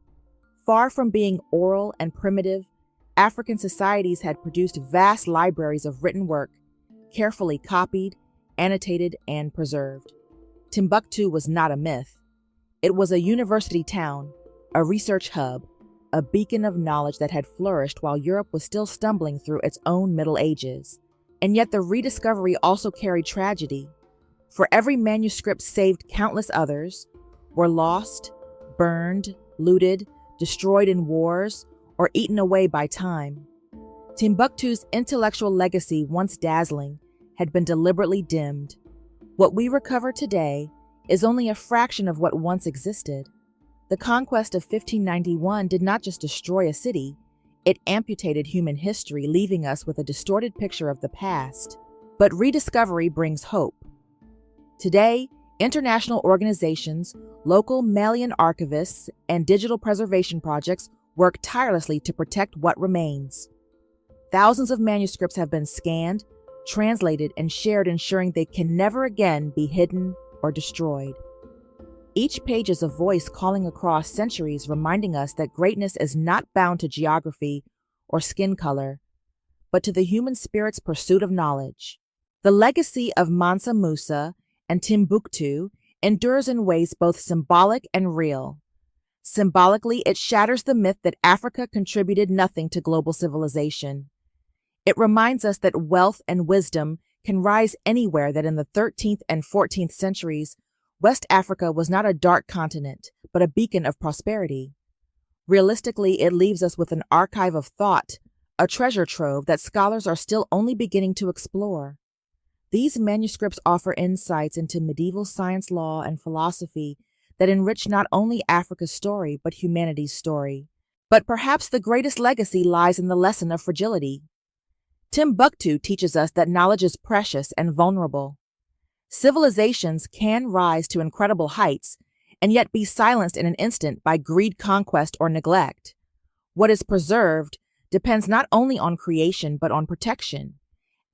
Far from being oral and primitive, African societies had produced vast libraries of written work, carefully copied, annotated, and preserved. Timbuktu was not a myth. It was a university town, a research hub, a beacon of knowledge that had flourished while Europe was still stumbling through its own Middle Ages. And yet the rediscovery also carried tragedy. For every manuscript saved, countless others were lost, burned, looted, destroyed in wars, or eaten away by time. Timbuktu's intellectual legacy, once dazzling, had been deliberately dimmed. What we recover today is only a fraction of what once existed. The conquest of 1591 did not just destroy a city, it amputated human history, leaving us with a distorted picture of the past. But rediscovery brings hope. Today, international organizations, local Malian archivists, and digital preservation projects work tirelessly to protect what remains. Thousands of manuscripts have been scanned, translated, and shared, ensuring they can never again be hidden or destroyed. Each page is a voice calling across centuries, reminding us that greatness is not bound to geography or skin color, but to the human spirit's pursuit of knowledge. The legacy of Mansa Musa and Timbuktu endures in ways both symbolic and real. Symbolically, it shatters the myth that Africa contributed nothing to global civilization. It reminds us that wealth and wisdom can rise anywhere, that in the 13th and 14th centuries, West Africa was not a dark continent, but a beacon of prosperity. Realistically, it leaves us with an archive of thought, a treasure trove that scholars are still only beginning to explore. These manuscripts offer insights into medieval science, law, and philosophy that enrich not only Africa's story, but humanity's story. But perhaps the greatest legacy lies in the lesson of fragility. Timbuktu teaches us that knowledge is precious and vulnerable. Civilizations can rise to incredible heights and yet be silenced in an instant by greed, conquest, or neglect. What is preserved depends not only on creation but on protection.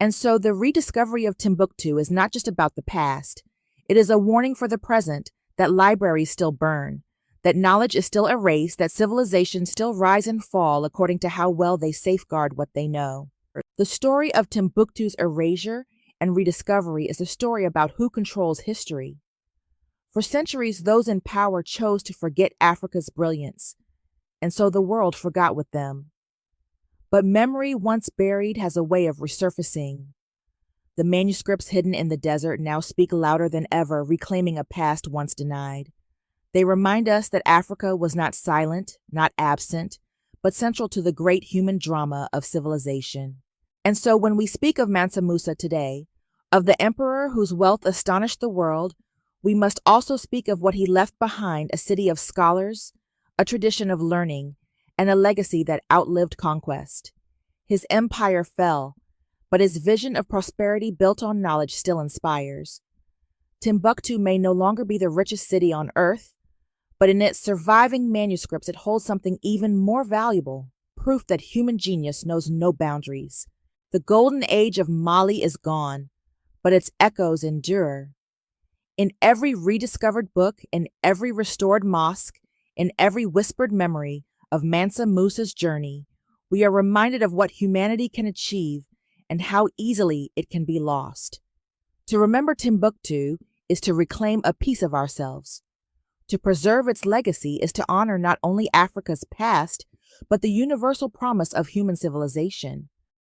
And so the rediscovery of Timbuktu is not just about the past. It is a warning for the present, that libraries still burn, that knowledge is still erased, that civilizations still rise and fall according to how well they safeguard what they know. The story of Timbuktu's erasure and rediscovery is a story about who controls history. For centuries, those in power chose to forget Africa's brilliance, and so the world forgot with them. But memory once buried has a way of resurfacing. The manuscripts hidden in the desert now speak louder than ever, reclaiming a past once denied. They remind us that Africa was not silent, not absent, but central to the great human drama of civilization. And so when we speak of Mansa Musa today, of the emperor whose wealth astonished the world, we must also speak of what he left behind: a city of scholars, a tradition of learning, and a legacy that outlived conquest. His empire fell, but his vision of prosperity built on knowledge still inspires. Timbuktu may no longer be the richest city on earth, but in its surviving manuscripts it holds something even more valuable: proof that human genius knows no boundaries. The golden age of Mali is gone, but its echoes endure. In every rediscovered book, in every restored mosque, in every whispered memory of Mansa Musa's journey, we are reminded of what humanity can achieve and how easily it can be lost. To remember Timbuktu is to reclaim a piece of ourselves. To preserve its legacy is to honor not only Africa's past, but the universal promise of human civilization.